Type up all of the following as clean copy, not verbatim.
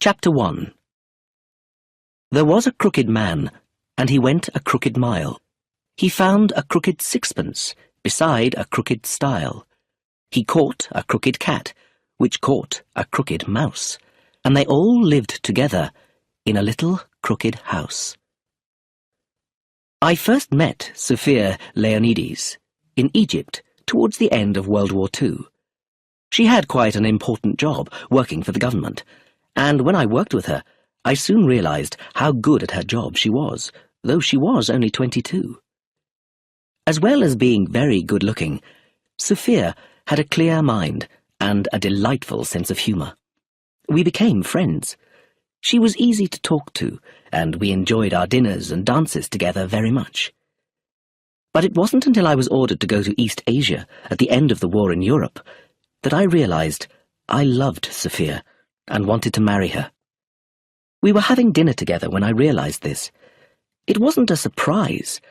Chapter 1. There was a crooked man, and he went a crooked mile. He found a crooked sixpence beside a crooked stile. He caught a crooked cat, which caught a crooked mouse, and they all lived together in a little crooked house. I first met Sophia Leonides in Egypt towards the end of World War II. She had quite an important job working for the government, and when I worked with her, I soon realized how good at her job she was, though she was only 22. As well as being very good-looking, Sophia had a clear mind and a delightful sense of humor. We became friends. She was easy to talk to, and we enjoyed our dinners and dances together very much. But it wasn't until I was ordered to go to East Asia at the end of the war in Europe that I realized I loved Sophia and wanted to marry her. We were having dinner together when I realized this. It wasn't a surprise.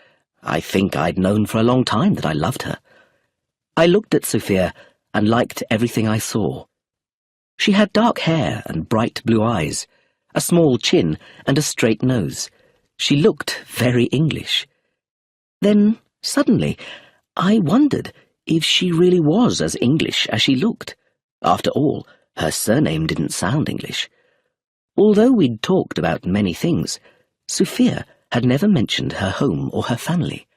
I think I'd known for a long time that I loved her. I looked at Sophia and liked everything I saw. She had dark hair and bright blue eyes, a small chin and a straight nose. She looked very English. Then, suddenly, I wondered if she really was as English as she looked. After all, her surname didn't sound English. Although we'd talked about many things, Sophia had never mentioned her home or her family.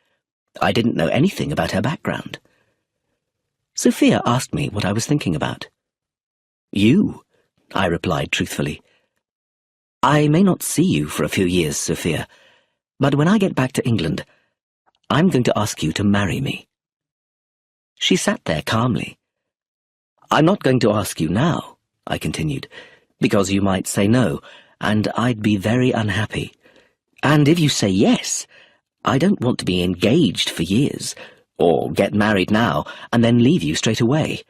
I didn't know anything about her background. Sophia asked me what I was thinking about. You, I replied truthfully. I may not see you for a few years, Sophia, but when I get back to England, I'm going to ask you to marry me. She sat there calmly. I'm not going to ask you now, I continued, because you might say no, and I'd be very unhappy. And if you say yes, I don't want to be engaged for years, or get married now and then leave you straight away.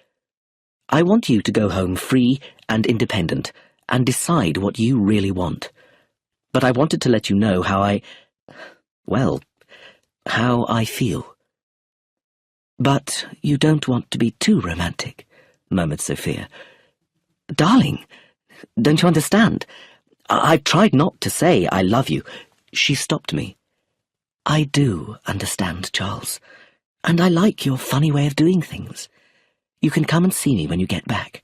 I want you to go home free and independent and decide what you really want. But I wanted to let you know how I feel. But you don't want to be too romantic, murmured Sophia. Darling, don't you understand? I've tried not to say I love you. She stopped me. I do understand, Charles, and I like your funny way of doing things. You can come and see me when you get back,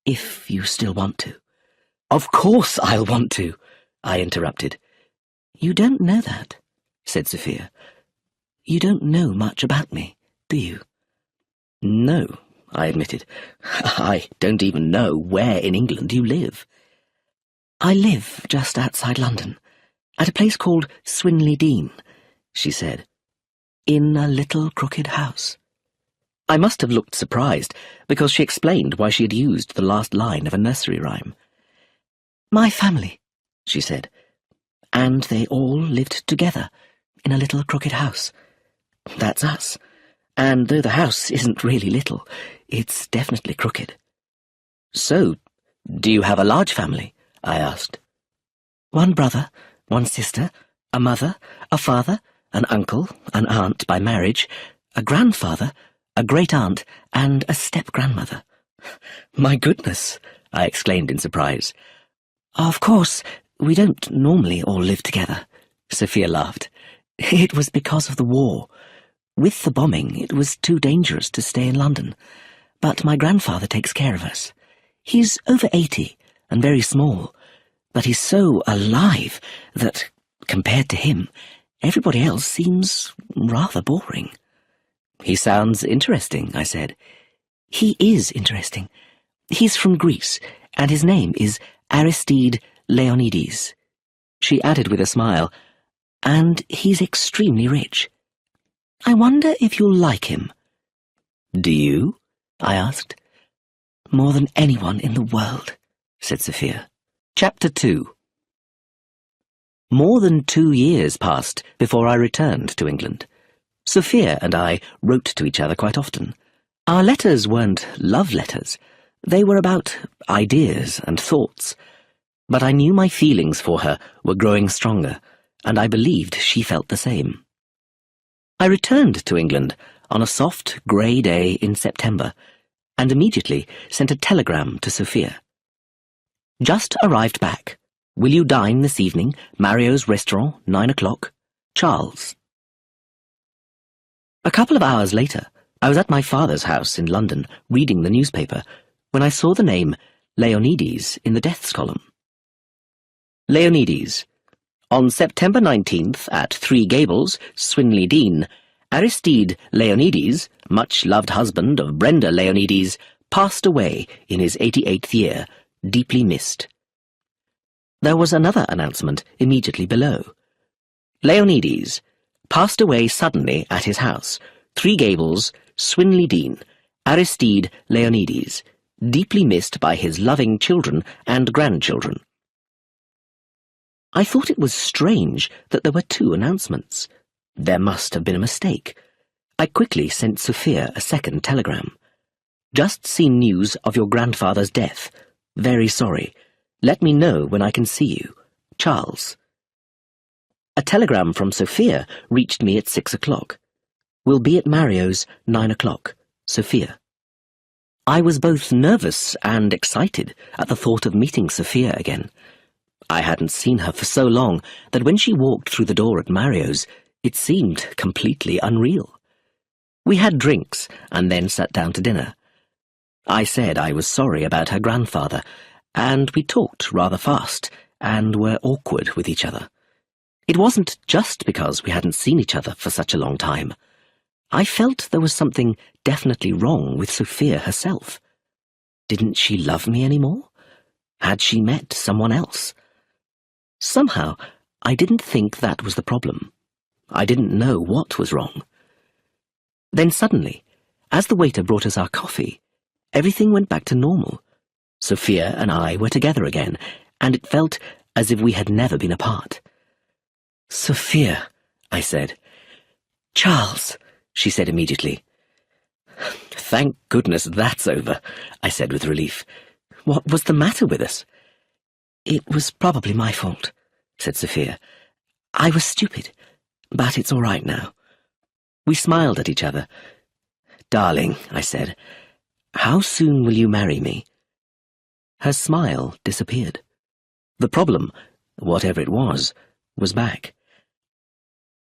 if you still want to. Of course I'll want to, I interrupted. You don't know that, said Sophia. You don't know much about me, do you? No, I admitted. I don't even know where in England you live. I live just outside London, at a place called Swinley Dean, she said, in a little crooked house. I must have looked surprised, because she explained why she had used the last line of a nursery rhyme. My family, she said, and they all lived together in a little crooked house. That's us, and though the house isn't really little, it's definitely crooked. So, do you have a large family? I asked. One brother, one sister, a mother, a father, an uncle, an aunt by marriage, a grandfather, a great-aunt, and a step-grandmother. My goodness, I exclaimed in surprise. Of course, we don't normally all live together, Sophia laughed. It was because of the war. With the bombing, it was too dangerous to stay in London. But my grandfather takes care of us. He's over 80 and very small, but he's so alive that, compared to him, everybody else seems rather boring. He sounds interesting, I said. He is interesting. He's from Greece, and his name is Aristide Leonides. She added with a smile, and he's extremely rich. I wonder if you'll like him. Do you? I asked. More than anyone in the world, said Sophia. Chapter 2. More than 2 years passed before I returned to England. Sophia and I wrote to each other quite often. Our letters weren't love letters. They were about ideas and thoughts. But I knew my feelings for her were growing stronger, and I believed she felt the same. I returned to England on a soft, grey day in September, and immediately sent a telegram to Sophia. Just arrived back. Will you dine this evening? Mario's restaurant, 9 o'clock. Charles. A couple of hours later, I was at my father's house in London reading the newspaper when I saw the name Leonides in the deaths column. Leonides. On September 19th at 3 Gables, Swinley Dean, Aristide Leonides, much-loved husband of Brenda Leonides, passed away in his 88th year, deeply missed. There was another announcement immediately below. Leonides passed away suddenly at his house, 3 Gables, Swinley Dean, Aristide Leonides, deeply missed by his loving children and grandchildren. I thought it was strange that there were 2 announcements. There must have been a mistake. I quickly sent Sophia a second telegram. Just seen news of your grandfather's death. Very sorry. Let me know when I can see you. Charles. A telegram from Sophia reached me at 6 o'clock. Will be at Mario's, 9 o'clock. Sophia. I was both nervous and excited at the thought of meeting Sophia again. I hadn't seen her for so long that when she walked through the door at Mario's, it seemed completely unreal. We had drinks and then sat down to dinner. I said I was sorry about her grandfather, and we talked rather fast and were awkward with each other. It wasn't just because we hadn't seen each other for such a long time. I felt there was something definitely wrong with Sophia herself. Didn't she love me anymore? Had she met someone else? Somehow, I didn't think that was the problem. I didn't know what was wrong. Then suddenly, as the waiter brought us our coffee, everything went back to normal. Sophia and I were together again, and it felt as if we had never been apart. Sophia, I said. Charles, she said immediately. Thank goodness that's over, I said with relief. What was the matter with us? It was probably my fault, said Sophia. I was stupid, but it's all right now. We smiled at each other. Darling, I said, how soon will you marry me? Her smile disappeared. The problem, whatever it was back.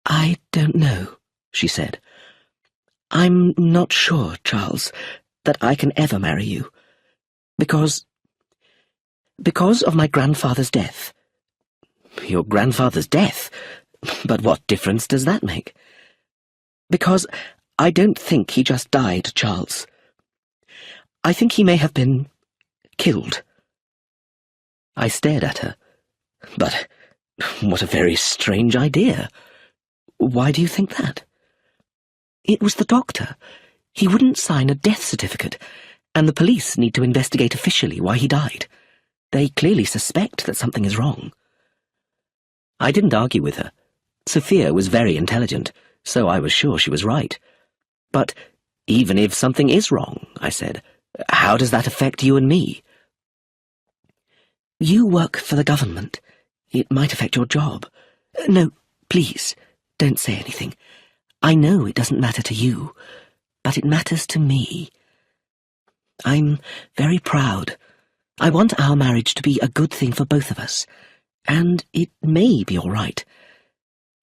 I don't know, she said. I'm not sure, Charles, that I can ever marry you. Because of my grandfather's death. Your grandfather's death? But what difference does that make? Because I don't think he just died, Charles. I think he may have been killed. I stared at her. But what a very strange idea. Why do you think that? It was the doctor. He wouldn't sign a death certificate, and the police need to investigate officially why he died. They clearly suspect that something is wrong. I didn't argue with her. Sophia was very intelligent, so I was sure she was right. But even if something is wrong, I said, how does that affect you and me? You work for the government. It might affect your job. No, please, don't say anything. I know it doesn't matter to you, but it matters to me. I'm very proud. I want our marriage to be a good thing for both of us, and it may be all right,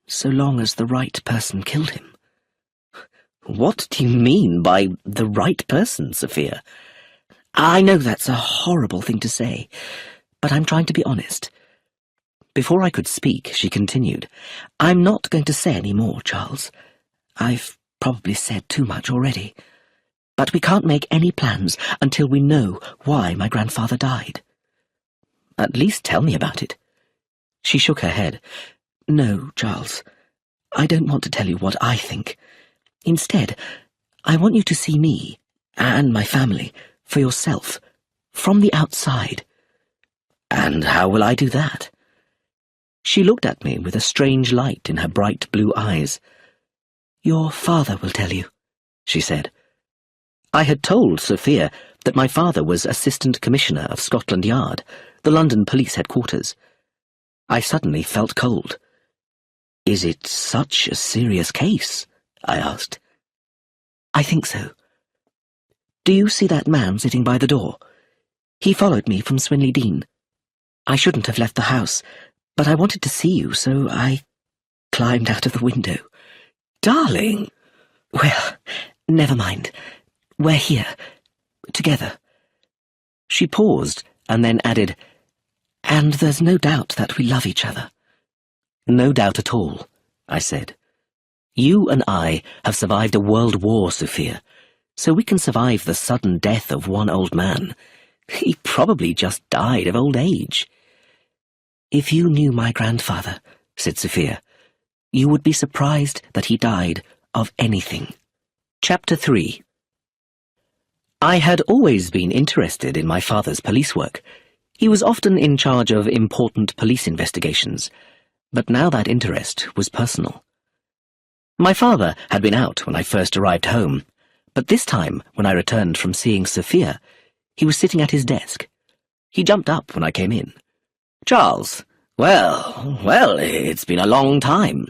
so long as the right person killed him. What do you mean by the right person, Sophia? I know that's a horrible thing to say, but I'm trying to be honest. Before I could speak, she continued, I'm not going to say any more, Charles. I've probably said too much already. But we can't make any plans until we know why my grandfather died. At least tell me about it. She shook her head. No, Charles, I don't want to tell you what I think. Instead, I want you to see me, and my family, for yourself, from the outside. And how will I do that? She looked at me with a strange light in her bright blue eyes. Your father will tell you, she said. I had told Sophia that my father was Assistant Commissioner of Scotland Yard, the London police headquarters. I suddenly felt cold. Is it such a serious case? I asked. I think so. Do you see that man sitting by the door? He followed me from Swinley Dean. I shouldn't have left the house, but I wanted to see you, so I climbed out of the window. Darling! Well, never mind. We're here, together. She paused and then added, and there's no doubt that we love each other. No doubt at all, I said. You and I have survived a world war, Sophia, so we can survive the sudden death of one old man. He probably just died of old age. If you knew my grandfather, said Sophia, you would be surprised that he died of anything. Chapter 3. I had always been interested in my father's police work. He was often in charge of important police investigations, but now that interest was personal. My father had been out when I first arrived home, but this time, when I returned from seeing Sophia, he was sitting at his desk. He jumped up when I came in. Charles, well, it's been a long time.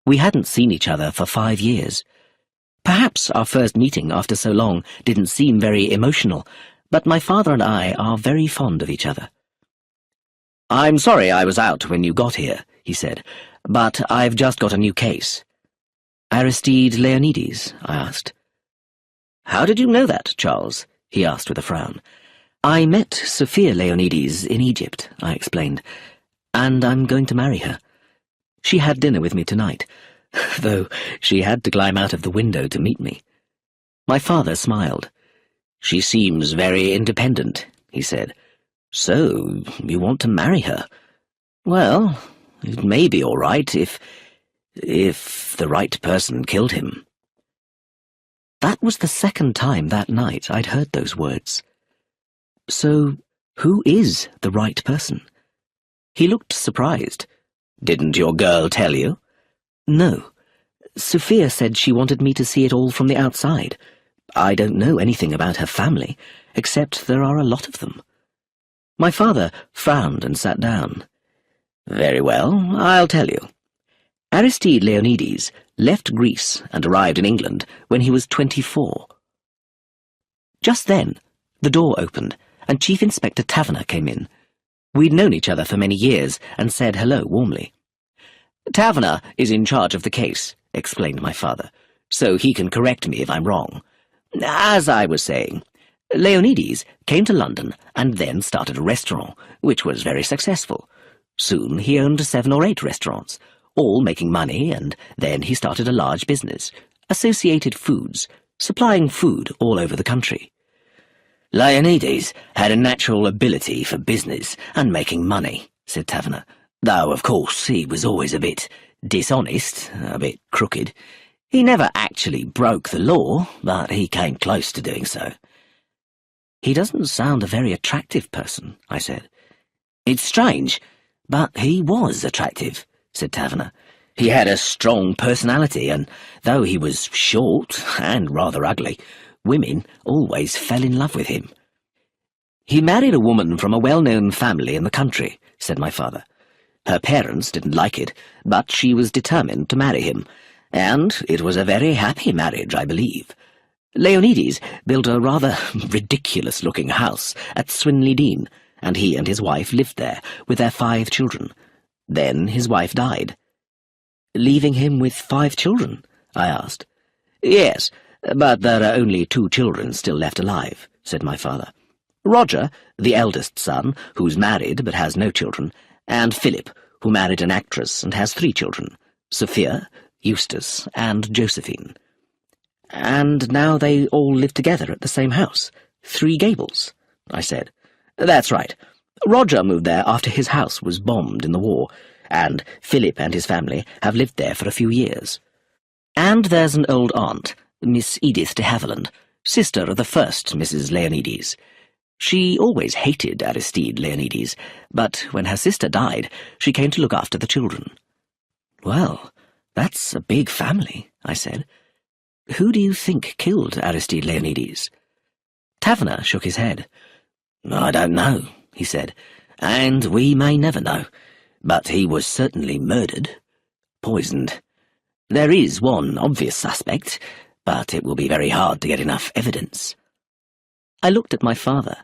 We hadn't seen each other for 5 years. Perhaps our first meeting after so long didn't seem very emotional, but my father and I are very fond of each other. I'm sorry I was out when you got here, he said, but I've just got a new case. Aristide Leonides, I asked. How did you know that, Charles? He asked with a frown. I met Sophia Leonides in Egypt, I explained, and I'm going to marry her. She had dinner with me tonight, though she had to climb out of the window to meet me. My father smiled. She seems very independent, he said. So, you want to marry her? Well, it may be all right if the right person killed him. That was the second time that night I'd heard those words. So, who is the right person? He looked surprised. Didn't your girl tell you? No. Sophia said she wanted me to see it all from the outside. I don't know anything about her family, except there are a lot of them. My father frowned and sat down. Very well, I'll tell you. Aristide Leonides left Greece and arrived in England when he was 24. Just then, the door opened, and Chief Inspector Taverner came in. We'd known each other for many years and said hello warmly. Taverner is in charge of the case, explained my father, so he can correct me if I'm wrong. As I was saying, Leonides came to London and then started a restaurant, which was very successful. Soon he owned 7 or 8 restaurants, all making money, and then he started a large business, Associated Foods, supplying food all over the country. Leonides had a natural ability for business and making money, said Taverner, though, of course, he was always a bit dishonest, a bit crooked. He never actually broke the law, but he came close to doing so. He doesn't sound a very attractive person, I said. It's strange, but he was attractive, said Taverner. He had a strong personality, and though he was short and rather ugly, women always fell in love with him. He married a woman from a well-known family in the country, said my father. Her parents didn't like it, but she was determined to marry him, and it was a very happy marriage, I believe. Leonides built a rather ridiculous-looking house at Swinley Dean, and he and his wife lived there with their 5 children. Then his wife died. Leaving him with 5 children? I asked. Yes, but there are only 2 children still left alive, said my father. Roger, the eldest son, who's married but has no children, and Philip, who married an actress and has 3 children, Sophia, Eustace, and Josephine. And now they all live together at the same house, 3 Gables, I said. That's right. Roger moved there after his house was bombed in the war, and Philip and his family have lived there for a few years. And there's an old aunt, Miss Edith de Haviland, sister of the first Mrs. Leonides. She always hated Aristide Leonides, but when her sister died, she came to look after the children. Well, that's a big family, I said. Who do you think killed Aristide Leonides? Taverner shook his head. I don't know, he said, and we may never know, but he was certainly murdered, poisoned. There is one obvious suspect, but it will be very hard to get enough evidence. I looked at my father.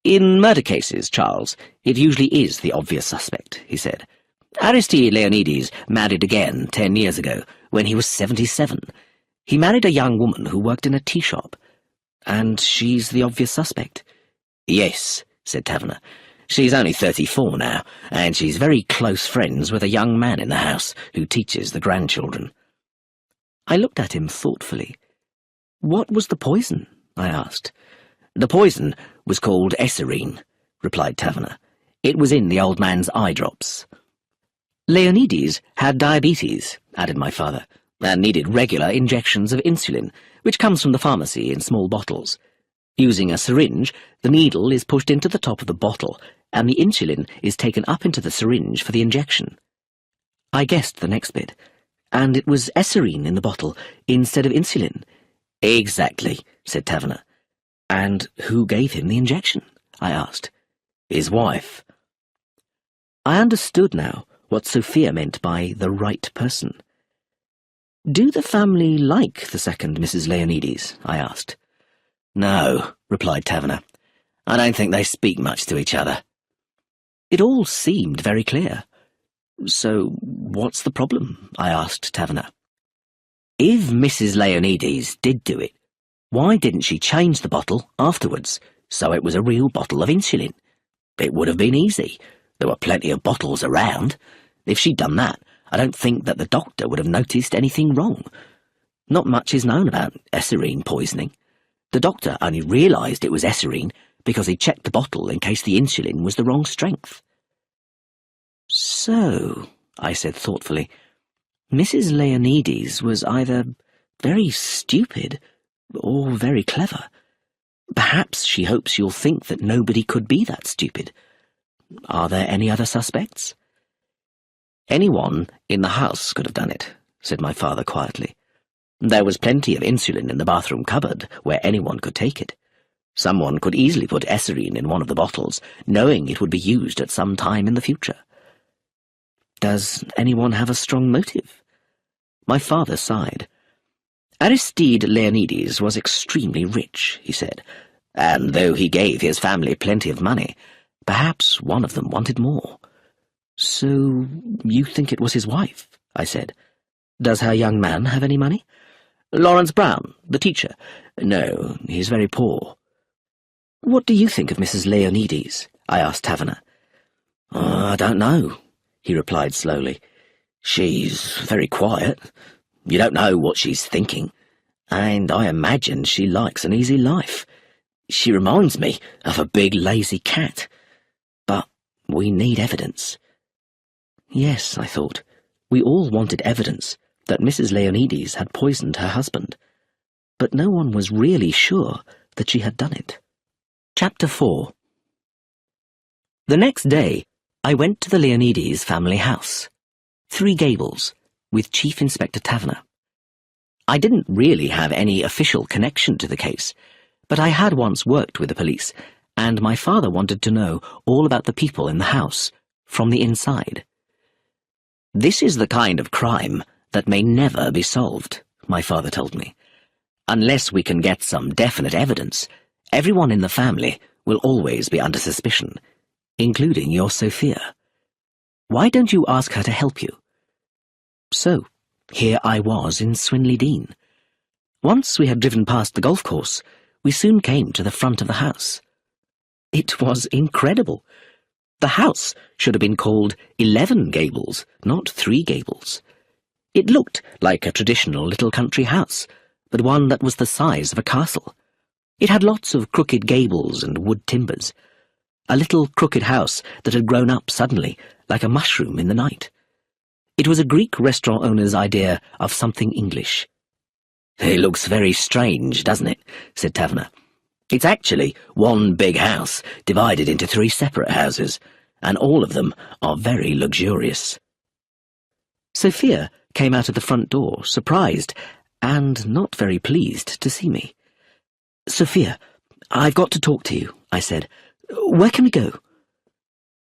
In murder cases, Charles, it usually is the obvious suspect, he said. Aristide Leonides married again 10 years ago, when he was 77. He married a young woman who worked in a tea shop. And she's the obvious suspect? Yes, said Taverner. She's only 34 now, and she's very close friends with a young man in the house who teaches the grandchildren. I looked at him thoughtfully. What was the poison? I asked. The poison was called esserine, replied Taverner. It was in the old man's eye drops. Leonides had diabetes, added my father, and needed regular injections of insulin, which comes from the pharmacy in small bottles. Using a syringe, the needle is pushed into the top of the bottle, and the insulin is taken up into the syringe for the injection. I guessed the next bit, and it was esserine in the bottle instead of insulin. Exactly, said Taverner. And who gave him the injection? I asked. His wife. I understood now what Sophia meant by the right person. Do the family like the second Mrs. Leonides? I asked. No, replied Taverner. I don't think they speak much to each other. It all seemed very clear. So, what's the problem? I asked Taverner. If Mrs. Leonides did do it, why didn't she change the bottle afterwards, so it was a real bottle of insulin? It would have been easy. There were plenty of bottles around. If she'd done that, I don't think that the doctor would have noticed anything wrong. Not much is known about esserine poisoning. The doctor only realised it was esserine because he checked the bottle in case the insulin was the wrong strength. So, I said thoughtfully, Mrs. Leonides was either very stupid or very clever. Perhaps she hopes you'll think that nobody could be that stupid. Are there any other suspects? Anyone in the house could have done it, said my father quietly. There was plenty of insulin in the bathroom cupboard where anyone could take it. Someone could easily put esserine in one of the bottles, knowing it would be used at some time in the future. Does anyone have a strong motive? My father sighed. Aristide Leonides was extremely rich, he said, and though he gave his family plenty of money, perhaps one of them wanted more. So you think it was his wife? I said. Does her young man have any money? Lawrence Brown, the teacher. No, he's very poor. What do you think of Mrs. Leonides? I asked Taverner. I don't know, he replied slowly. She's very quiet. You don't know what she's thinking, and I imagine she likes an easy life. She reminds me of a big lazy cat. But we need evidence. Yes, I thought, we all wanted evidence that Mrs. Leonides had poisoned her husband, but no one was really sure that she had done it. Chapter 4. The next day, I went to the Leonides family house, Three Gables, with Chief Inspector Taverner. I didn't really have any official connection to the case, but I had once worked with the police, and my father wanted to know all about the people in the house, from the inside. This is the kind of crime that may never be solved, my father told me. Unless we can get some definite evidence, everyone in the family will always be under suspicion, including your Sophia. Why don't you ask her to help you? So, here I was in Swinley Dean. Once we had driven past the golf course, we soon came to the front of the house. It was incredible. The house should have been called 11 Gables, not 3 Gables. It looked like a traditional little country house, but one that was the size of a castle. It had lots of crooked gables and wood timbers. A little crooked house that had grown up suddenly, like a mushroom in the night. It was a Greek restaurant owner's idea of something English. "It looks very strange, doesn't it?" said Taverner. "It's actually one big house divided into 3 separate houses, and all of them are very luxurious." Sophia came out of the front door, surprised and not very pleased to see me. "Sophia, I've got to talk to you," I said. "Where can we go?"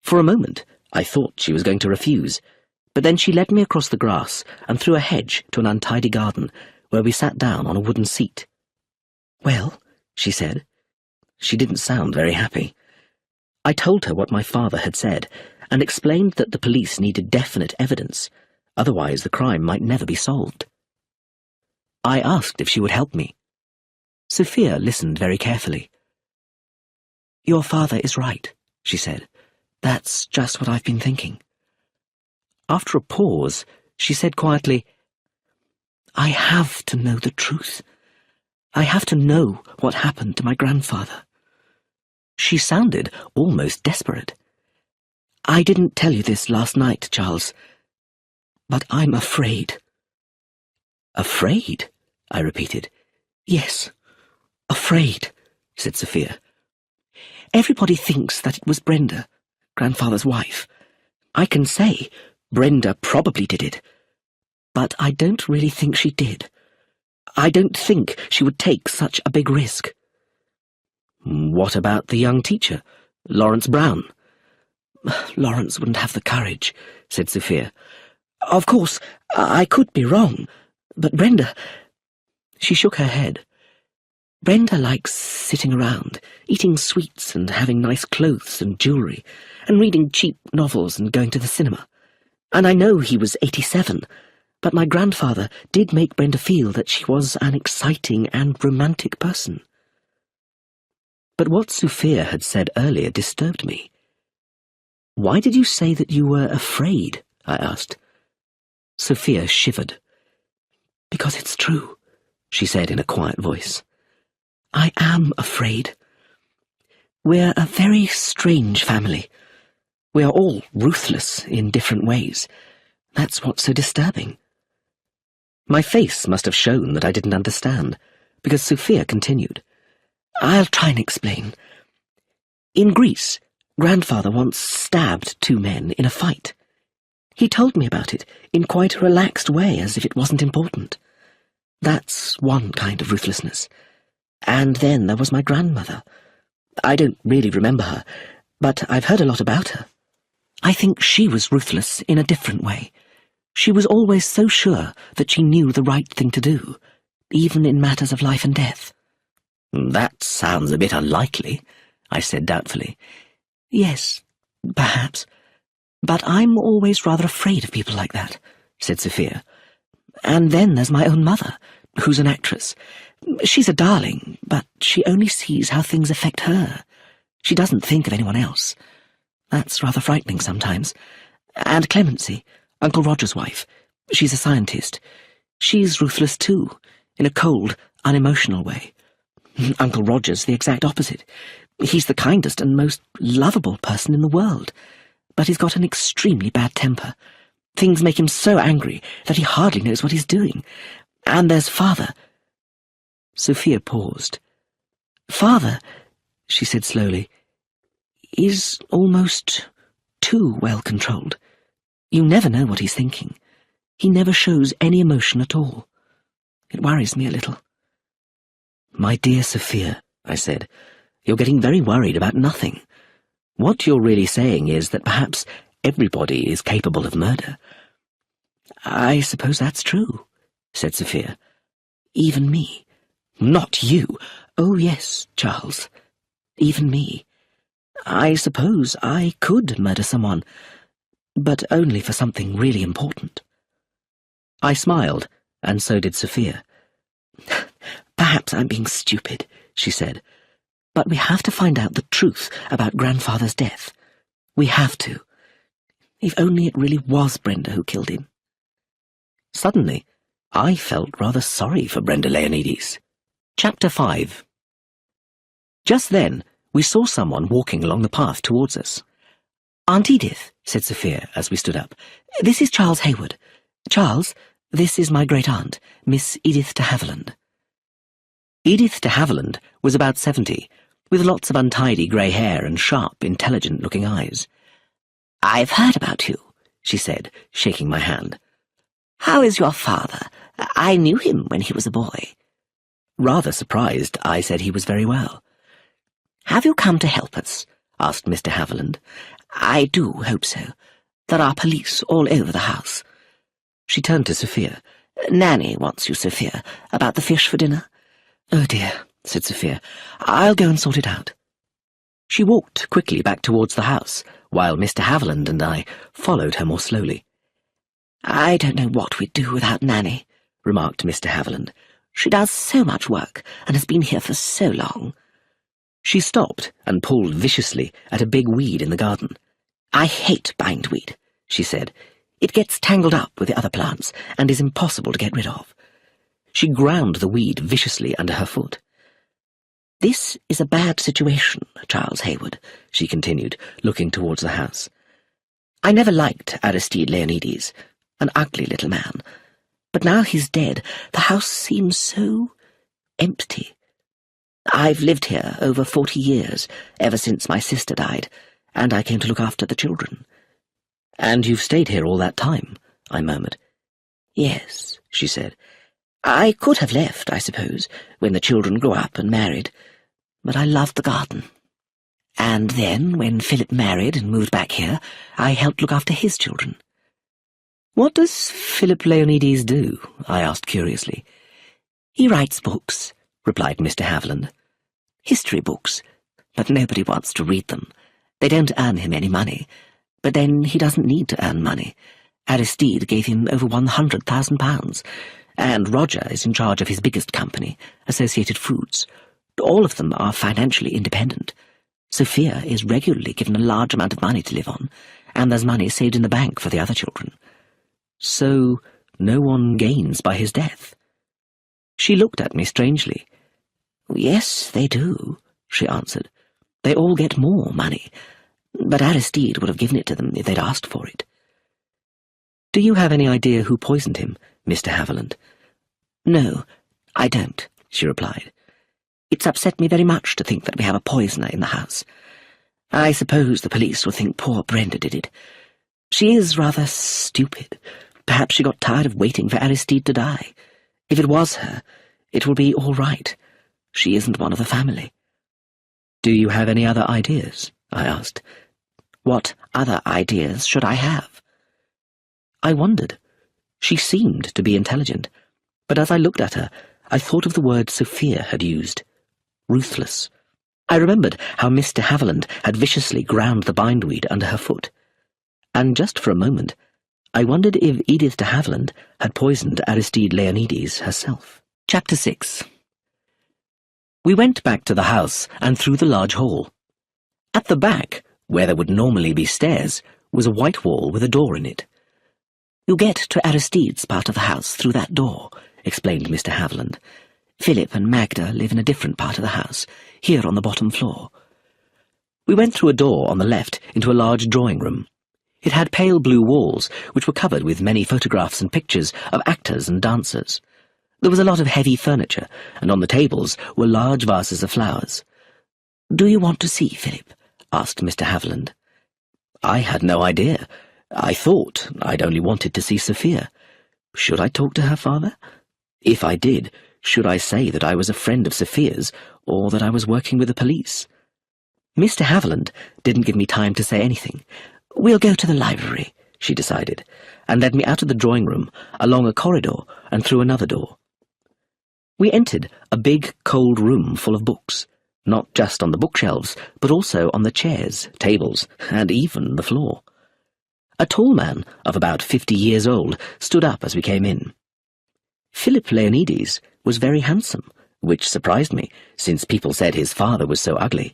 For a moment, I thought she was going to refuse, but then she led me across the grass and through a hedge to an untidy garden, where we sat down on a wooden seat. "Well," she said. She didn't sound very happy. I told her what my father had said, and explained that the police needed definite evidence, otherwise the crime might never be solved. I asked if she would help me. Sophia listened very carefully. "Your father is right," she said. "That's just what I've been thinking." After a pause, she said quietly, "I have to know the truth. I have to know what happened to my grandfather." She sounded almost desperate. "I didn't tell you this last night, Charles, but I'm afraid." "Afraid?" I repeated. "Yes, afraid," said Sophia. "Everybody thinks that it was Brenda, grandfather's wife. I can say Brenda probably did it, but I don't really think she did. I don't think she would take such a big risk." "What about the young teacher, Lawrence Brown?" "Lawrence wouldn't have the courage," said Sophia. "Of course, I could be wrong, but Brenda—" She shook her head. "Brenda likes sitting around, eating sweets and having nice clothes and jewellery, and reading cheap novels and going to the cinema. And I know he was 87, but my grandfather did make Brenda feel that she was an exciting and romantic person." But what Sophia had said earlier disturbed me. "Why did you say that you were afraid?" I asked. Sophia shivered. "Because it's true," she said in a quiet voice. "I am afraid. We're a very strange family. We are all ruthless in different ways. That's what's so disturbing." My face must have shown that I didn't understand, because Sophia continued. "I'll try and explain. In Greece, grandfather once stabbed 2 men in a fight. He told me about it in quite a relaxed way, as if it wasn't important. That's one kind of ruthlessness. And then there was my grandmother. I don't really remember her, but I've heard a lot about her. I think she was ruthless in a different way. She was always so sure that she knew the right thing to do, even in matters of life and death." "That sounds a bit unlikely," I said doubtfully. "Yes, perhaps. But I'm always rather afraid of people like that," said Sophia. "And then there's my own mother, who's an actress. She's a darling, but she only sees how things affect her. She doesn't think of anyone else. That's rather frightening sometimes. And Clemency, Uncle Roger's wife, she's a scientist. She's ruthless too, in a cold, unemotional way. Uncle Roger's the exact opposite. He's the kindest and most lovable person in the world, but he's got an extremely bad temper. Things make him so angry that he hardly knows what he's doing. And there's Father." Sophia paused. "Father," she said slowly, "is almost too well controlled. You never know what he's thinking. He never shows any emotion at all. It worries me a little." "My dear Sophia," I said, "you're getting very worried about nothing. What you're really saying is that perhaps everybody is capable of murder." "I suppose that's true," said Sophia. "Even me." "Not you." "Oh, yes, Charles. Even me. I suppose I could murder someone, but only for something really important." I smiled, and so did Sophia. "Perhaps I'm being stupid," she said, "but we have to find out the truth about grandfather's death. We have to. If only it really was Brenda who killed him." Suddenly, I felt rather sorry for Brenda Leonides. Chapter 5. Just then, we saw someone walking along the path towards us. "Aunt Edith," said Sophia as we stood up, "this is Charles Hayward. Charles, this is my great-aunt, Miss Edith de Haviland." Edith de Haviland was about 70, with lots of untidy grey hair and sharp, intelligent-looking eyes. "I've heard about you," she said, shaking my hand. "How is your father? I knew him when he was a boy." Rather surprised, I said he was very well. "Have you come to help us?" asked Mr. Haviland. "I do hope so. There are police all over the house." She turned to Sophia. "Nanny wants you, Sophia, about the fish for dinner." "Oh dear," said Sophia. "I'll go and sort it out." She walked quickly back towards the house, while Mr. Haviland and I followed her more slowly. "I don't know what we'd do without Nanny," remarked Mr. Haviland. "She does so much work, and has been here for so long." She stopped and pulled viciously at a big weed in the garden. "I hate bindweed," she said. "It gets tangled up with the other plants, and is impossible to get rid of." She ground the weed viciously under her foot. "This is a bad situation, Charles Hayward," she continued, looking towards the house. "I never liked Aristide Leonides, an ugly little man. But now he's dead, the house seems so empty. I've lived here over 40 years, ever since my sister died, and I came to look after the children." "And you've stayed here all that time?" I murmured. "Yes," she said. "I could have left, I suppose, when the children grew up and married, but I loved the garden. And then, when Philip married and moved back here, I helped look after his children." "What does Philip Leonides do?" I asked curiously. "He writes books," replied Mr. Haviland. "History books, but nobody wants to read them. They don't earn him any money, but then he doesn't need to earn money. Aristide gave him over £100,000, and Roger is in charge of his biggest company, Associated Foods. All of them are financially independent. Sophia is regularly given a large amount of money to live on, and there's money saved in the bank for the other children." "So no one gains by his death?" She looked at me strangely. "Yes, they do," she answered. "They all get more money, but Aristide would have given it to them if they'd asked for it." "Do you have any idea who poisoned him, Mr. Haviland?" "No, I don't," she replied. "It's upset me very much to think that we have a poisoner in the house. I suppose the police will think poor Brenda did it. She is rather stupid. Perhaps she got tired of waiting for Aristide to die. If it was her, it will be all right. She isn't one of the family." "Do you have any other ideas?" I asked. "What other ideas should I have?" I wondered. She seemed to be intelligent, but as I looked at her, I thought of the word Sophia had used. Ruthless. I remembered how Mr. Haviland had viciously ground the bindweed under her foot. And just for a moment, I wondered if Edith de Haviland had poisoned Aristide Leonides herself. Chapter 6. We went back to the house and through the large hall. At the back, where there would normally be stairs, was a white wall with a door in it. "You get to Aristide's part of the house through that door," explained Mr. Haviland. "Philip and Magda live in a different part of the house, here on the bottom floor." We went through a door on the left into a large drawing room. It had pale blue walls, which were covered with many photographs and pictures of actors and dancers. There was a lot of heavy furniture, and on the tables were large vases of flowers. "Do you want to see Philip?" asked Mr. Haviland. I had no idea. I thought I'd only wanted to see Sophia. Should I talk to her father? If I did, should I say that I was a friend of Sophia's, or that I was working with the police? Mr. Haviland didn't give me time to say anything. "We'll go to the library," she decided, and led me out of the drawing room, along a corridor, and through another door. We entered a big, cold room full of books, not just on the bookshelves, but also on the chairs, tables, and even the floor. A tall man of about 50 years old stood up as we came in. Philip Leonides was very handsome, which surprised me, since people said his father was so ugly.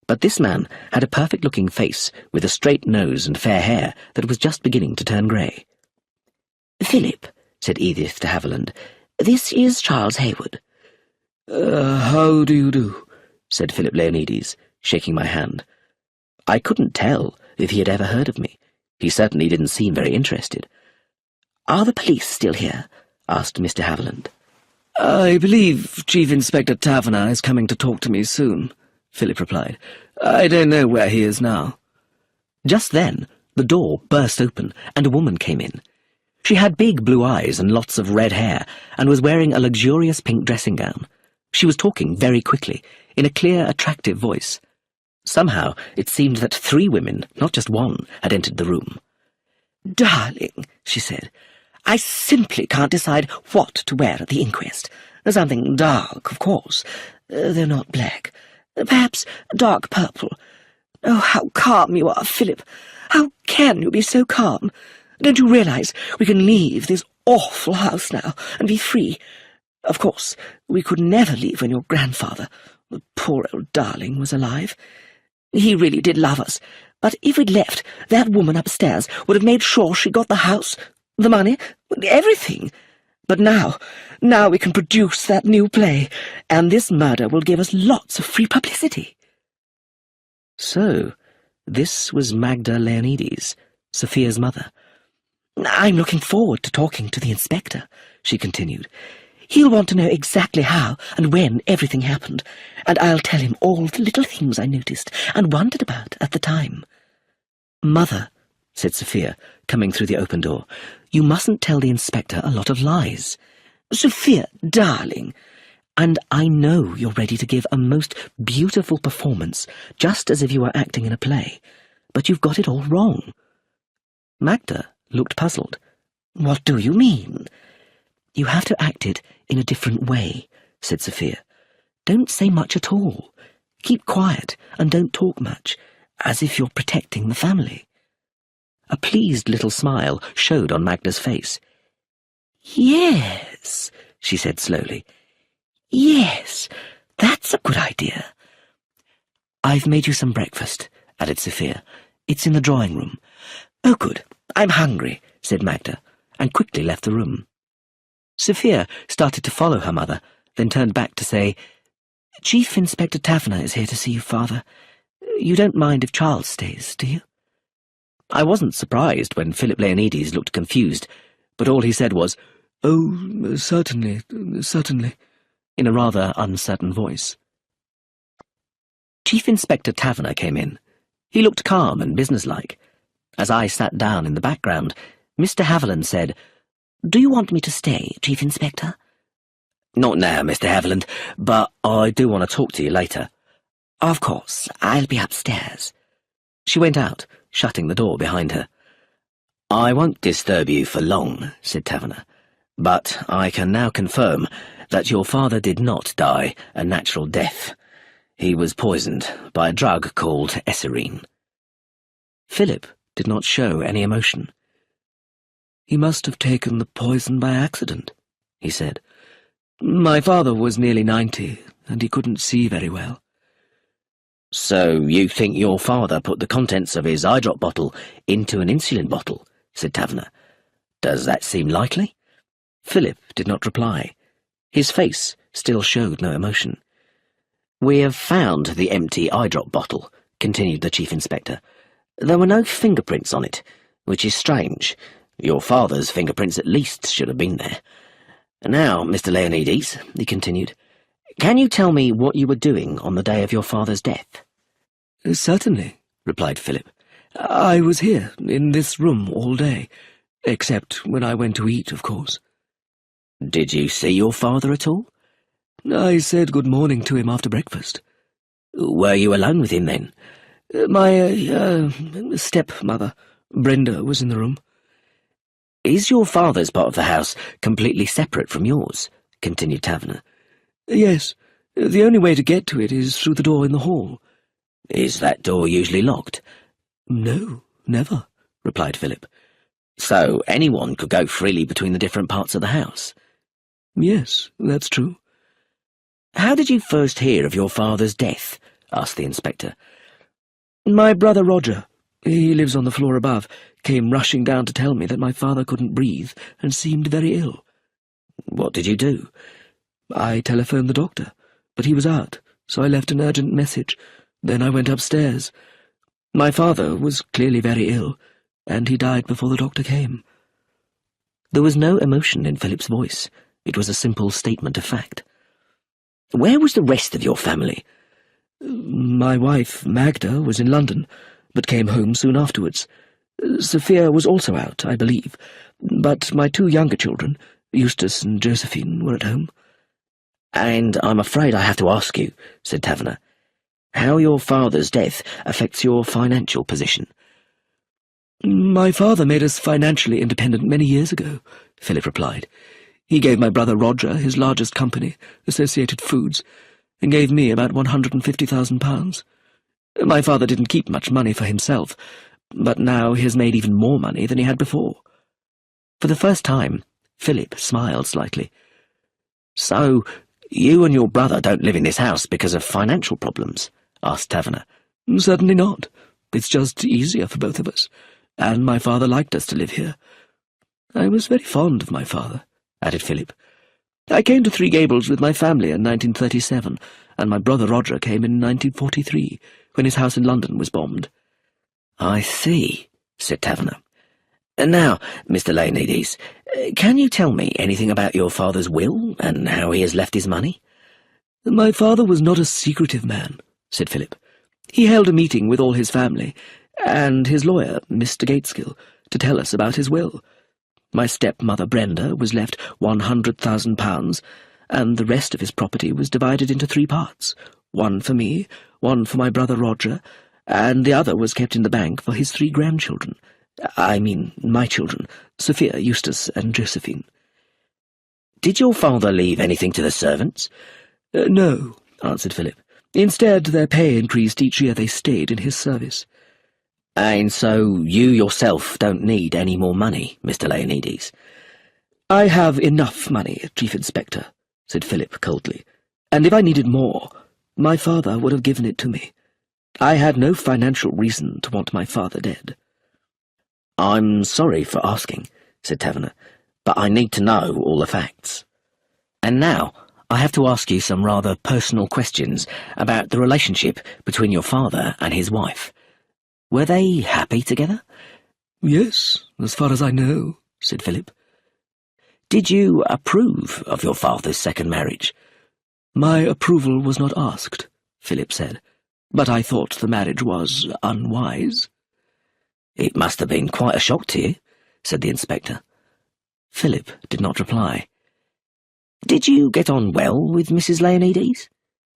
But this man had a perfect-looking face with a straight nose and fair hair that was just beginning to turn grey. "Philip," said Edith de Haviland, "this is Charles Hayward." How do you do?" said Philip Leonides, shaking my hand. I couldn't tell if he had ever heard of me. He certainly didn't seem very interested. "Are the police still here?" asked Mr. Haviland. "I believe Chief Inspector Taverner is coming to talk to me soon," Philip replied. "I don't know where he is now." Just then, the door burst open and a woman came in. She had big blue eyes and lots of red hair, and was wearing a luxurious pink dressing gown. She was talking very quickly, in a clear, attractive voice. Somehow, it seemed that 3 women, not just one, had entered the room. "Darling," she said, "I simply can't decide what to wear at the inquest. Something dark, of course, though not black. Perhaps dark purple. Oh, how calm you are, Philip. How can you be so calm? Don't you realize we can leave this awful house now and be free? Of course, we could never leave when your grandfather, the poor old darling, was alive. He really did love us, but if we'd left, that woman upstairs would have made sure she got the house, the money, everything. But now we can produce that new play, and this murder will give us lots of free publicity. So, this was Magda Leonides, Sophia's mother. I'm looking forward to talking to the inspector, she continued. He'll want to know exactly how and when everything happened, and I'll tell him all the little things I noticed and wondered about at the time. Mother, said Sophia, coming through the open door, you mustn't tell the inspector a lot of lies. Sophia, darling. And I know you're ready to give a most beautiful performance, just as if you were acting in a play, but you've got it all wrong. Magda looked puzzled. What do you mean? You have to act it in a different way, said Sophia. Don't say much at all. Keep quiet and don't talk much, as if you're protecting the family. A pleased little smile showed on Magda's face. Yes, she said slowly. Yes, that's a good idea. I've made you some breakfast, added Sophia. It's in the drawing room. Oh, good. I'm hungry, said Magda, and quickly left the room. Sophia started to follow her mother, then turned back to say, Chief Inspector Taverner is here to see you, Father. You don't mind if Charles stays, do you? I wasn't surprised when Philip Leonides looked confused, but all he said was, Oh, certainly, certainly, in a rather uncertain voice. Chief Inspector Taverner came in. He looked calm and businesslike. As I sat down in the background, Mr. Haviland said, Do you want me to stay, Chief Inspector? Not now, Mr. Haviland, but I do want to talk to you later. Of course, I'll be upstairs. She went out, shutting the door behind her. I won't disturb you for long, said Taverner, but I can now confirm that your father did not die a natural death. He was poisoned by a drug called esserine. Philip did not show any emotion. He must have taken the poison by accident, he said. My father was nearly 90, and he couldn't see very well. So you think your father put the contents of his eye drop bottle into an insulin bottle, said Taverner. Does that seem likely? Philip did not reply. His face still showed no emotion. We have found the empty eye drop bottle, continued the Chief Inspector. There were no fingerprints on it, which is strange. Your father's fingerprints at least should have been there. Now, Mr. Leonides, he continued, can you tell me what you were doing on the day of your father's death? Certainly, replied Philip. I was here, in this room, all day, except when I went to eat, of course. Did you see your father at all? I said good morning to him after breakfast. Were you alone with him then? My stepmother, Brenda, was in the room. Is your father's part of the house completely separate from yours? Continued Taverner. Yes. The only way to get to it is through the door in the hall. Is that door usually locked? No, never, replied Philip. So anyone could go freely between the different parts of the house? Yes, that's true. How did you first hear of your father's death? Asked the inspector. My brother Roger, he lives on the floor above, came rushing down to tell me that my father couldn't breathe and seemed very ill. What did you do? I telephoned the doctor, but he was out, so I left an urgent message. Then I went upstairs. My father was clearly very ill, and he died before the doctor came. There was no emotion in Philip's voice. It was a simple statement of fact. Where was the rest of your family? My wife, Magda, was in London, but came home soon afterwards. Sophia was also out, I believe, but my two younger children, Eustace and Josephine, were at home. And I'm afraid I have to ask you, said Taverner, how your father's death affects your financial position. My father made us financially independent many years ago, Philip replied. He gave my brother Roger his largest company, Associated Foods, and gave me about £150,000. My father didn't keep much money for himself, but now he has made even more money than he had before." For the first time, Philip smiled slightly. "So, you and your brother don't live in this house because of financial problems?" asked Taverner. "Certainly not. It's just easier for both of us, and my father liked us to live here. I was very fond of my father," added Philip. "I came to Three Gables with my family in 1937, and my brother Roger came in 1943, when his house in London was bombed." "I see," said Taverner. "And now, Mr. Leonides, can you tell me anything about your father's will and how he has left his money?" "My father was not a secretive man," said Philip. "He held a meeting with all his family, and his lawyer, Mr. Gateskill, to tell us about his will. My stepmother Brenda was left £100,000, and the rest of his property was divided into 3 parts, one for me, one for my brother Roger, and the other was kept in the bank for his 3 grandchildren. I mean, my children, Sophia, Eustace, and Josephine." "Did your father leave anything to the servants?" "No," answered Philip. "Instead, their pay increased each year they stayed in his service." "And so you yourself don't need any more money, Mr. Leonides?" "I have enough money, Chief Inspector," said Philip coldly, "and if I needed more, my father would have given it to me. I had no financial reason to want my father dead." "I'm sorry for asking," said Taverner, "but I need to know all the facts. And now I have to ask you some rather personal questions about the relationship between your father and his wife. Were they happy together?" "Yes, as far as I know," said Philip. "Did you approve of your father's second marriage?" "My approval was not asked," Philip said, "but I thought the marriage was unwise." "It must have been quite a shock to you," said the inspector. Philip did not reply. "Did you get on well with Mrs. Leonides?"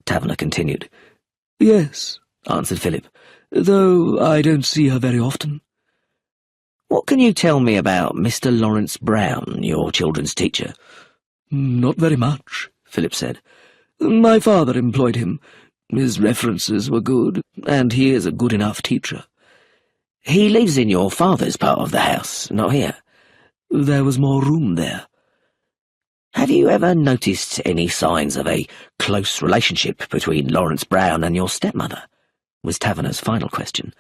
Taverner continued. "Yes," answered Philip, "though I don't see her very often." "What can you tell me about Mr. Lawrence Brown, your children's teacher?" "Not very much," Philip said. "My father employed him. His references were good, and he is a good enough teacher." "He lives in your father's part of the house, not here?" "There was more room there." "Have you ever noticed any signs of a close relationship between Lawrence Brown and your stepmother?" was Taverner's final question.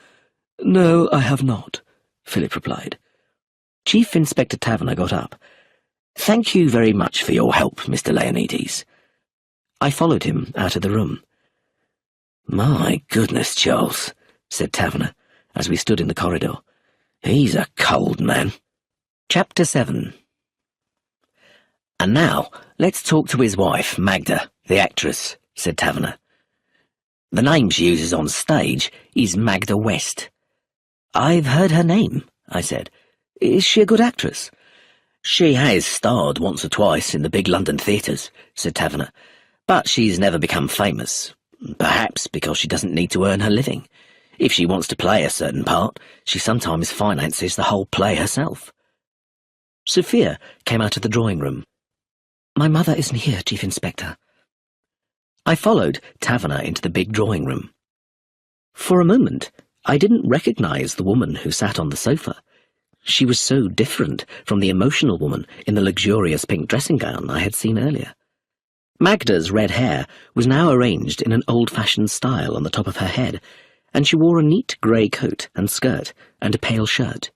"No, I have not," Philip replied. Chief Inspector Taverner got up. "Thank you very much for your help, Mr. Leonides." I followed him out of the room. "My goodness, Charles," said Taverner, as we stood in the corridor. "He's a cold man." Chapter 7. "And now, let's talk to his wife, Magda, the actress," said Taverner. "The name she uses on stage is Magda West." "I've heard her name," I said. "Is she a good actress?" "She has starred once or twice in the big London theatres," said Taverner, "but she's never become famous, perhaps because she doesn't need to earn her living. If she wants to play a certain part, she sometimes finances the whole play herself." Sophia came out of the drawing-room. "My mother isn't here, Chief Inspector." I followed Taverner into the big drawing-room. For a moment, I didn't recognize the woman who sat on the sofa. She was so different from the emotional woman in the luxurious pink dressing gown I had seen earlier. Magda's red hair was now arranged in an old-fashioned style on the top of her head, and she wore a neat grey coat and skirt and a pale shirt.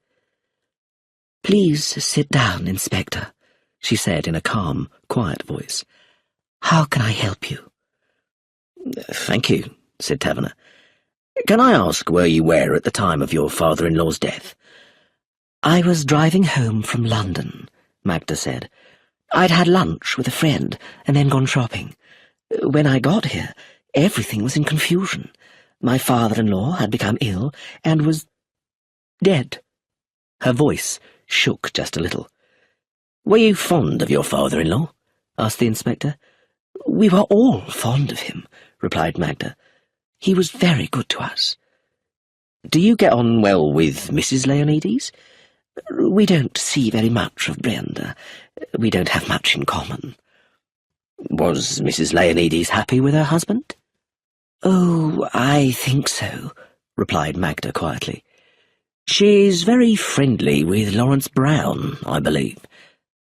"Please sit down, Inspector," she said in a calm, quiet voice. "How can I help you?" "Thank you," said Taverner. "Can I ask where you were at the time of your father-in-law's death?" "I was driving home from London," Magda said. "I'd had lunch with a friend and then gone shopping. When I got here, everything was in confusion. My father-in-law had become ill and was dead." Her voice shook just a little. "Were you fond of your father-in-law?" asked the inspector. "We were all fond of him," replied Magda. "He was very good to us." "Do you get on well with Mrs. Leonides?" "We don't see very much of Brenda. We don't have much in common." Was Mrs. Leonides happy with her husband? "Oh, I think so," replied Magda quietly. She's very friendly with Lawrence Brown, I believe.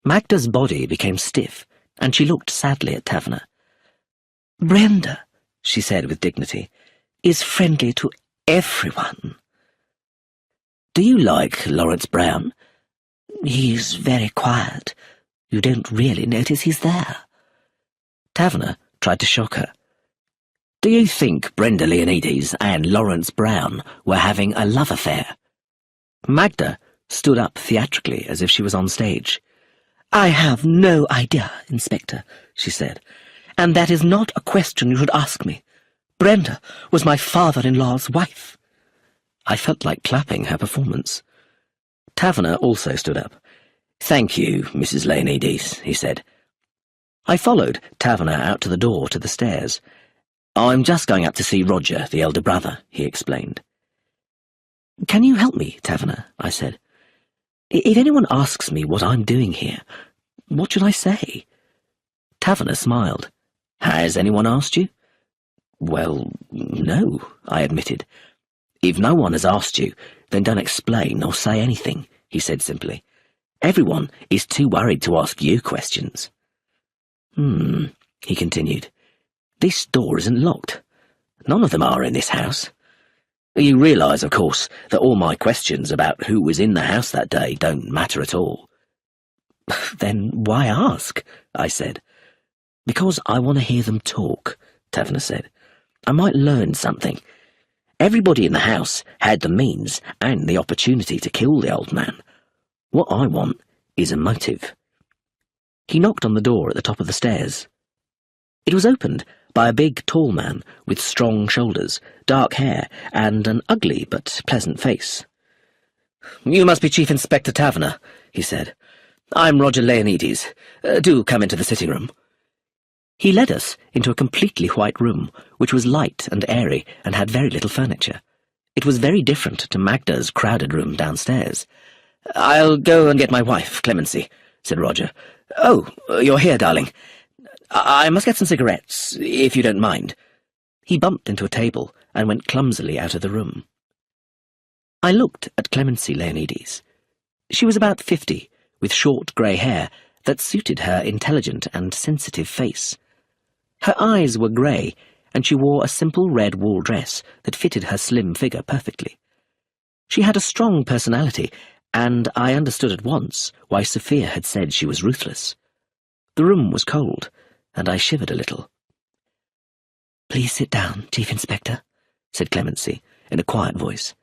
Magda's body became stiff, and she looked sadly at Taverner. "Brenda," she said with dignity, "is friendly to everyone." Do you like Lawrence Brown? "He's very quiet. You don't really notice he's there." Taverner tried to shock her. Do you think Brenda Leonides and Lawrence Brown were having a love affair? Magda stood up theatrically as if she was on stage. "I have no idea, Inspector," she said, "and that is not a question you should ask me. Brenda was my father-in-law's wife." I felt like clapping her performance. Taverner also stood up. Thank you, Mrs. Leonides, he said. I followed Taverner out to the door to the stairs. I'm just going up to see Roger, the elder brother, he explained. Can you help me, Taverner? I said. If anyone asks me what I'm doing here, what should I say? Taverner smiled. Has anyone asked you? Well, no, I admitted. If no one has asked you, then don't explain or say anything, he said simply. Everyone is too worried to ask you questions. He continued. This door isn't locked. None of them are in this house. You realise, of course, that all my questions about who was in the house that day don't matter at all. Then why ask? I said. Because I want to hear them talk, Taverner said. I might learn something. Everybody in the house had the means and the opportunity to kill the old man. What I want is a motive. He knocked on the door at the top of the stairs. It was opened by a big, tall man with strong shoulders, dark hair, and an ugly but pleasant face. You must be Chief Inspector Taverner, he said. I'm Roger Leonides. Do come into the sitting room. He led us into a completely white room, which was light and airy and had very little furniture. It was very different to Magda's crowded room downstairs. I'll go and get my wife, Clemency, said Roger. Oh, you're here, darling. I must get some cigarettes, if you don't mind. He bumped into a table and went clumsily out of the room. I looked at Clemency Leonides. She was about 50, with short grey hair that suited her intelligent and sensitive face. Her eyes were grey, and she wore a simple red wool dress that fitted her slim figure perfectly. She had a strong personality, and I understood at once why Sophia had said she was ruthless. The room was cold, and I shivered a little. Please sit down, Chief Inspector, said Clemency, in a quiet voice.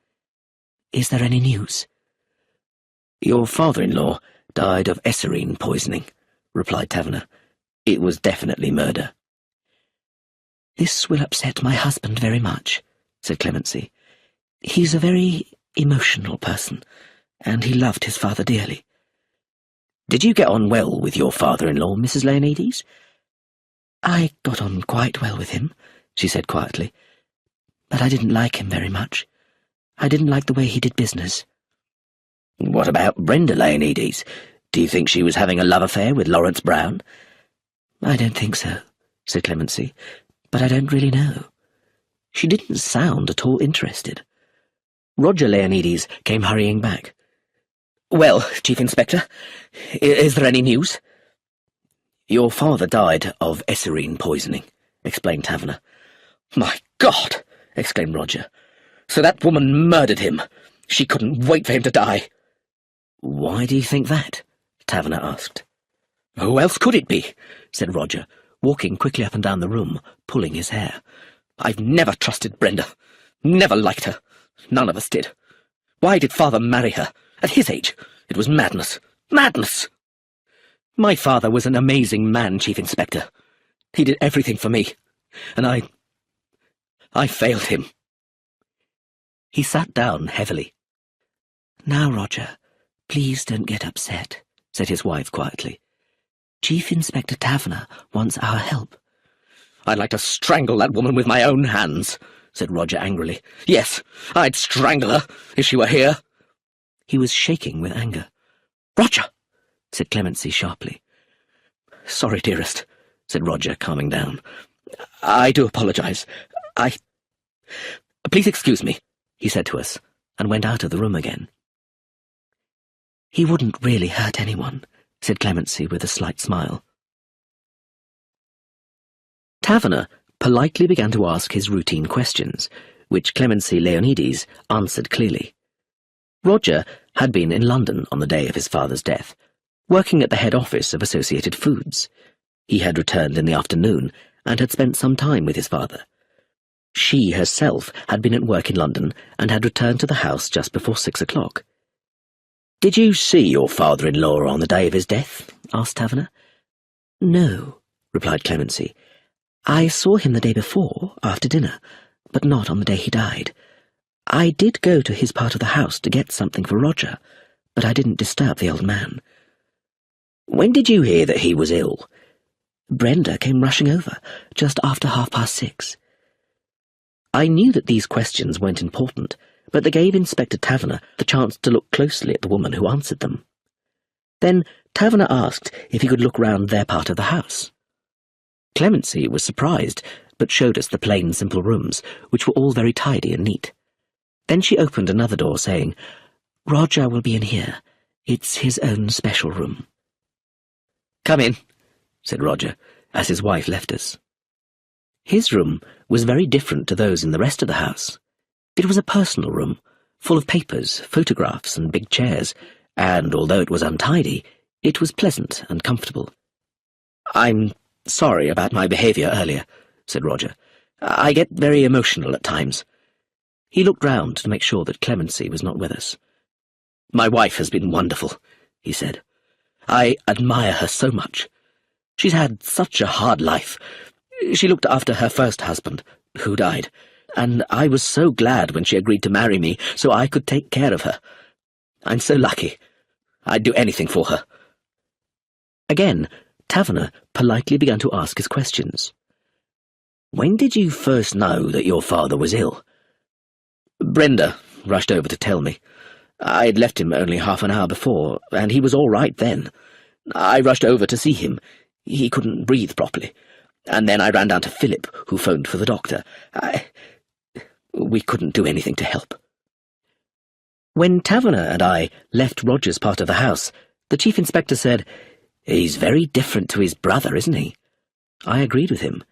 Is there any news? Your father-in-law died of esserine poisoning, replied Taverner. It was definitely murder. This will upset my husband very much, said Clemency. He's a very emotional person, and he loved his father dearly. Did you get on well with your father-in-law, Mrs. Leonides? I got on quite well with him, she said quietly, but I didn't like him very much. I didn't like the way he did business. What about Brenda Leonides? Do you think she was having a love affair with Lawrence Brown? I don't think so, said Clemency, but I don't really know. She didn't sound at all interested. Roger Leonides came hurrying back. Well, Chief Inspector, is there any news? Your father died of esserine poisoning, explained Taverner. My God! Exclaimed Roger. So that woman murdered him. She couldn't wait for him to die. Why do you think that? Taverner asked. Who else could it be? Said Roger, walking quickly up and down the room, pulling his hair. I've never trusted Brenda. Never liked her. None of us did. Why did father marry her? At his age, it was madness. Madness! My father was an amazing man, Chief Inspector. He did everything for me, and I failed him. He sat down heavily. Now, Roger, please don't get upset, said his wife quietly. Chief Inspector Taverner wants our help. I'd like to strangle that woman with my own hands, said Roger angrily. Yes, I'd strangle her if she were here. He was shaking with anger. Roger, said Clemency sharply. Sorry, dearest, said Roger, calming down. "I do apologise. Please excuse me," he said to us, and went out of the room again. "He wouldn't really hurt anyone," said Clemency with a slight smile. Taverner politely began to ask his routine questions, which Clemency Leonides answered clearly. Roger had been in London on the day of his father's death, working at the head office of Associated Foods. He had returned in the afternoon and had spent some time with his father. She herself had been at work in London and had returned to the house just before 6 o'clock. "Did you see your father-in-law on the day of his death?" asked Taverner. "No," replied Clemency. "I saw him the day before, after dinner, but not on the day he died. I did go to his part of the house to get something for Roger, but I didn't disturb the old man." "When did you hear that he was ill?" "Brenda came rushing over, just after 6:30. I knew that these questions weren't important, but they gave Inspector Taverner the chance to look closely at the woman who answered them. Then Taverner asked if he could look round their part of the house. Clemency was surprised, but showed us the plain, simple rooms, which were all very tidy and neat. Then she opened another door, saying, "Roger will be in here. It's his own special room." "Come in," said Roger, as his wife left us. His room was very different to those in the rest of the house. It was a personal room, full of papers, photographs, and big chairs, and although it was untidy, it was pleasant and comfortable. "I'm sorry about my behaviour earlier," said Roger. "I get very emotional at times." He looked round to make sure that Clemency was not with us. "My wife has been wonderful," he said. "I admire her so much. She's had such a hard life. She looked after her first husband, who died, and I was so glad when she agreed to marry me so I could take care of her. I'm so lucky. I'd do anything for her." Again, Taverner politely began to ask his questions. "When did you first know that your father was ill?" "Brenda rushed over to tell me. I'd left him only half an hour before, and he was all right then. I rushed over to see him. He couldn't breathe properly. And then I ran down to Philip, who phoned for the doctor. We couldn't do anything to help." When Taverner and I left Roger's part of the house, the Chief Inspector said, "He's very different to his brother, isn't he?" I agreed with him.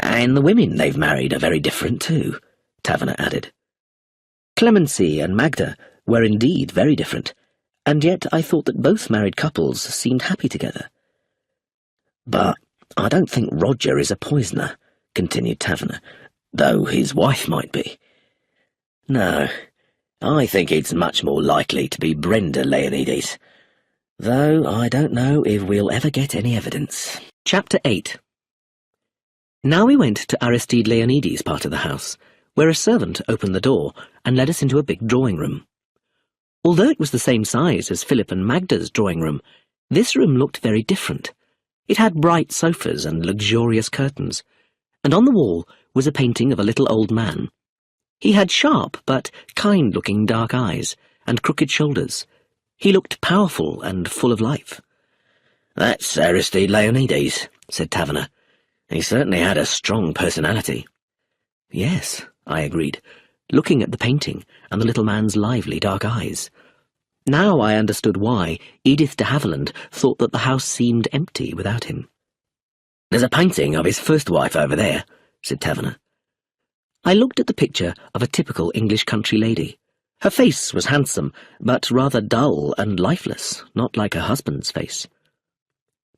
"And the women they've married are very different too," Taverner added. Clemency and Magda were indeed very different, and yet I thought that both married couples seemed happy together. "But I don't think Roger is a poisoner," continued Taverner, "though his wife might be. No, I think it's much more likely to be Brenda Leonides, though I don't know if we'll ever get any evidence." Chapter 8. Now we went to Aristide Leonides' part of the house, where a servant opened the door and led us into a big drawing-room. Although it was the same size as Philip and Magda's drawing-room, this room looked very different. It had bright sofas and luxurious curtains, and on the wall was a painting of a little old man. He had sharp but kind-looking dark eyes and crooked shoulders. He looked powerful and full of life. "That's Aristide Leonides," said Taverner. "He certainly had a strong personality." "Yes," I agreed, looking at the painting and the little man's lively dark eyes. Now I understood why Edith de Havilland thought that the house seemed empty without him. "There's a painting of his first wife over there," said Taverner. I looked at the picture of a typical English country lady. Her face was handsome, but rather dull and lifeless, not like her husband's face.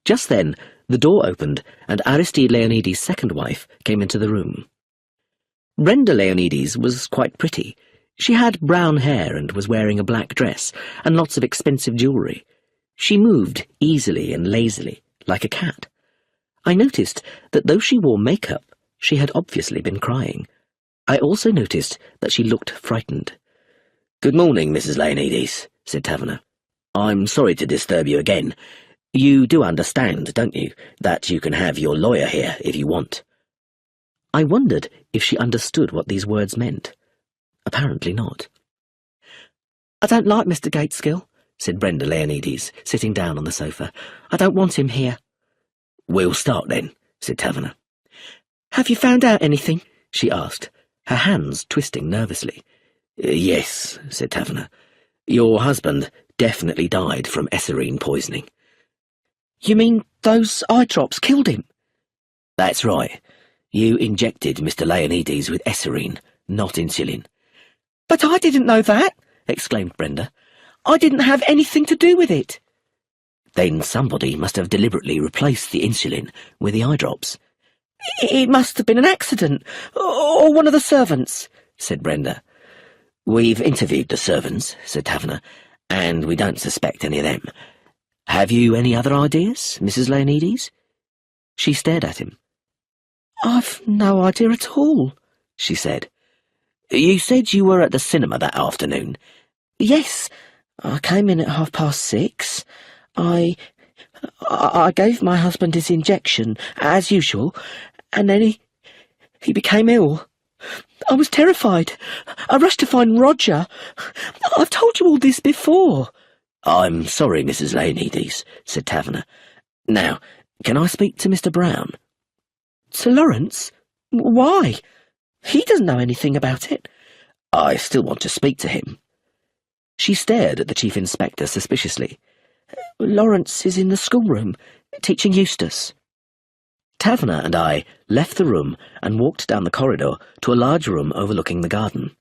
Just then the door opened, and Aristide Leonides' second wife came into the room. Brenda Leonides was quite pretty. She had brown hair and was wearing a black dress and lots of expensive jewellery. She moved easily and lazily, like a cat. I noticed that though she wore makeup, she had obviously been crying. I also noticed that she looked frightened. "Good morning, Mrs. Leonides," said Taverner. "I'm sorry to disturb you again. You do understand, don't you, that you can have your lawyer here if you want?" I wondered if she understood what these words meant. Apparently not. "I don't like Mr. Gateskill," said Brenda Leonides, sitting down on the sofa. "I don't want him here." "We'll start then," said Taverner. "Have you found out anything?" she asked, her hands twisting nervously. "Yes," said Taverner. "Your husband definitely died from esserine poisoning." "You mean those eye drops killed him?" "That's right. You injected Mr. Leonides with esserine, not insulin." "But I didn't know that," exclaimed Brenda. "I didn't have anything to do with it." "Then somebody must have deliberately replaced the insulin with the eye drops." "It must have been an accident, or one of the servants," said Brenda. "We've interviewed the servants," said Taverner, "and we don't suspect any of them. Have you any other ideas, Mrs. Leonides?" She stared at him. "I've no idea at all," she said. "You said you were at the cinema that afternoon." "Yes, I came in at 6:30. I gave my husband his injection, as usual, and then he became ill. I was terrified. I rushed to find Roger. I've told you all this before." "I'm sorry, Mrs. Leonides," said Taverner. "Now, can I speak to Mr. Brown?" "Sir Lawrence? Why? He doesn't know anything about it." "I still want to speak to him." She stared at the Chief Inspector suspiciously. "Lawrence is in the schoolroom, teaching Eustace." Taverner and I left the room and walked down the corridor to a large room overlooking the garden.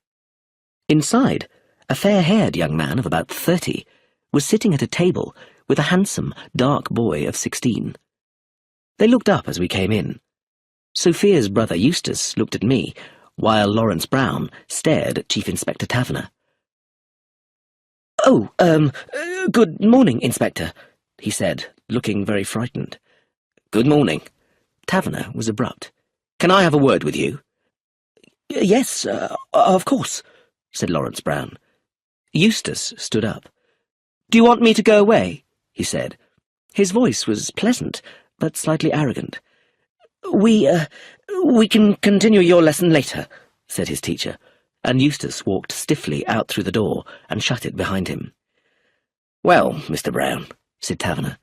Inside, a fair-haired young man of about 30 was sitting at a table with a handsome, dark boy of 16. They looked up as we came in. Sophia's brother Eustace looked at me, while Lawrence Brown stared at Chief Inspector Taverner. "Oh, good morning, Inspector," he said, looking very frightened. "Good morning." Taverner was abrupt. "Can I have a word with you?" "Yes, of course," said Lawrence Brown. Eustace stood up. "Do you want me to go away?" he said. His voice was pleasant, but slightly arrogant. We can continue your lesson later," said his teacher, and Eustace walked stiffly out through the door and shut it behind him. "Well, Mr. Brown," said Taverner,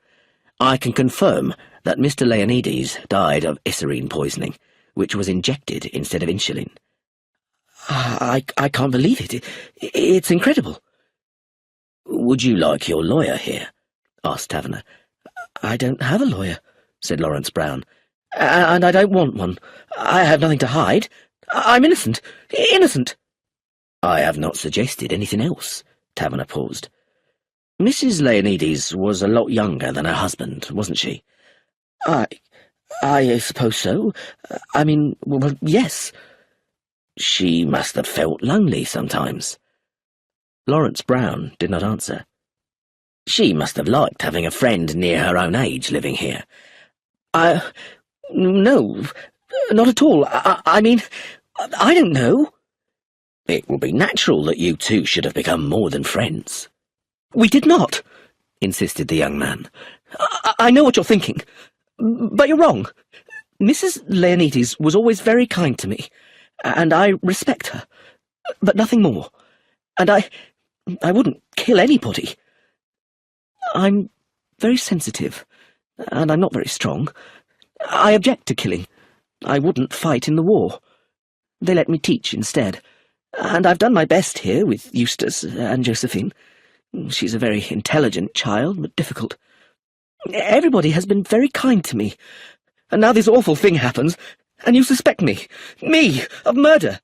"I can confirm that Mr. Leonides died of esserine poisoning, which was injected instead of insulin." I can't believe it. It's incredible." "Would you like your lawyer here?" asked Taverner. "I don't have a lawyer," said Lawrence Brown, "and I don't want one. I have nothing to hide. I'm innocent. Innocent." "I have not suggested anything else." Taverner paused. "Mrs. Leonides was a lot younger than her husband, wasn't she?" I suppose so. I mean, well, yes." "She must have felt lonely sometimes." Lawrence Brown did not answer. "She must have liked having a friend near her own age living here." No, not at all. I mean, I don't know." "It would be natural that you two should have become more than friends." "We did not," insisted the young man. I know what you're thinking, but you're wrong. Mrs. Leonides was always very kind to me, and I respect her, but nothing more. And I wouldn't kill anybody. I'm very sensitive, and I'm not very strong. I object to killing. I wouldn't fight in the war. They let me teach instead, and I've done my best here with Eustace and Josephine. She's a very intelligent child, but difficult. Everybody has been very kind to me, and now this awful thing happens, and you suspect me, of murder."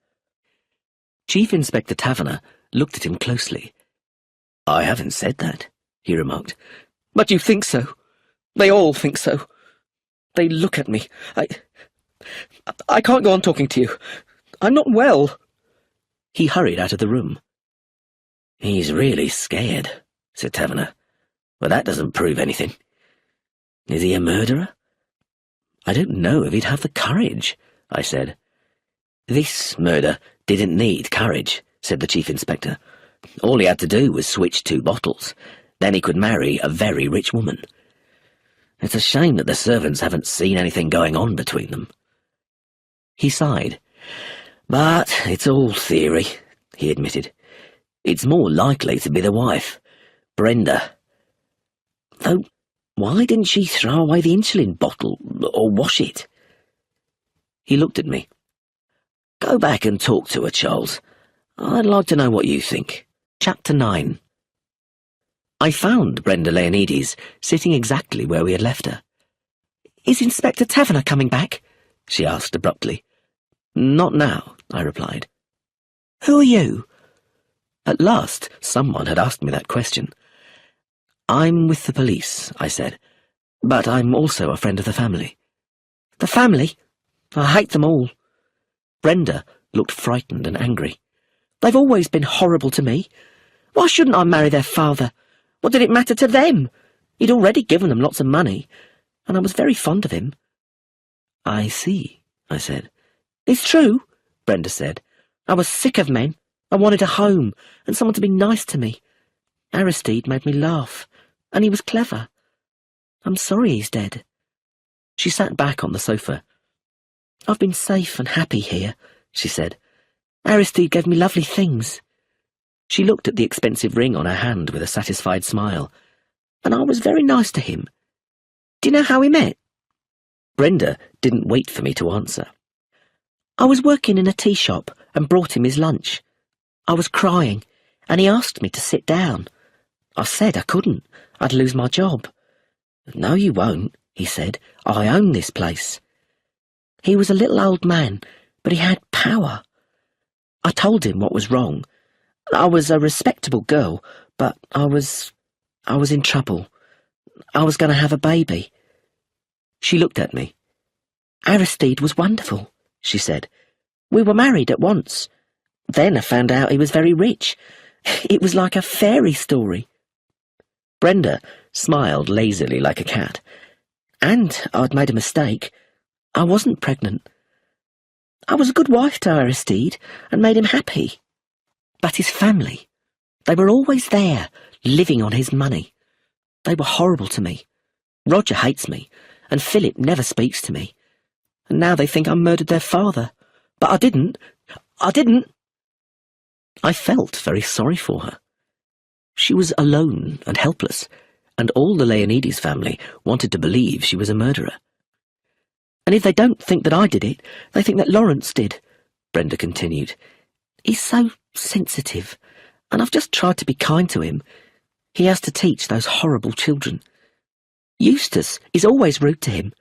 Chief Inspector Taverner looked at him closely. "I haven't said that," he remarked. "But you think so. They all think so. They look at me. I can't go on talking to you. I'm not well." He hurried out of the room. "He's really scared," said Taverner. "But that doesn't prove anything. Is he a murderer?" "I don't know if he'd have the courage," I said. "This murder didn't need courage," said the Chief Inspector. "All he had to do was switch 2 bottles. Then he could marry a very rich woman. It's a shame that the servants haven't seen anything going on between them." He sighed. "But it's all theory," he admitted. "It's more likely to be the wife, Brenda. Though Why didn't she throw away the insulin bottle, or wash it? He looked at me. Go back and talk to her, Charles. I'd like to know what you think. Chapter 9. I found Brenda Leonides sitting exactly where we had left her. Is Inspector Taverner coming back? She asked abruptly. Not now, I replied. Who are you? At last, someone had asked me that question. I'm with the police, I said, but I'm also a friend of the family. The family? I hate them all. Brenda looked frightened and angry. They've always been horrible to me. Why shouldn't I marry their father? What did it matter to them? He'd already given them lots of money, and I was very fond of him. I see, I said. It's true, Brenda said. I was sick of men. I wanted a home, and someone to be nice to me. Aristide made me laugh, and he was clever. I'm sorry he's dead. She sat back on the sofa. I've been safe and happy here, she said. Aristide gave me lovely things. She looked at the expensive ring on her hand with a satisfied smile. And I was very nice to him. Do you know how we met? Brenda didn't wait for me to answer. I was working in a tea shop and brought him his lunch. I was crying, and he asked me to sit down. I said I couldn't. I'd lose my job. No, you won't, he said. I own this place. He was a little old man, but he had power. I told him what was wrong. I was a respectable girl, but I was in trouble. I was going to have a baby. She looked at me. Aristide was wonderful, she said. We were married at once. Then I found out he was very rich. It was like a fairy story. Brenda smiled lazily like a cat. And I'd made a mistake. I wasn't pregnant. I was a good wife to Aristide and made him happy. But his family, they were always there, living on his money. They were horrible to me. Roger hates me, and Philip never speaks to me. And now they think I murdered their father. But I didn't. I felt very sorry for her. She was alone and helpless, and all the Leonides family wanted to believe she was a murderer. And if they don't think that I did it, they think that Lawrence did, Brenda continued. He's so sensitive, and I've just tried to be kind to him. He has to teach those horrible children. Eustace is always rude to him.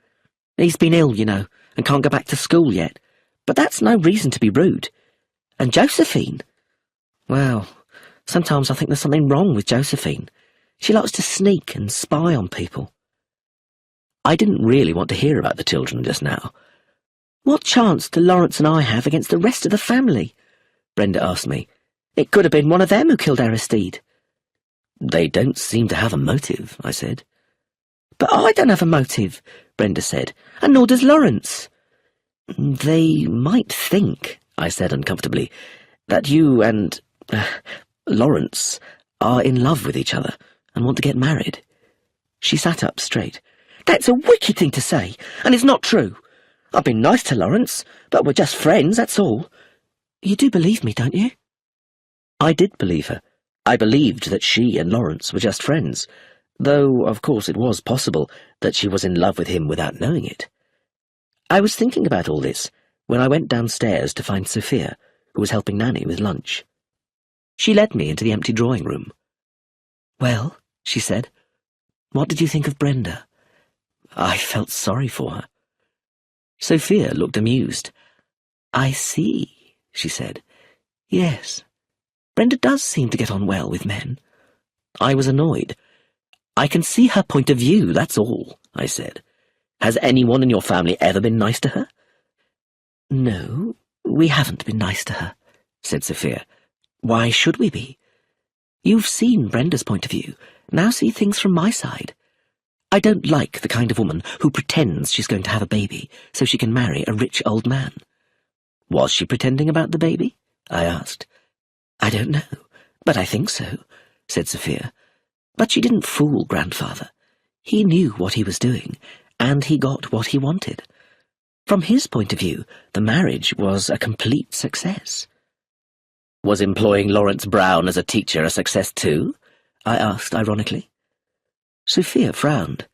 He's been ill, you know, and can't go back to school yet. But that's no reason to be rude. And Josephine? Well, sometimes I think there's something wrong with Josephine. She likes to sneak and spy on people. I didn't really want to hear about the children just now. What chance do Lawrence and I have against the rest of the family? Brenda asked me. It could have been one of them who killed Aristide. They don't seem to have a motive, I said. But I don't have a motive, Brenda said, and nor does Lawrence. They might think, I said uncomfortably, that you and Lawrence are in love with each other and want to get married. She sat up straight. That's a wicked thing to say, and it's not true. I've been nice to Lawrence, but we're just friends, that's all. You do believe me, don't you? I did believe her. I believed that she and Lawrence were just friends, though, of course, it was possible that she was in love with him without knowing it. I was thinking about all this when I went downstairs to find Sophia, who was helping Nanny with lunch. She led me into the empty drawing room. Well, she said, what did you think of Brenda? I felt sorry for her. Sophia looked amused. I see, she said. Yes, Brenda does seem to get on well with men. I was annoyed. I can see her point of view, that's all, I said. Has anyone in your family ever been nice to her? No, we haven't been nice to her, said Sophia. Why should we be? You've seen Brenda's point of view. Now see things from my side. I don't like the kind of woman who pretends she's going to have a baby so she can marry a rich old man. Was she pretending about the baby? I asked. I don't know, but I think so, said Sophia. But she didn't fool Grandfather. He knew what he was doing, and he got what he wanted. From his point of view, the marriage was a complete success. Was employing Lawrence Brown as a teacher a success too? I asked ironically. Sophia frowned.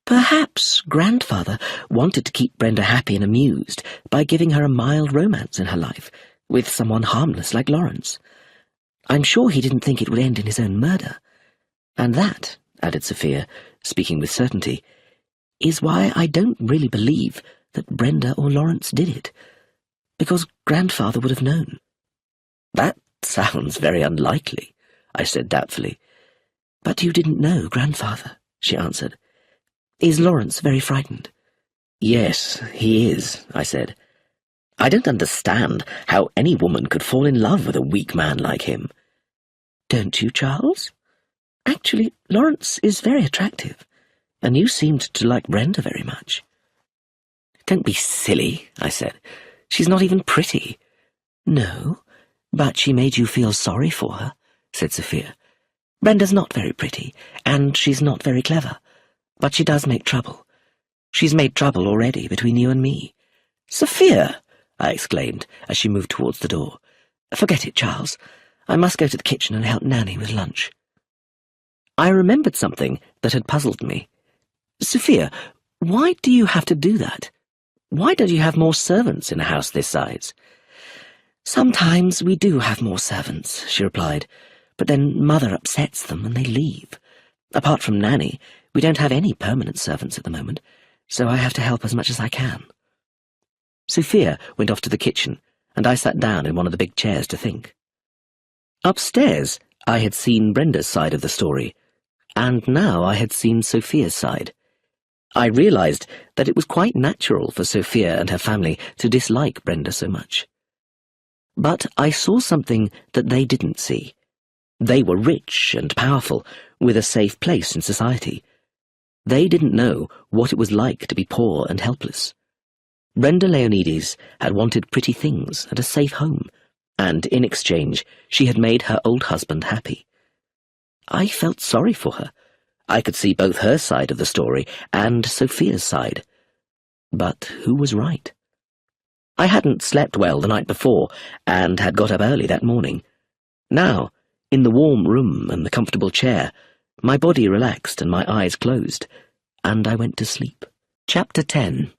Perhaps grandfather wanted to keep Brenda happy and amused by giving her a mild romance in her life with someone harmless like Lawrence. I'm sure he didn't think it would end in his own murder. And that, added Sophia, speaking with certainty, is why I don't really believe that Brenda or Lawrence did it, because grandfather would have known. That sounds very unlikely, I said doubtfully. But you didn't know grandfather, she answered. Is Lawrence very frightened? Yes, he is, I said. I don't understand how any woman could fall in love with a weak man like him. Don't you, Charles? Actually, Lawrence is very attractive, and you seemed to like Brenda very much. Don't be silly, I said. She's not even pretty. No, but she made you feel sorry for her, said Sophia. Brenda's not very pretty, and she's not very clever, but she does make trouble. She's made trouble already between you and me. Sophia, I exclaimed as she moved towards the door. Forget it, Charles. I must go to the kitchen and help Nanny with lunch. I remembered something that had puzzled me. Sophia, why do you have to do that? Why don't you have more servants in a house this size? Sometimes we do have more servants, she replied, but then Mother upsets them and they leave. Apart from Nanny, we don't have any permanent servants at the moment, so I have to help as much as I can. Sophia went off to the kitchen, and I sat down in one of the big chairs to think. Upstairs, I had seen Brenda's side of the story, and now I had seen Sophia's side. I realized that it was quite natural for Sophia and her family to dislike Brenda so much. But I saw something that they didn't see. They were rich and powerful, with a safe place in society. They didn't know what it was like to be poor and helpless. Brenda Leonides had wanted pretty things and a safe home, and in exchange she had made her old husband happy. I felt sorry for her. I could see both her side of the story and Sophia's side. But who was right? I hadn't slept well the night before, and had got up early that morning. Now, in the warm room and the comfortable chair, my body relaxed and my eyes closed, and I went to sleep. Chapter 10.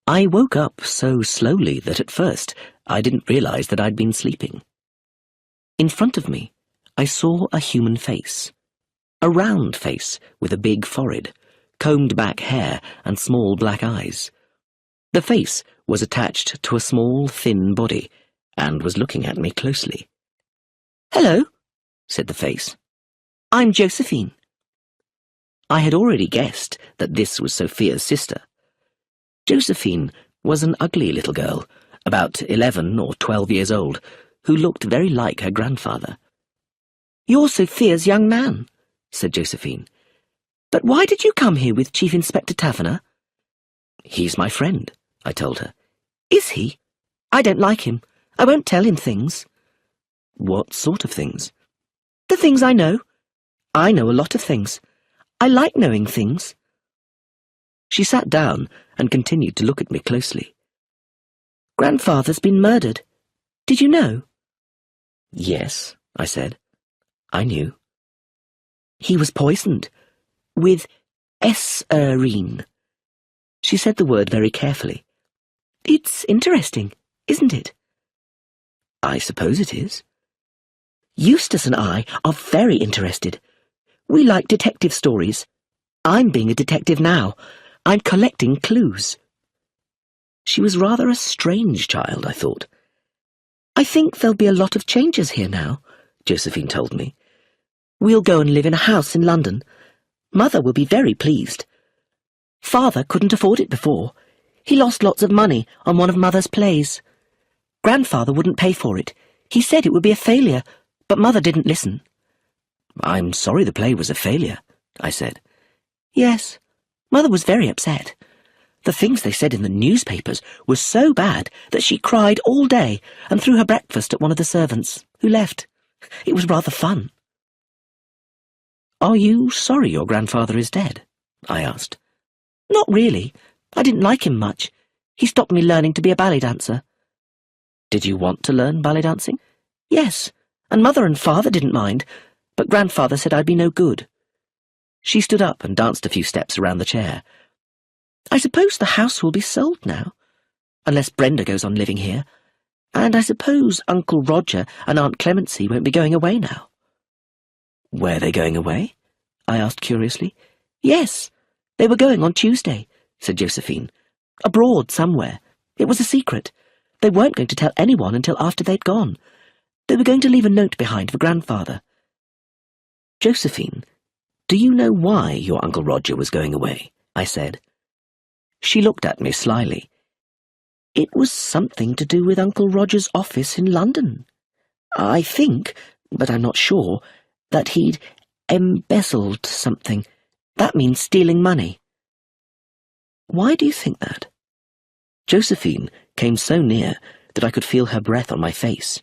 I woke up so slowly that at first I didn't realize that I'd been sleeping. In front of me, I saw a human face. A round face with a big forehead, combed back hair and small black eyes. The face was attached to a small, thin body, and was looking at me closely. "Hello," said the face. "I'm Josephine." I had already guessed that this was Sophia's sister. Josephine was an ugly little girl, about 11 or 12 years old, who looked very like her grandfather. "You're Sophia's young man," said Josephine. "But why did you come here with Chief Inspector Taverner?" "He's my friend," I told her. "Is he? I don't like him. I won't tell him things." "What sort of things?" "The things I know. I know a lot of things. I like knowing things." She sat down and continued to look at me closely. "Grandfather's been murdered. Did you know?" "Yes," I said. I knew. "He was poisoned. With esarine." She said the word very carefully. "It's interesting, isn't it?" "I suppose it is." "Eustace and I are very interested. We like detective stories. I'm being a detective now. I'm collecting clues." She was rather a strange child, I thought. "I think there'll be a lot of changes here now," Josephine told me. "We'll go and live in a house in London. Mother will be very pleased. Father couldn't afford it before. He lost lots of money on one of Mother's plays. Grandfather wouldn't pay for it. He said it would be a failure, but Mother didn't listen." "I'm sorry the play was a failure," I said. "Yes, Mother was very upset. The things they said in the newspapers were so bad that she cried all day and threw her breakfast at one of the servants, who left. It was rather fun." "Are you sorry your grandfather is dead?" I asked. "Not really. I didn't like him much. He stopped me learning to be a ballet dancer." "Did you want to learn ballet dancing?" "Yes, and Mother and Father didn't mind, but Grandfather said I'd be no good." She stood up and danced a few steps around the chair. "I suppose the house will be sold now, unless Brenda goes on living here. And I suppose Uncle Roger and Aunt Clemency won't be going away now." "Were they going away?" I asked curiously. "Yes, they were going on Tuesday," said Josephine. "Abroad somewhere. It was a secret. They weren't going to tell anyone until after they'd gone. They were going to leave a note behind for Grandfather." "Josephine, do you know why your Uncle Roger was going away?" I said. She looked at me slyly. "It was something to do with Uncle Roger's office in London. I think, but I'm not sure, that he'd embezzled something. That means stealing money." "Why do you think that?" Josephine came so near that I could feel her breath on my face.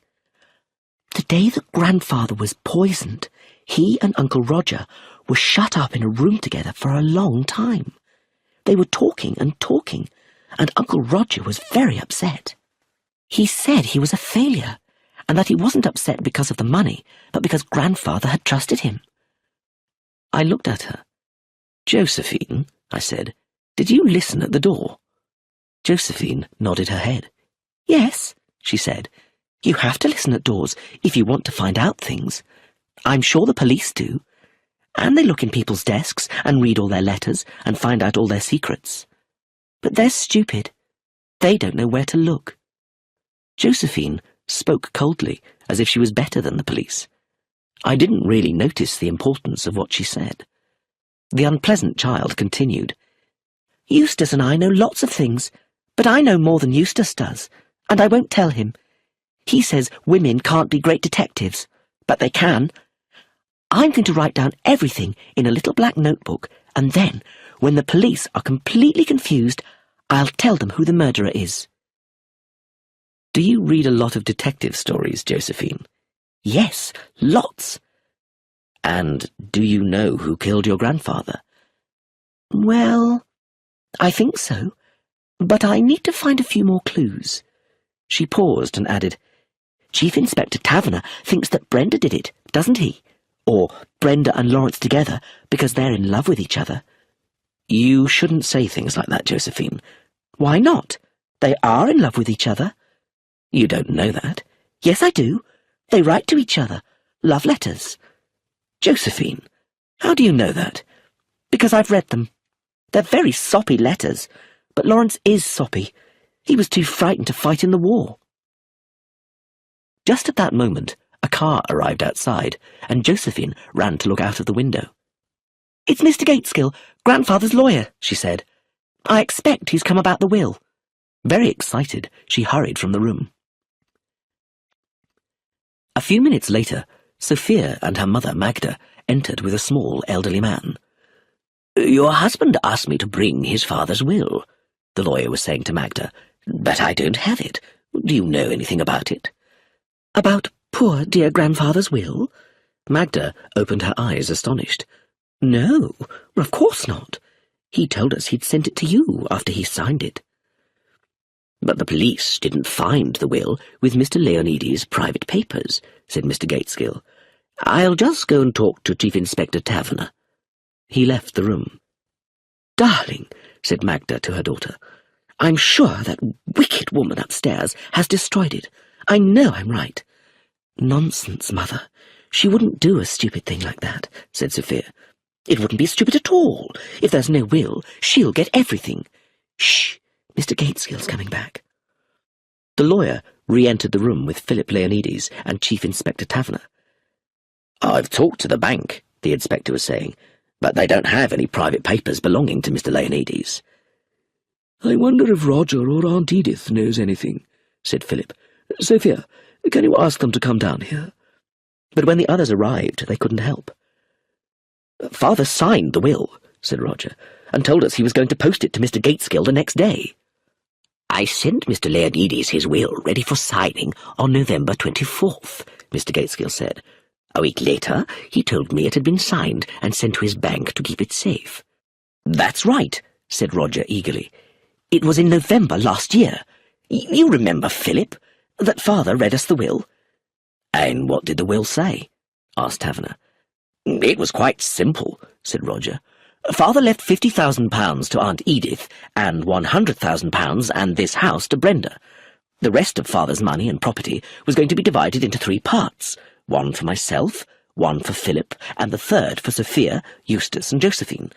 "The day that Grandfather was poisoned, he and Uncle Roger were shut up in a room together for a long time. They were talking and talking, and Uncle Roger was very upset. He said he was a failure, and that he wasn't upset because of the money, but because Grandfather had trusted him." I looked at her. "Josephine," I said, "did you listen at the door?" Josephine nodded her head. "Yes," she said. "You have to listen at doors if you want to find out things. I'm sure the police do. And they look in people's desks and read all their letters and find out all their secrets. But they're stupid. They don't know where to look." Josephine spoke coldly, as if she was better than the police. I didn't really notice the importance of what she said. The unpleasant child continued. "Eustace and I know lots of things, but I know more than Eustace does, and I won't tell him. He says women can't be great detectives, but they can. I'm going to write down everything in a little black notebook, and then, when the police are completely confused, I'll tell them who the murderer is." "Do you read a lot of detective stories, Josephine?" "Yes, lots." "And do you know who killed your grandfather?" "Well, I think so, but I need to find a few more clues." She paused and added, "Chief Inspector Taverner thinks that Brenda did it, doesn't he? Or Brenda and Lawrence together because they're in love with each other." "You shouldn't say things like that, Josephine." "Why not? They are in love with each other." "You don't know that." "Yes, I do. They write to each other. Love letters." "Josephine, how do you know that?" "Because I've read them. They're very soppy letters, but Lawrence is soppy. He was too frightened to fight in the war." Just at that moment, a car arrived outside, and Josephine ran to look out of the window. "It's Mr. Gateskill, Grandfather's lawyer," she said. "I expect he's come about the will." Very excited, she hurried from the room. A few minutes later, Sophia and her mother, Magda, entered with a small elderly man. "Your husband asked me to bring his father's will," the lawyer was saying to Magda, "but I don't have it. Do you know anything about it?" "About poor dear Grandfather's will?" Magda opened her eyes, astonished. "No, of course not. He told us he'd sent it to you after he signed it." "But the police didn't find the will with Mr. Leonides' private papers," said Mr. Gateskill. "I'll just go and talk to Chief Inspector Taverner." He left the room. "Darling," said Magda to her daughter, "I'm sure that wicked woman upstairs has destroyed it. I know I'm right." "Nonsense, Mother. She wouldn't do a stupid thing like that," said Sophia. "It wouldn't be stupid at all. If there's no will, she'll get everything. Shh! Mr. Gateskill's coming back." The lawyer re-entered the room with Philip Leonides and Chief Inspector Taverner. "I've talked to the bank," the inspector was saying, "but they don't have any private papers belonging to Mr. Leonides." "I wonder if Roger or Aunt Edith knows anything," said Philip. "Sophia, can you ask them to come down here?" But when the others arrived, they couldn't help. "Father signed the will," said Roger, "and told us he was going to post it to Mr. Gateskill the next day." "I sent Mr. Leonides his will ready for signing on November 24th, Mr. Gateskill said. A week later, he told me it had been signed and sent to his bank to keep it safe." "That's right," said Roger eagerly. "It was in November last year. You remember, Philip, that Father read us the will." "And what did the will say?" asked Taverner. "It was quite simple," said Roger. "Father left £50,000 to Aunt Edith, and £100,000 and this house to Brenda. The rest of Father's money and property was going to be divided into 3 parts, one for myself, one for Philip, and the third for Sophia, Eustace, and Josephine.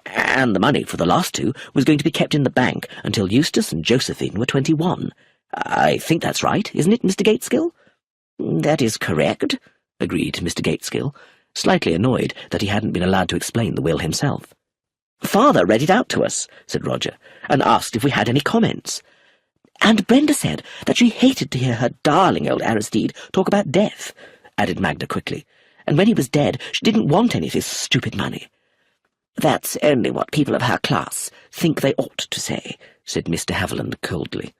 And the money for the last 2 was going to be kept in the bank until Eustace and Josephine were 21. I think that's right, isn't it, Mr. Gateskill?" "That is correct," agreed Mr. Gateskill, slightly annoyed that he hadn't been allowed to explain the will himself. "Father read it out to us," said Roger, "and asked if we had any comments. "And Brenda said that she hated to hear her darling old Aristide talk about death," added Magda quickly, "and when he was dead she didn't want any of his stupid money." "That's only what people of her class think they ought to say," said Mr. Haviland coldly.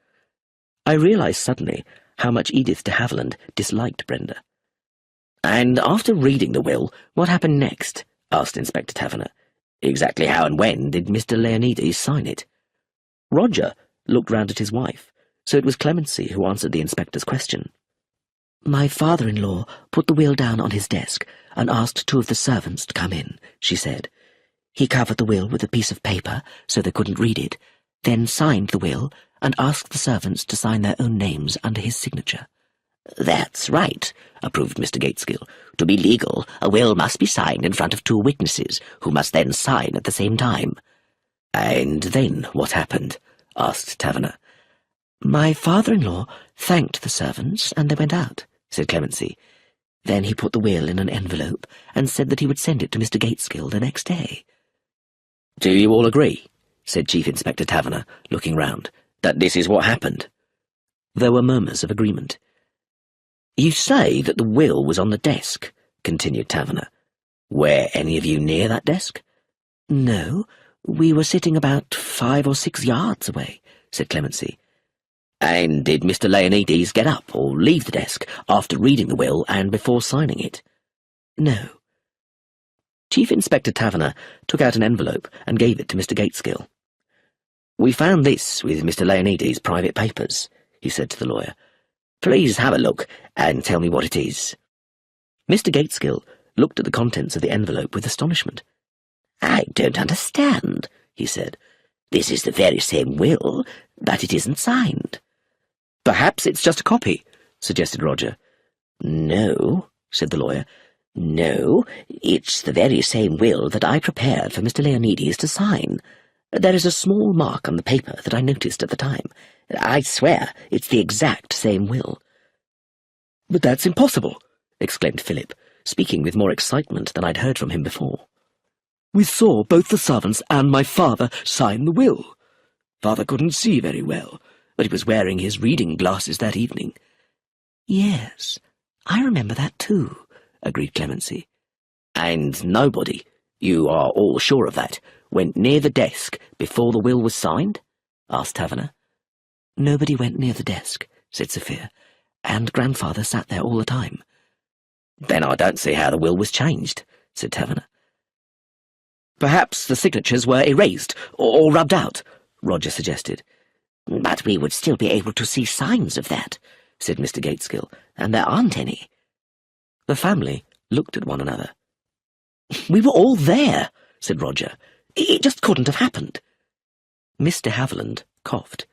I realised suddenly how much Edith de Haviland disliked Brenda. "And after reading the will, what happened next?" asked Inspector Taverner. "Exactly how and when did Mr. Leonides sign it?" Roger looked round at his wife, so it was Clemency who answered the inspector's question. "My father-in-law put the will down on his desk and asked 2 of the servants to come in," she said. "He covered the will with a piece of paper so they couldn't read it, then signed the will and asked the servants to sign their own names under his signature." "That's right," approved Mr. Gateskill. "To be legal, a will must be signed in front of 2 witnesses, who must then sign at the same time." "And then what happened?" asked Taverner. "My father-in-law thanked the servants, and they went out," said Clemency. "Then he put the will in an envelope and said that he would send it to Mr. Gateskill the next day." "Do you all agree," said Chief Inspector Taverner, looking round, "that this is what happened?" There were murmurs of agreement. "You say that the will was on the desk," continued Taverner. "Were any of you near that desk?" "No, we were sitting about 5 or 6 yards away," said Clemency. "And did Mr. Leonides get up or leave the desk after reading the will and before signing it?" "No." Chief Inspector Taverner took out an envelope and gave it to Mr. Gateskill. "We found this with Mr. Leonides' private papers," he said to the lawyer. "Please have a look and tell me what it is." Mr. Gateskill looked at the contents of the envelope with astonishment. "I don't understand," he said. "This is the very same will, but it isn't signed." "Perhaps it's just a copy," suggested Roger. "No," said the lawyer. "No, it's the very same will that I prepared for Mr. Leonides to sign. There is a small mark on the paper that I noticed at the time. I swear it's the exact same will." "But that's impossible," exclaimed Philip, speaking with more excitement than I'd heard from him before. "We saw both the servants and my father sign the will. Father couldn't see very well, but he was wearing his reading glasses that evening." "Yes, I remember that too," agreed Clemency. "And nobody, you are all sure of that, went near the desk before the will was signed?" asked Taverner. "Nobody went near the desk," said Sophia, "and Grandfather sat there all the time." "Then I don't see how the will was changed," said Taverner. "Perhaps the signatures were erased or rubbed out," Roger suggested. "But we would still be able to see signs of that," said Mr. Gateskill, "and there aren't any." The family looked at one another. "We were all there," said Roger. "It just couldn't have happened." Mr. Haviland coughed.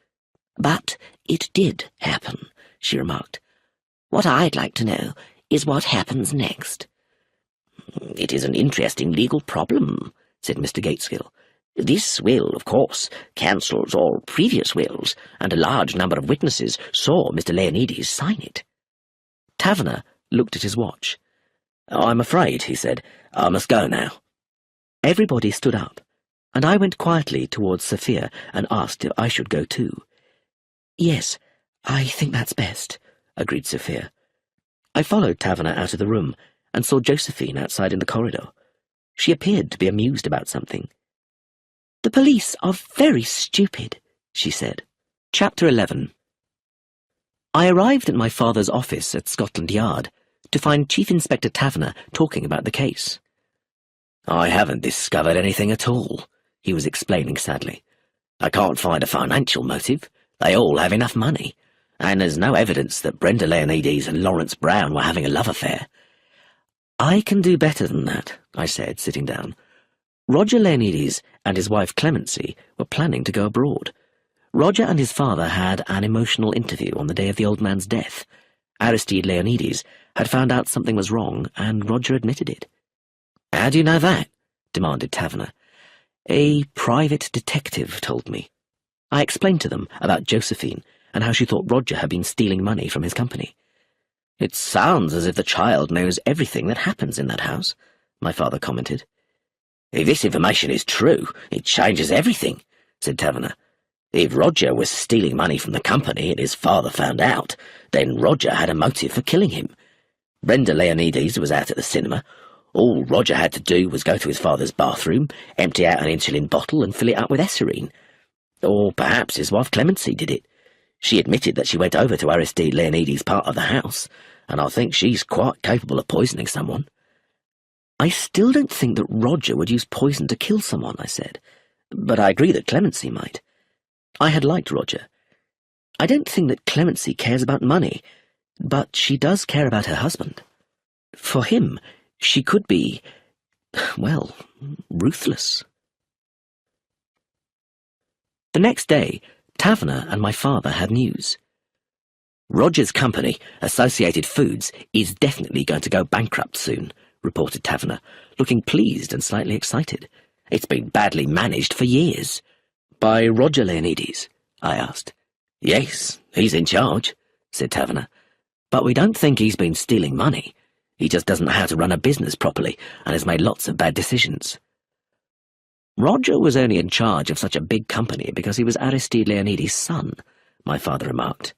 "But it did happen," she remarked. "What I'd like to know is what happens next." "It is an interesting legal problem," said Mr. Gateskill. "This will, of course, cancels all previous wills, and a large number of witnesses saw Mr. Leonides sign it." Taverner looked at his watch. "I'm afraid," he said, "I must go now." Everybody stood up, and I went quietly towards Sophia and asked if I should go too. "Yes, I think that's best," agreed Sophia. I followed Taverner out of the room and saw Josephine outside in the corridor. She appeared to be amused about something. "The police are very stupid," she said. Chapter 11. I arrived at my father's office at Scotland Yard to find Chief Inspector Taverner talking about the case. "I haven't discovered anything at all," he was explaining sadly. "I can't find a financial motive. They all have enough money, and there's no evidence that Brenda Leonides and Lawrence Brown were having a love affair." "I can do better than that," I said, sitting down. Roger Leonides and his wife Clemency were planning to go abroad. Roger and his father had an emotional interview on the day of the old man's death. Aristide Leonides had found out something was wrong, and Roger admitted it. "How do you know that?" demanded Taverner. "A private detective told me." I explained to them about Josephine and how she thought Roger had been stealing money from his company. "It sounds as if the child knows everything that happens in that house," my father commented. "If this information is true, it changes everything," said Taverner. "If Roger was stealing money from the company and his father found out, then Roger had a motive for killing him. Brenda Leonides was out at the cinema. All Roger had to do was go to his father's bathroom, empty out an insulin bottle and fill it up with Esserine. Or perhaps his wife Clemency did it. She admitted that she went over to Aristide Leonides' part of the house, and I think she's quite capable of poisoning someone." "I still don't think that Roger would use poison to kill someone," I said, "but I agree that Clemency might." I had liked Roger. I don't think that Clemency cares about money, but she does care about her husband. For him, she could be, well, ruthless. The next day, Taverner and my father had news. "Roger's company, Associated Foods, is definitely going to go bankrupt soon," reported Taverner, looking pleased and slightly excited. "It's been badly managed for years." "By Roger Leonides?" I asked. "Yes, he's in charge," said Taverner. "But we don't think he's been stealing money. He just doesn't know how to run a business properly and has made lots of bad decisions." "Roger was only in charge of such a big company because he was Aristide Leonides' son," my father remarked.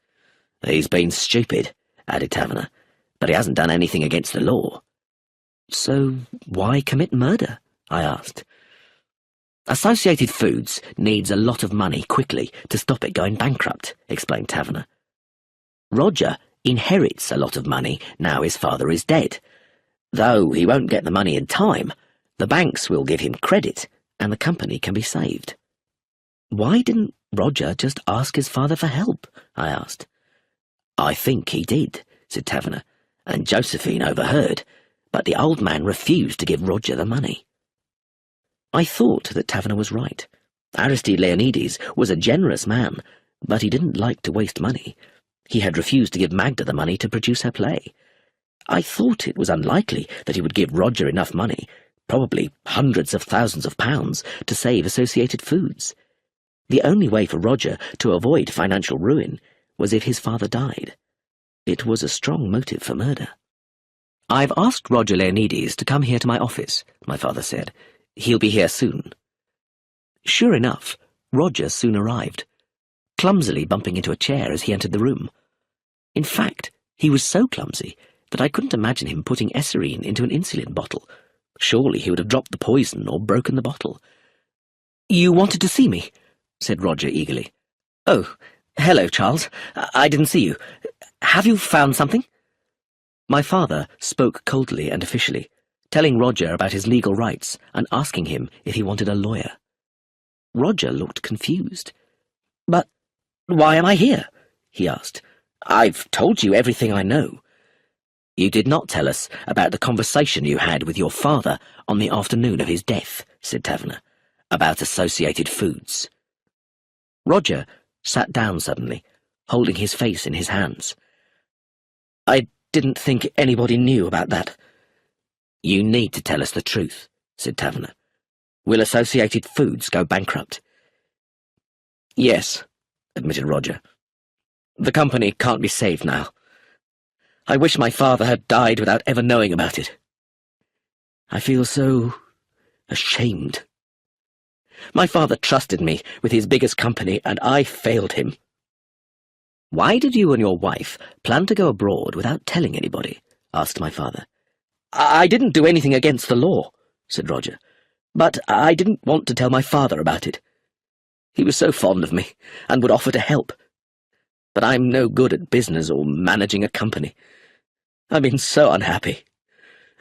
"He's been stupid," added Taverner, "but he hasn't done anything against the law." "So why commit murder?" I asked. "Associated Foods needs a lot of money quickly to stop it going bankrupt," explained Taverner. "Roger inherits a lot of money now his father is dead. Though he won't get the money in time, the banks will give him credit and the company can be saved." "Why didn't Roger just ask his father for help?" I asked. "I think he did," said Taverner, "and Josephine overheard, but the old man refused to give Roger the money." I thought that Taverner was right. Aristide Leonides was a generous man, but he didn't like to waste money. He had refused to give Magda the money to produce her play. I thought it was unlikely that he would give Roger enough money, probably hundreds of thousands of pounds, to save Associated Foods. The only way for Roger to avoid financial ruin was if his father died. It was a strong motive for murder. "I've asked Roger Leonides to come here to my office," my father said. "He'll be here soon." Sure enough, Roger soon arrived, clumsily bumping into a chair as he entered the room. In fact, he was so clumsy that I couldn't imagine him putting Esserine into an insulin bottle. Surely he would have dropped the poison or broken the bottle. "You wanted to see me?" said Roger eagerly. "Oh, hello, Charles. I didn't see you. Have you found something?" My father spoke coldly and officially, telling Roger about his legal rights and asking him if he wanted a lawyer. Roger looked confused. "But why am I here?" he asked. "I've told you everything I know." "You did not tell us about the conversation you had with your father on the afternoon of his death," said Taverner, "about Associated Foods." Roger sat down suddenly, holding his face in his hands. "I didn't think anybody knew about that." "You need to tell us the truth," said Taverner. "Will Associated Foods go bankrupt?" "Yes," admitted Roger. "The company can't be saved now. I wish my father had died without ever knowing about it. I feel so ashamed. My father trusted me with his biggest company, and I failed him." "Why did you and your wife plan to go abroad without telling anybody?" asked my father. "I didn't do anything against the law," said Roger, "but I didn't want to tell my father about it. He was so fond of me and would offer to help. But I'm no good at business or managing a company. I've been so unhappy.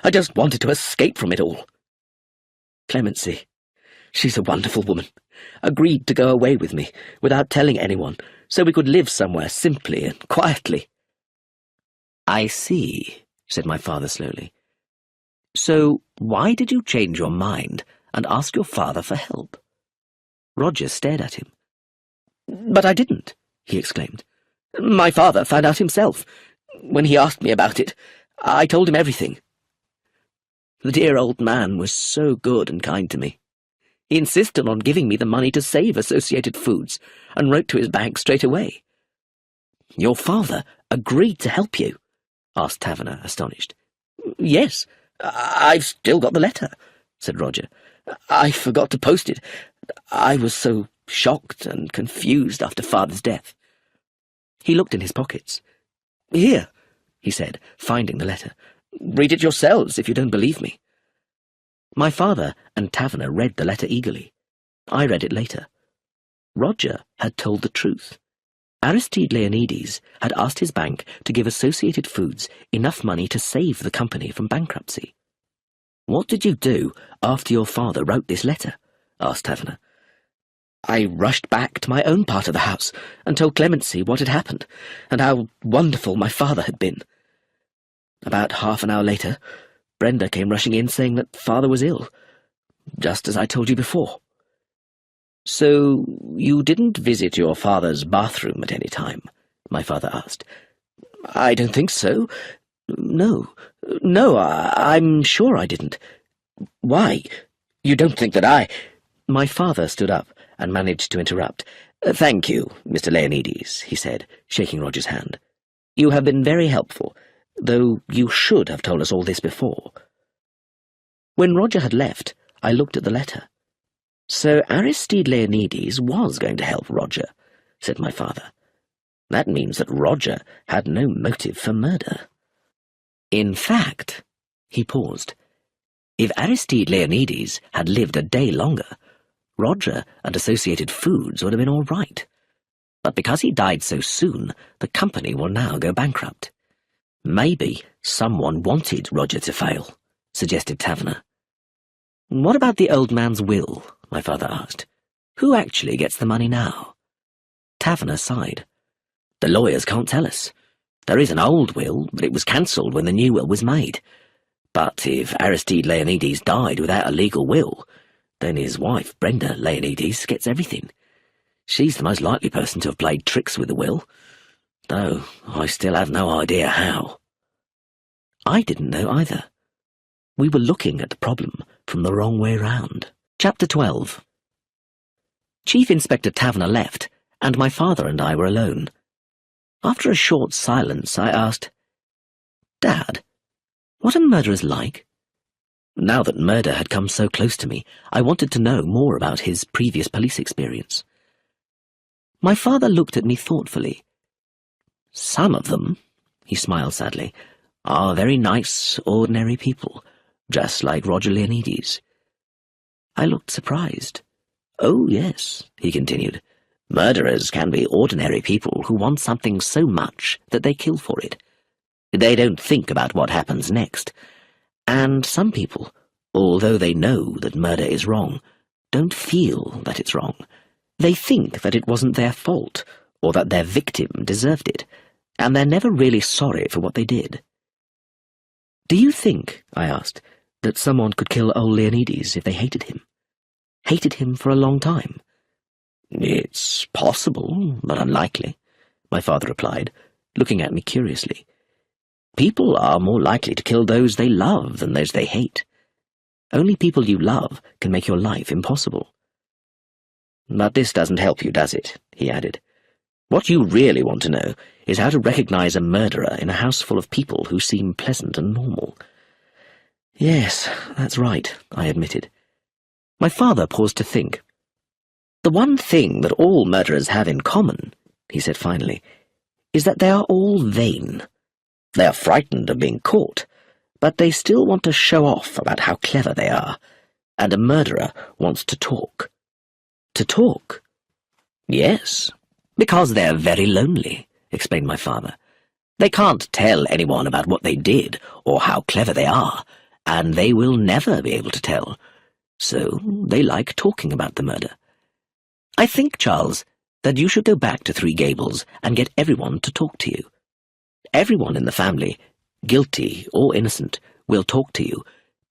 I just wanted to escape from it all. Clemency, she's a wonderful woman, agreed to go away with me without telling anyone, so we could live somewhere simply and quietly." "I see," said my father slowly. "So why did you change your mind and ask your father for help." Roger stared at him. "But I didn't," he exclaimed. "My father found out himself. When he asked me about it, I told him everything. The dear old man was so good and kind to me. He insisted on giving me the money to save Associated Foods and wrote to his bank straight away." "Your father agreed to help you?" asked Taverner, astonished. "Yes, I've still got the letter," said Roger. "I forgot to post it. I was so shocked and confused after Father's death." He looked in his pockets. "Here," he said, finding the letter. "Read it yourselves if you don't believe me." My father and Taverner read the letter eagerly. I read it later. Roger had told the truth. Aristide Leonides had asked his bank to give Associated Foods enough money to save the company from bankruptcy. "What did you do after your father wrote this letter?" asked Taverner. "I rushed back to my own part of the house and told Clemency what had happened and how wonderful my father had been. About half an hour later, Brenda came rushing in saying that Father was ill, just as I told you before." "So you didn't visit your father's bathroom at any time?" my father asked. "I don't think so. No, I'm sure I didn't. Why? You don't think that I—" My father stood up and managed to interrupt. "Thank you, Mr. Leonides," he said, shaking Roger's hand. "You have been very helpful, though you should have told us all this before." When Roger had left, I looked at the letter. "So Aristide Leonides was going to help Roger," said my father. "That means that Roger had no motive for murder. In fact," he paused, "if Aristide Leonides had lived a day longer, Roger and Associated Foods would have been all right. But because he died so soon, the company will now go bankrupt." "Maybe someone wanted Roger to fail," suggested Taverner. "What about the old man's will?" my father asked. "Who actually gets the money now?" Taverner sighed. "The lawyers can't tell us. There is an old will, but it was cancelled when the new will was made. But if Aristide Leonides died without a legal will, then his wife, Brenda Leonides, gets everything. She's the most likely person to have played tricks with the will, though I still have no idea how." I didn't know either. We were looking at the problem from the wrong way round. Chapter 12. Chief Inspector Taverner left, and my father and I were alone. After a short silence, I asked, "Dad, what are murderers like?" Now that murder had come so close to me, I wanted to know more about his previous police experience. My father looked at me thoughtfully. "Some of them," he smiled sadly, "are very nice, ordinary people, just like Roger Leonides." I looked surprised. "Oh, yes," he continued, "murderers can be ordinary people who want something so much that they kill for it. They don't think about what happens next. And some people, although they know that murder is wrong, don't feel that it's wrong. They think that it wasn't their fault, or that their victim deserved it, and they're never really sorry for what they did." "Do you think," I asked, "that someone could kill old Leonides if they hated him? Hated him for a long time?" "It's possible, but unlikely," my father replied, looking at me curiously. "People are more likely to kill those they love than those they hate. Only people you love can make your life impossible." "But this doesn't help you, does it?" he added. "What you really want to know is how to recognize a murderer in a house full of people who seem pleasant and normal." "Yes, that's right," I admitted. My father paused to think. "The one thing that all murderers have in common," he said finally, "is that they are all vain. They are frightened of being caught, but they still want to show off about how clever they are, and a murderer wants to talk." "To talk?" "Yes, because they're very lonely," explained my father. "They can't tell anyone about what they did or how clever they are, and they will never be able to tell. So they like talking about the murder. I think, Charles, that you should go back to Three Gables and get everyone to talk to you. Everyone in the family, guilty or innocent, will talk to you,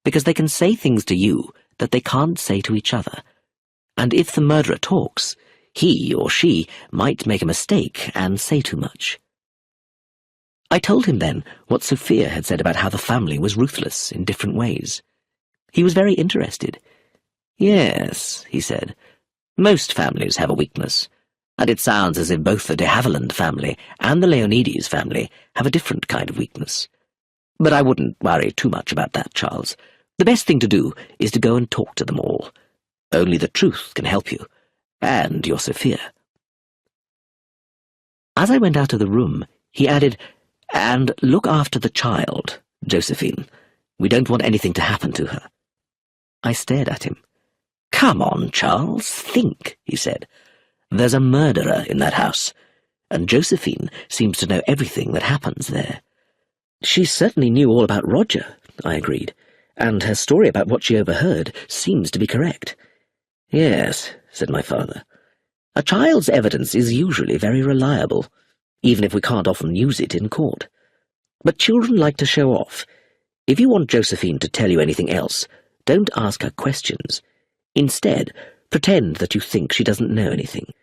because they can say things to you that they can't say to each other, and if the murderer talks, he or she might make a mistake and say too much. I told him then what Sophia had said about how the family was ruthless in different ways. He was very interested. "Yes," he said, "most families have a weakness, and it sounds as if both the de Havilland family and the Leonides family have a different kind of weakness. But I wouldn't worry too much about that, Charles. The best thing to do is to go and talk to them all. Only the truth can help you, and your Sophia." As I went out of the room, he added, "And look after the child, Josephine. We don't want anything to happen to her." I stared at him. "Come on, Charles, think," he said. "There's a murderer in that house, and Josephine seems to know everything that happens there." "She certainly knew all about Roger," I agreed, "and her story about what she overheard seems to be correct." "Yes," said my father. "A child's evidence is usually very reliable, even if we can't often use it in court. But children like to show off. If you want Josephine to tell you anything else, don't ask her questions. Instead, pretend that you think she doesn't know anything.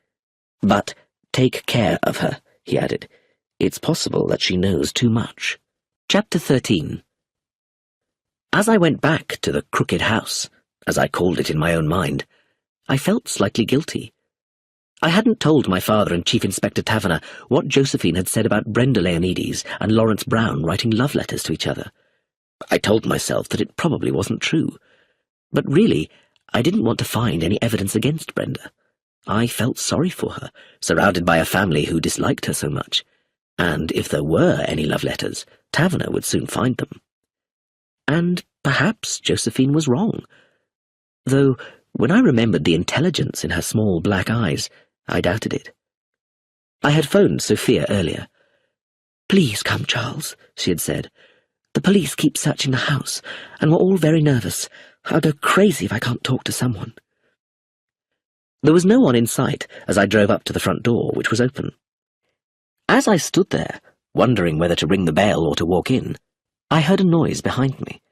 But take care of her," he added. "It's possible that she knows too much." Chapter 13. As I went back to the Crooked House, as I called it in my own mind, I felt slightly guilty. I hadn't told my father and Chief Inspector Taverner what Josephine had said about Brenda Leonides and Lawrence Brown writing love letters to each other. I told myself that it probably wasn't true. But really, I didn't want to find any evidence against Brenda. I felt sorry for her, surrounded by a family who disliked her so much. And if there were any love letters, Taverner would soon find them. And perhaps Josephine was wrong. Though, when I remembered the intelligence in her small black eyes, I doubted it. I had phoned Sophia earlier. "Please come, Charles," she had said. "The police keep searching the house, and we're all very nervous. I'll go crazy if I can't talk to someone." There was no one in sight as I drove up to the front door, which was open. As I stood there, wondering whether to ring the bell or to walk in, I heard a noise behind me.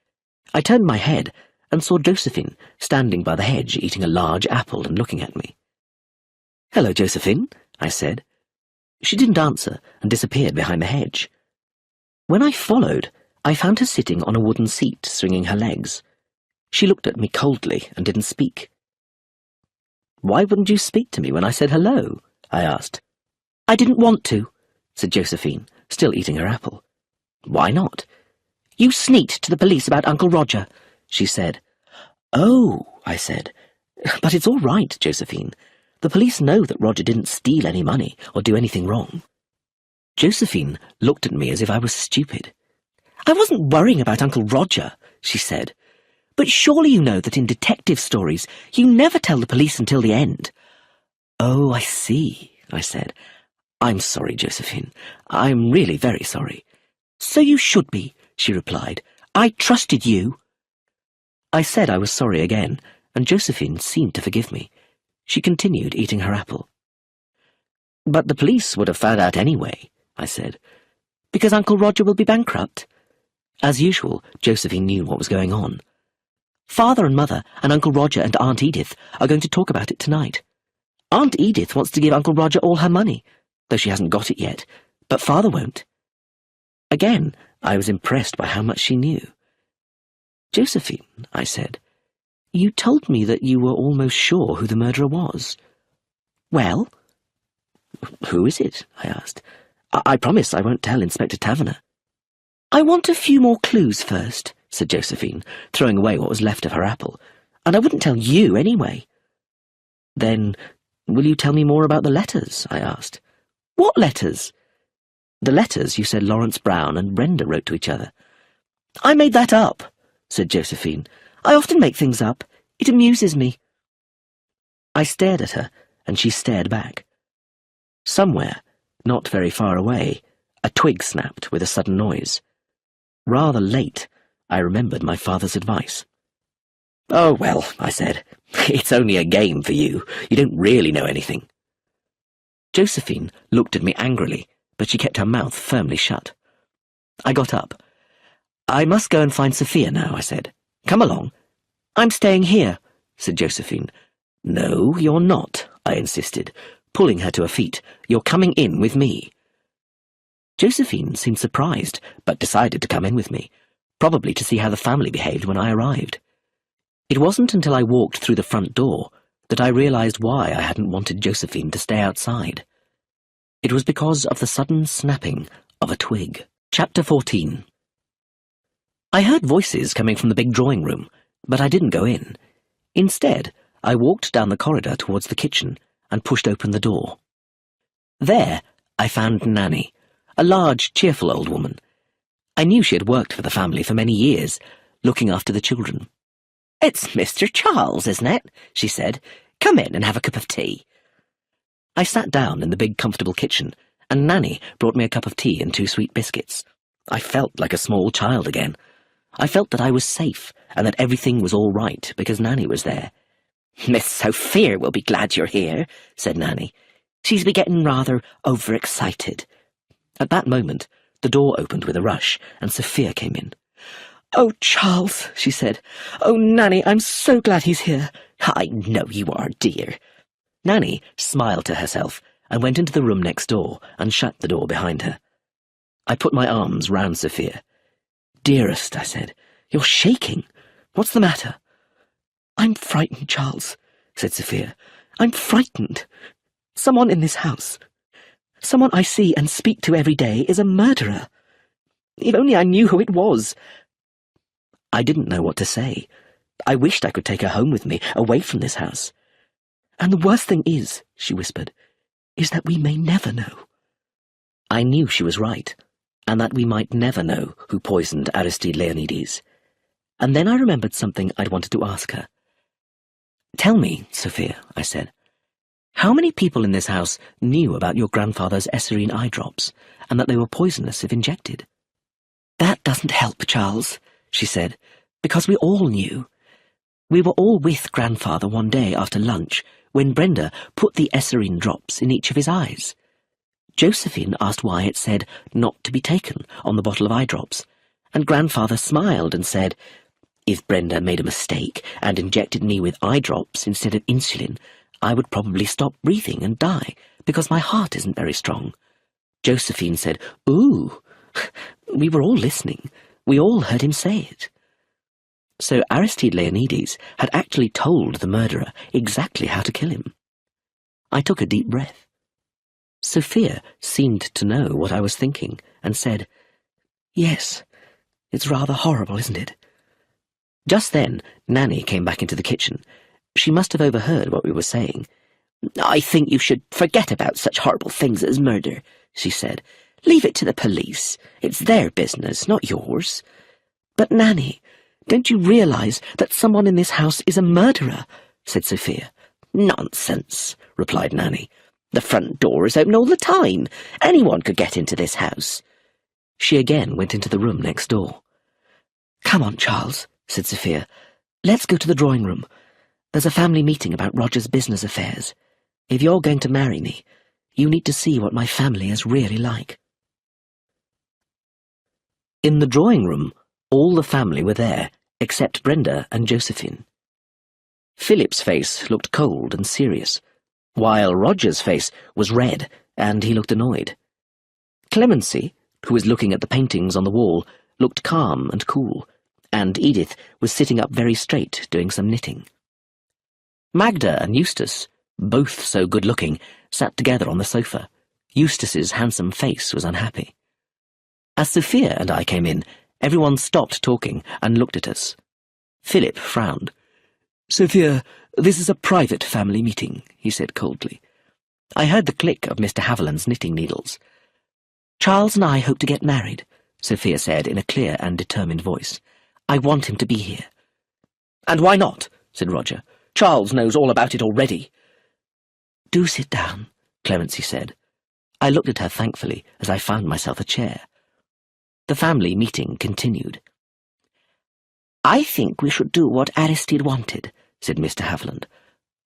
I turned my head and saw Josephine standing by the hedge eating a large apple and looking at me. "Hello, Josephine," I said. She didn't answer and disappeared behind the hedge. When I followed, I found her sitting on a wooden seat, swinging her legs. She looked at me coldly and didn't speak. "Why wouldn't you speak to me when I said hello?" I asked. "I didn't want to," said Josephine, still eating her apple. "Why not?" "You sneaked to the police about Uncle Roger," she said. "Oh," I said. "But it's all right, Josephine. The police know that Roger didn't steal any money or do anything wrong." Josephine looked at me as if I was stupid. "I wasn't worrying about Uncle Roger," she said. "But surely you know that in detective stories you never tell the police until the end." "Oh, I see," I said. "I'm sorry, Josephine. I'm really very sorry." "So you should be," she replied. "I trusted you." I said I was sorry again, and Josephine seemed to forgive me. She continued eating her apple. "But the police would have found out anyway," I said. "Because Uncle Roger will be bankrupt?" As usual, Josephine knew what was going on. "Father and Mother and Uncle Roger and Aunt Edith are going to talk about it tonight. Aunt Edith wants to give Uncle Roger all her money, though she hasn't got it yet, but Father won't." Again, I was impressed by how much she knew. "Josephine," I said, "you told me that you were almost sure who the murderer was." "Well?" "Who is it?" I asked. I promise I won't tell Inspector Taverner." "I want a few more clues first," said Josephine, throwing away what was left of her apple. "And I wouldn't tell you anyway." "Then will you tell me more about the letters?" I asked. "What letters?" "The letters you said Lawrence Brown and Brenda wrote to each other." "I made that up," said Josephine. "I often make things up. It amuses me." I stared at her, and she stared back. Somewhere, not very far away, a twig snapped with a sudden noise. Rather late, I remembered my father's advice. "Oh, well," I said, "it's only a game for you. You don't really know anything." Josephine looked at me angrily, but she kept her mouth firmly shut. I got up. "I must go and find Sophia now," I said. "Come along." "I'm staying here," said Josephine. "No, you're not," I insisted, pulling her to her feet. "You're coming in with me." Josephine seemed surprised, but decided to come in with me, probably to see how the family behaved when I arrived. It wasn't until I walked through the front door that I realized why I hadn't wanted Josephine to stay outside. It was because of the sudden snapping of a twig. Chapter 14. I heard voices coming from the big drawing room, but I didn't go in. Instead, I walked down the corridor towards the kitchen and pushed open the door. There, I found Nanny, a large, cheerful old woman. I knew she had worked for the family for many years, looking after the children. "It's Mr. Charles, isn't it?" she said. "Come in and have a cup of tea." I sat down in the big, comfortable kitchen, and Nanny brought me a cup of tea and 2 sweet biscuits. I felt like a small child again. I felt that I was safe, and that everything was all right because Nanny was there. "Miss Sophia will be glad you're here," said Nanny. "She's be getting rather overexcited." At that moment, the door opened with a rush, and Sophia came in. "Oh, Charles," she said. "Oh, Nanny, I'm so glad he's here." "I know you are, dear." Nanny smiled to herself and went into the room next door and shut the door behind her. I put my arms round Sophia. "Dearest," I said, "you're shaking. What's the matter?" "I'm frightened, Charles," said Sophia. "I'm frightened. Someone in this house, someone I see and speak to every day, is a murderer. If only I knew who it was." I didn't know what to say. I wished I could take her home with me, away from this house. "And the worst thing is," she whispered, "is that we may never know." I knew she was right, and that we might never know who poisoned Aristide Leonides. And then I remembered something I'd wanted to ask her. "Tell me, Sophia," I said, "how many people in this house knew about your grandfather's Esserine eye drops, and that they were poisonous if injected?" "That doesn't help, Charles," she said, "because we all knew. We were all with grandfather one day after lunch when Brenda put the Esserine drops in each of his eyes. Josephine asked why it said not to be taken on the bottle of eye drops, and grandfather smiled and said, 'If Brenda made a mistake and injected me with eye drops instead of insulin, I would probably stop breathing and die because my heart isn't very strong.' Josephine said, 'Ooh.' We were all listening. We all heard him say it." So Aristide Leonides had actually told the murderer exactly how to kill him. I took a deep breath. Sophia seemed to know what I was thinking and said, "Yes, it's rather horrible, isn't it?" Just then, Nanny came back into the kitchen. She must have overheard what we were saying. "I think you should forget about such horrible things as murder," she said. "Leave it to the police. It's their business, not yours." "But, Nanny, don't you realize that someone in this house is a murderer?" said Sophia. "Nonsense," replied Nanny. "The front door is open all the time. Anyone could get into this house." She again went into the room next door. "Come on, Charles," said Sophia. "Let's go to the drawing room. There's a family meeting about Roger's business affairs. If you're going to marry me, you need to see what my family is really like." In the drawing room, all the family were there, except Brenda and Josephine. Philip's face looked cold and serious, while Roger's face was red and he looked annoyed. Clemency, who was looking at the paintings on the wall, looked calm and cool, and Edith was sitting up very straight doing some knitting. Magda and Eustace, both so good-looking, sat together on the sofa. Eustace's handsome face was unhappy. As Sophia and I came in, everyone stopped talking and looked at us. Philip frowned. "Sophia, this is a private family meeting," he said coldly. I heard the click of Mr. Haviland's knitting needles. "Charles and I hope to get married," Sophia said in a clear and determined voice. "I want him to be here." "And why not?" said Roger. "Charles knows all about it already." "Do sit down," Clemency said. I looked at her thankfully as I found myself a chair. The family meeting continued. "I think we should do what Aristide wanted," said Mr. Haviland.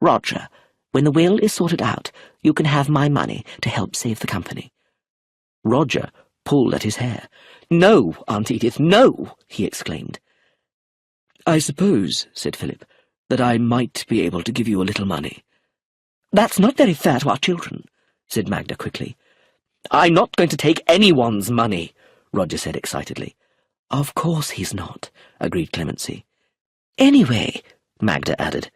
"Roger, when the will is sorted out, you can have my money to help save the company." Roger pulled at his hair. "No, Aunt Edith, no!" he exclaimed. I suppose, said Philip, that I might be able to give you a little money. That's not very fair to our children, said Magda quickly. I'm not going to take anyone's money, Roger said excitedly. Of course he's not, agreed Clemency. Anyway, Magda added,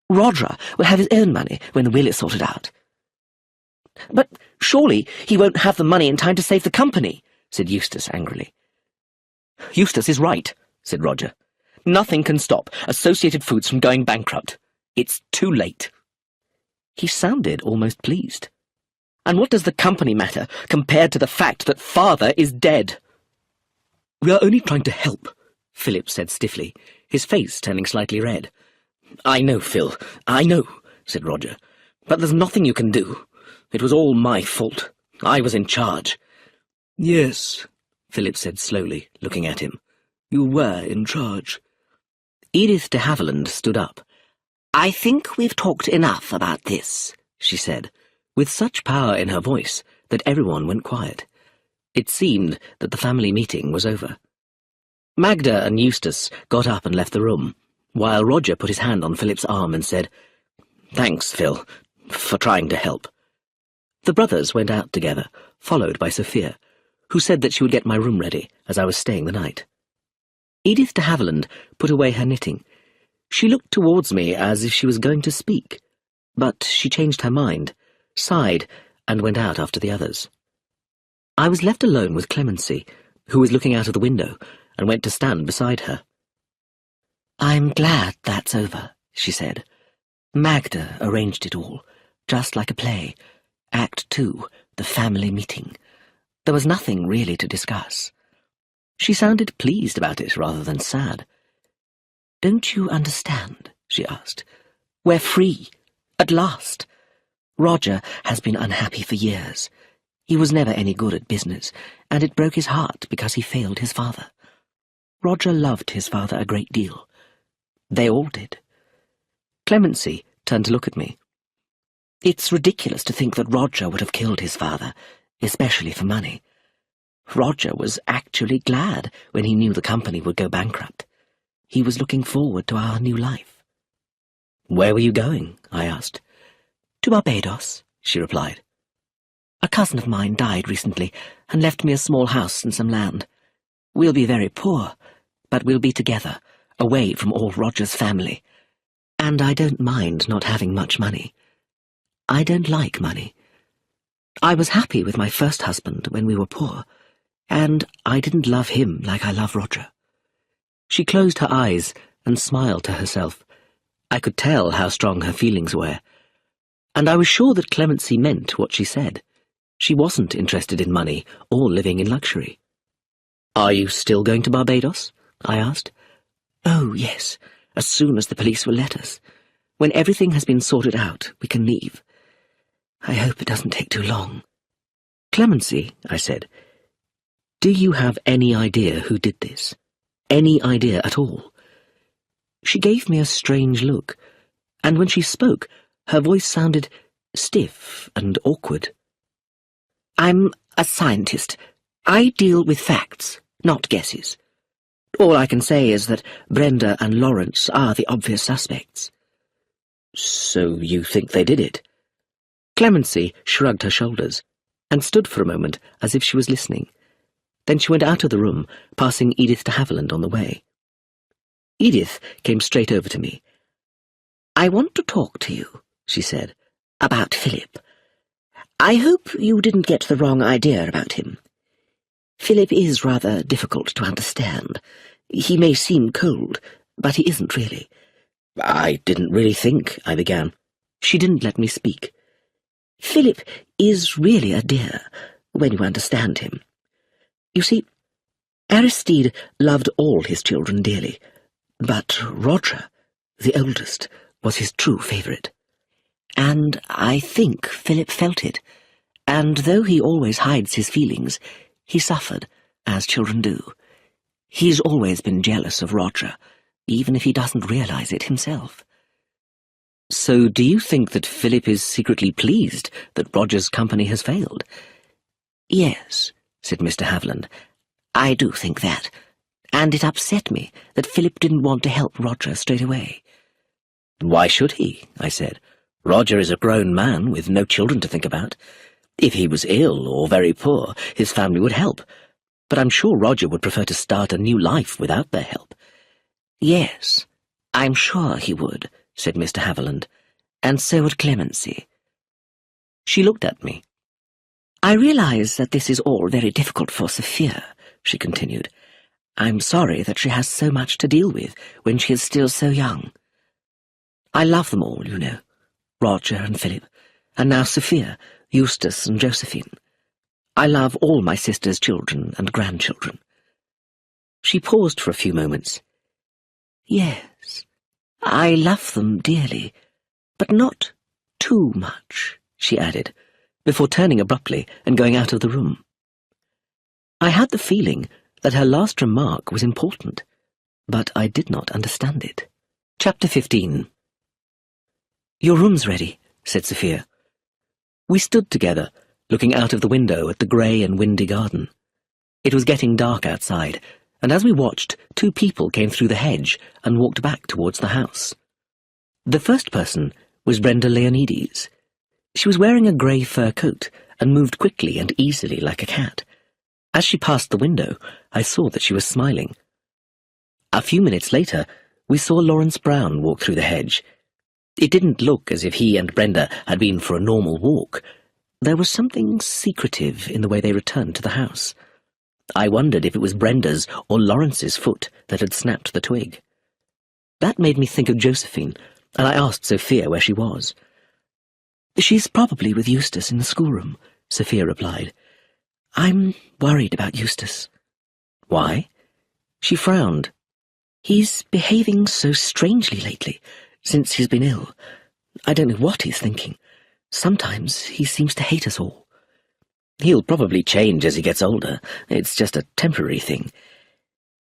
Roger will have his own money when the will is sorted out. But surely he won't have the money in time to save the company, said Eustace angrily. Eustace is right, said Roger. Nothing can stop Associated Foods from going bankrupt. It's too late. He sounded almost pleased. And what does the company matter compared to the fact that Father is dead? We are only trying to help, Philip said stiffly, his face turning slightly red. I know, Phil, I know, said Roger, but there's nothing you can do. It was all my fault. I was in charge. Yes, Philip said slowly, looking at him. You were in charge. Edith de Havilland stood up. I think we've talked enough about this, she said, with such power in her voice that everyone went quiet. It seemed that the family meeting was over. Magda and Eustace got up and left the room, while Roger put his hand on Philip's arm and said, Thanks, Phil, for trying to help. The brothers went out together, followed by Sophia, who said that she would get my room ready, as I was staying the night. Edith de Havilland put away her knitting. She looked towards me as if she was going to speak, but she changed her mind, sighed, and went out after the others. I was left alone with Clemency, who was looking out of the window, and went to stand beside her. I'm glad that's over, she said. Magda arranged it all, just like a play. Act 2, the family meeting. There was nothing really to discuss. She sounded pleased about it rather than sad. Don't you understand? She asked. We're free, at last. Roger has been unhappy for years. He was never any good at business, and it broke his heart because he failed his father. Roger loved his father a great deal. They all did. Clemency turned to look at me. It's ridiculous to think that Roger would have killed his father, especially for money. Roger was actually glad when he knew the company would go bankrupt. He was looking forward to our new life. Where were you going? I asked. To Barbados, she replied. A cousin of mine died recently and left me a small house and some land. We'll be very poor, but we'll be together, away from all Roger's family. And I don't mind not having much money. I don't like money. I was happy with my first husband when we were poor, and I didn't love him like I love Roger. She closed her eyes and smiled to herself. I could tell how strong her feelings were, and I was sure that Clemency meant what she said. She wasn't interested in money or living in luxury. Are you still going to Barbados? I asked. Oh, yes, as soon as the police will let us. When everything has been sorted out, we can leave. I hope it doesn't take too long. Clemency, I said, do you have any idea who did this? Any idea at all? She gave me a strange look, and when she spoke, her voice sounded stiff and awkward. I'm a scientist. I deal with facts, not guesses. All I can say is that Brenda and Lawrence are the obvious suspects. So you think they did it? Clemency shrugged her shoulders and stood for a moment as if she was listening. Then she went out of the room, passing Edith de Havilland on the way. Edith came straight over to me. I want to talk to you, she said, about Philip. I hope you didn't get the wrong idea about him. Philip is rather difficult to understand. He may seem cold, but he isn't really. I didn't really think, I began. She didn't let me speak. Philip is really a dear, when you understand him. You see, Aristide loved all his children dearly, but Roger, the oldest, was his true favourite. And I think Philip felt it, and though he always hides his feelings, he suffered, as children do. He's always been jealous of Roger, even if he doesn't realise it himself. So do you think that Philip is secretly pleased that Roger's company has failed? Yes, said Mr. Havilland. I do think that. and it upset me that Philip didn't want to help Roger straight away. Why should he? I said. Roger is a grown man with no children to think about. If he was ill or very poor, his family would help. But I'm sure Roger would prefer to start a new life without their help. Yes, I'm sure he would, said Mr. Haviland, and so would Clemency. She looked at me. I realise that this is all very difficult for Sophia, she continued. I'm sorry that she has so much to deal with when she is still so young. I love them all, you know, Roger and Philip, and now Sophia, Eustace and Josephine. I love all my sister's children and grandchildren. She paused for a few moments. Yes, I love them dearly, but not too much, she added, before turning abruptly and going out of the room. I had the feeling that her last remark was important, but I did not understand it. Chapter 15. Your room's ready, said Sophia. We stood together, looking out of the window at the grey and windy garden. It was getting dark outside, and as we watched, 2 people came through the hedge and walked back towards the house. The first person was Brenda Leonides. She was wearing a grey fur coat and moved quickly and easily like a cat. As she passed the window, I saw that she was smiling. A few minutes later, we saw Lawrence Brown walk through the hedge. It didn't look as if he and Brenda had been for a normal walk. There was something secretive in the way they returned to the house. I wondered if it was Brenda's or Lawrence's foot that had snapped the twig. That made me think of Josephine, and I asked Sophia where she was. She's probably with Eustace in the schoolroom, Sophia replied. I'm worried about Eustace. Why? She frowned. He's behaving so strangely lately, since he's been ill. I don't know what he's thinking. Sometimes he seems to hate us all. He'll probably change as he gets older. It's just a temporary thing.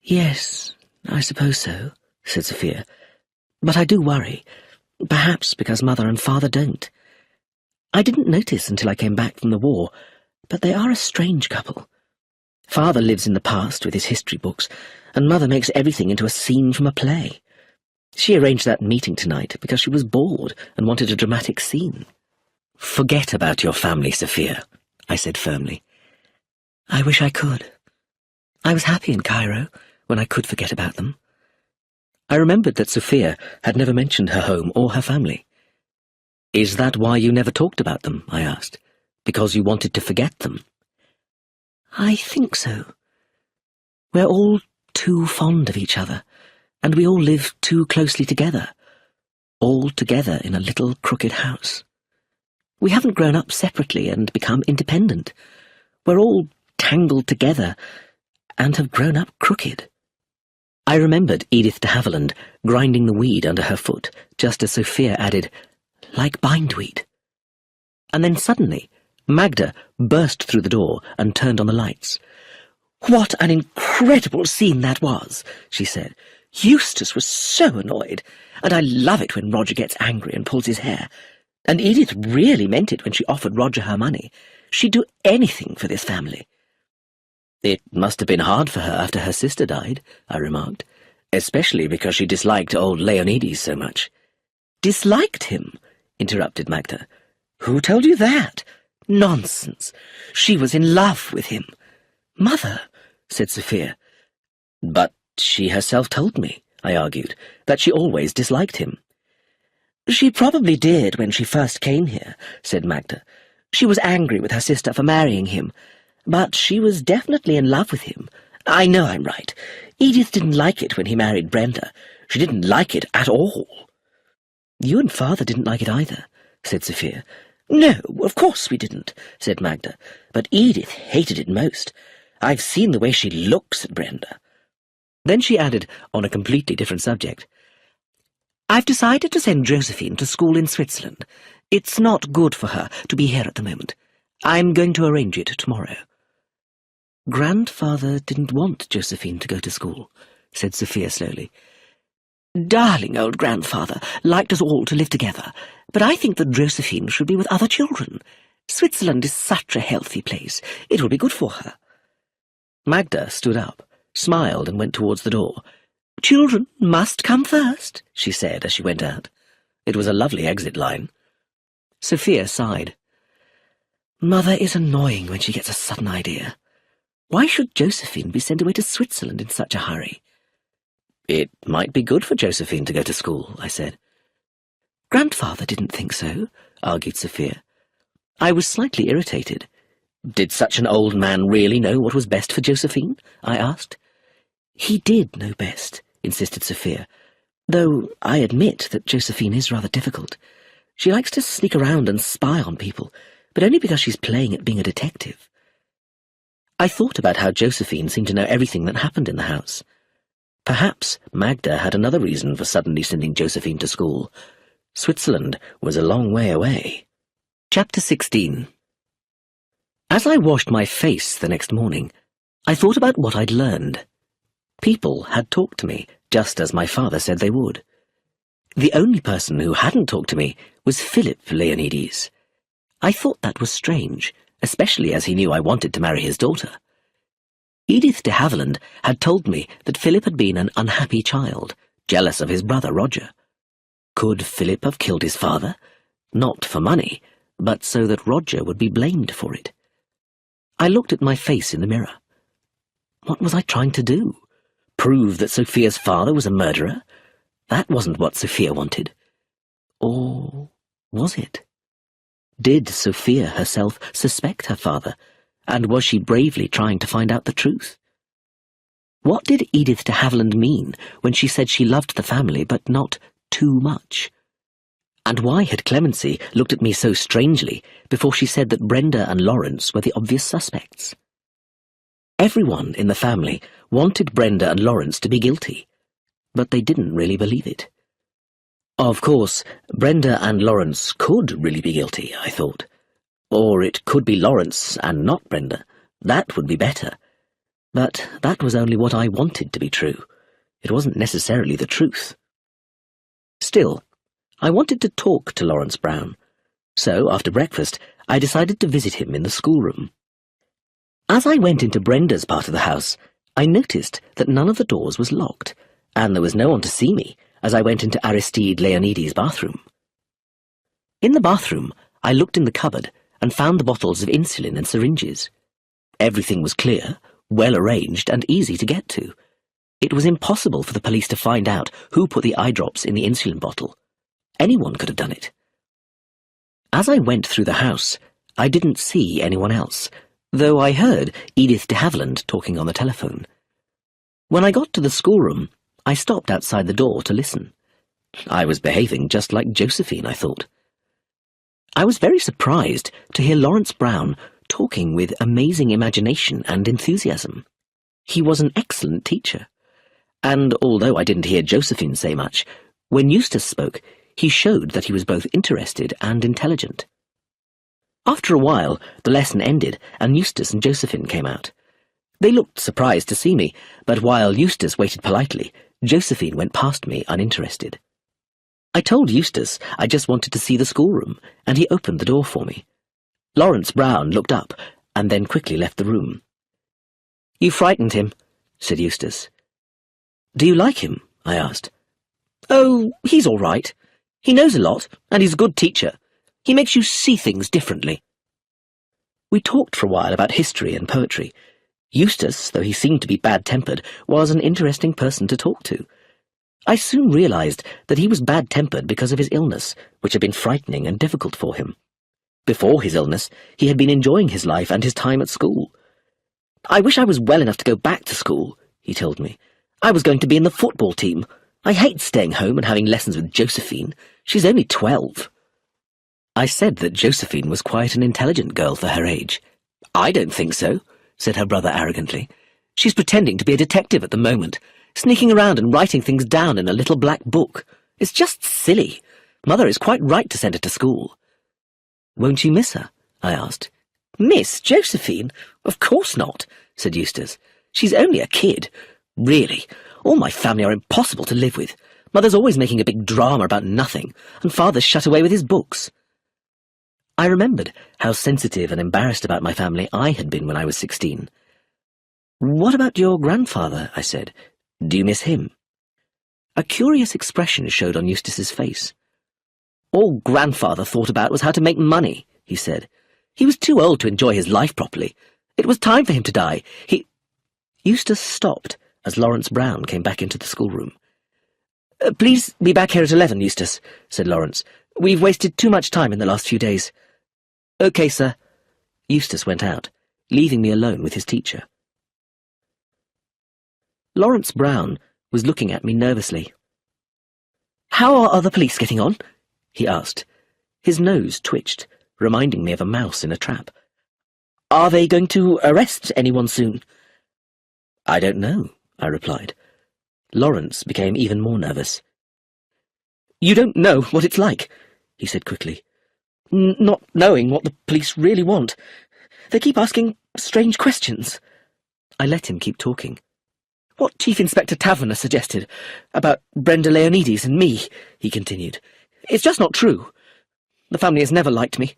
Yes, I suppose so, said Sophia. But I do worry. Perhaps because Mother and Father don't. I didn't notice until I came back from the war, but they are a strange couple. Father lives in the past with his history books, and Mother makes everything into a scene from a play. She arranged that meeting tonight because she was bored and wanted a dramatic scene. Forget about your family, Sophia, I said firmly. I wish I could. I was happy in Cairo when I could forget about them. I remembered that Sophia had never mentioned her home or her family. Is that why you never talked about them? I asked. Because you wanted to forget them? I think so. We're all too fond of each other, and we all live too closely together, all together in a little crooked house. We haven't grown up separately and become independent. We're all tangled together and have grown up crooked. I remembered Edith de Haviland grinding the weed under her foot, just as Sophia added, like bindweed. And then suddenly, Magda burst through the door and turned on the lights. What an incredible scene that was, she said. Eustace was so annoyed, and I love it when Roger gets angry and pulls his hair. And Edith really meant it when she offered Roger her money. She'd do anything for this family. It must have been hard for her after her sister died, I remarked, especially because she disliked old Leonides so much. Disliked him? Interrupted Magda. Who told you that? Nonsense. She was in love with him. Mother, said Sophia. But she herself told me, I argued, that she always disliked him. She probably did when she first came here, said Magda. She was angry with her sister for marrying him, but she was definitely in love with him. I know I'm right. Edith didn't like it when he married Brenda. She didn't like it at all. You and Father didn't like it either, said Sophia. No, of course we didn't, said Magda, but Edith hated it most. I've seen the way she looks at Brenda. Then she added, on a completely different subject, I've decided to send Josephine to school in Switzerland. It's not good for her to be here at the moment. I'm going to arrange it tomorrow. Grandfather didn't want Josephine to go to school, said Sophia slowly. Darling old grandfather liked us all to live together, but I think that Josephine should be with other children. Switzerland is such a healthy place. It will be good for her. Magda stood up, smiled and went towards the door. "Children must come first," she said as she went out. It was a lovely exit line. Sophia sighed. "Mother is annoying when she gets a sudden idea. Why should Josephine be sent away to Switzerland in such a hurry?" "It might be good for Josephine to go to school," I said. "Grandfather didn't think so," argued Sophia. I was slightly irritated. Did such an old man really know what was best for Josephine? I asked. "He did know best," insisted Sophia, "though I admit that Josephine is rather difficult. She likes to sneak around and spy on people, but only because she's playing at being a detective." I thought about how Josephine seemed to know everything that happened in the house. Perhaps Magda had another reason for suddenly sending Josephine to school. Switzerland was a long way away. Chapter 16. As I washed my face the next morning, I thought about what I'd learned. People had talked to me, just as my father said they would. The only person who hadn't talked to me was Philip Leonides. I thought that was strange, especially as he knew I wanted to marry his daughter. Edith de Havilland had told me that Philip had been an unhappy child, jealous of his brother Roger. Could Philip have killed his father? Not for money, but so that Roger would be blamed for it. I looked at my face in the mirror. What was I trying to do? Prove that Sophia's father was a murderer? That wasn't what Sophia wanted. Or was it? Did Sophia herself suspect her father, and was she bravely trying to find out the truth? What did Edith de Havilland mean when she said she loved the family but not too much? And why had Clemency looked at me so strangely before she said that Brenda and Lawrence were the obvious suspects? Everyone in the family wanted Brenda and Lawrence to be guilty, but they didn't really believe it. Of course, Brenda and Lawrence could really be guilty, I thought. Or it could be Lawrence and not Brenda. That would be better. But that was only what I wanted to be true. It wasn't necessarily the truth. Still, I wanted to talk to Lawrence Brown, so after breakfast I decided to visit him in the schoolroom. As I went into Brenda's part of the house, I noticed that none of the doors was locked, and there was no one to see me as I went into Aristide Leonides' bathroom. In the bathroom, I looked in the cupboard and found the bottles of insulin and syringes. Everything was clear, well arranged, and easy to get to. It was impossible for the police to find out who put the eye drops in the insulin bottle. Anyone could have done it. As I went through the house, I didn't see anyone else, though I heard Edith de Havilland talking on the telephone. When I got to the schoolroom, I stopped outside the door to listen. I was behaving just like Josephine, I thought. I was very surprised to hear Lawrence Brown talking with amazing imagination and enthusiasm. He was an excellent teacher, and although I didn't hear Josephine say much, when Eustace spoke, he showed that he was both interested and intelligent. After a while, the lesson ended, and Eustace and Josephine came out. They looked surprised to see me, but while Eustace waited politely, Josephine went past me uninterested. I told Eustace I just wanted to see the schoolroom, and he opened the door for me. Lawrence Brown looked up, and then quickly left the room. "You frightened him," said Eustace. "Do you like him?" I asked. "Oh, he's all right. He knows a lot, and he's a good teacher. He makes you see things differently." We talked for a while about history and poetry. Eustace, though he seemed to be bad-tempered, was an interesting person to talk to. I soon realized that he was bad-tempered because of his illness, which had been frightening and difficult for him. Before his illness, he had been enjoying his life and his time at school. "I wish I was well enough to go back to school," he told me. "I was going to be in the football team. I hate staying home and having lessons with Josephine. She's only 12. I said that Josephine was quite an intelligent girl for her age. "I don't think so," said her brother arrogantly. "She's pretending to be a detective at the moment, sneaking around and writing things down in a little black book. It's just silly. Mother is quite right to send her to school." "Won't you miss her?" I asked. "Miss Josephine? Of course not," said Eustace. "She's only a kid. Really, all my family are impossible to live with. Mother's always making a big drama about nothing, and Father's shut away with his books." I remembered how sensitive and embarrassed about my family I had been when I was 16. "What about your grandfather?" I said. "Do you miss him?" A curious expression showed on Eustace's face. "All grandfather thought about was how to make money," he said. "He was too old to enjoy his life properly. It was time for him to die. Eustace stopped as Lawrence Brown came back into the schoolroom. "Please be back here at 11, Eustace," said Lawrence. "We've wasted too much time in the last few days." "OK, sir." Eustace went out, leaving me alone with his teacher. Lawrence Brown was looking at me nervously. "How are other police getting on?" he asked. His nose twitched, reminding me of a mouse in a trap. "Are they going to arrest anyone soon?" "I don't know," I replied. Lawrence became even more nervous. "You don't know what it's like," he said quickly. "Not knowing what the police really want. They keep asking strange questions." I let him keep talking. "What Chief Inspector Taverner suggested about Brenda Leonides and me," he continued. "It's just not true. The family has never liked me."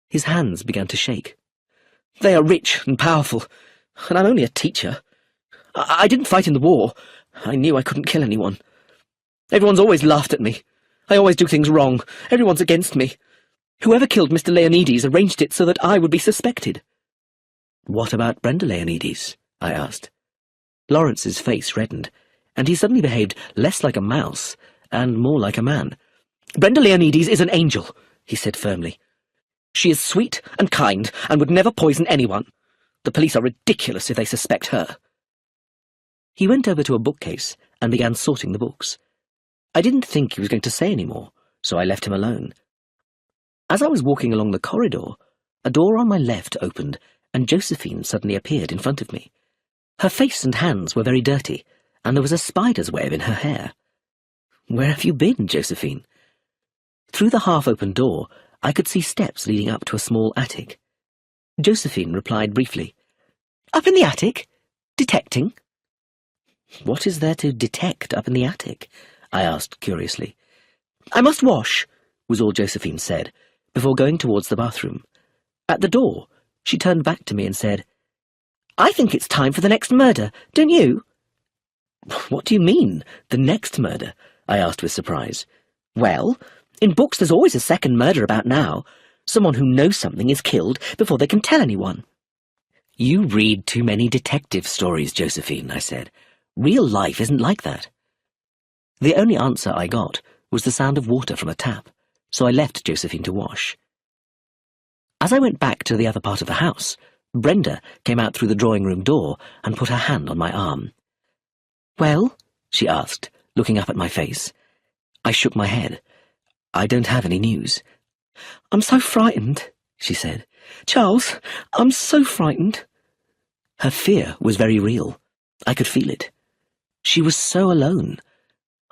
His hands began to shake. "They are rich and powerful, and I'm only a teacher. I didn't fight in the war. I knew I couldn't kill anyone. Everyone's always laughed at me. I always do things wrong. Everyone's against me. Whoever killed Mr. Leonides arranged it so that I would be suspected." "What about Brenda Leonides?" I asked. Lawrence's face reddened, and he suddenly behaved less like a mouse and more like a man. "Brenda Leonides is an angel," he said firmly. "She is sweet and kind and would never poison anyone. The police are ridiculous if they suspect her." He went over to a bookcase and began sorting the books. I didn't think he was going to say any more, so I left him alone. As I was walking along the corridor, a door on my left opened, and Josephine suddenly appeared in front of me. Her face and hands were very dirty, and there was a spider's web in her hair. "Where have you been, Josephine?" Through the half-open door, I could see steps leading up to a small attic. Josephine replied briefly, "Up in the attic? Detecting?" "What is there to detect up in the attic?" I asked curiously. "I must wash," was all Josephine said, before going towards the bathroom. At the door, she turned back to me and said, "I think it's time for the next murder, don't you?" "What do you mean, the next murder?" I asked with surprise. "Well, in books there's always a second murder about now. Someone who knows something is killed before they can tell anyone." "You read too many detective stories, Josephine," I said. "Real life isn't like that." The only answer I got was the sound of water from a tap, so I left Josephine to wash. As I went back to the other part of the house, Brenda came out through the drawing-room door and put her hand on my arm. "Well?" she asked, looking up at my face. I shook my head. "I don't have any news." "I'm so frightened," she said. "Charles, I'm so frightened." Her fear was very real. I could feel it. She was so alone.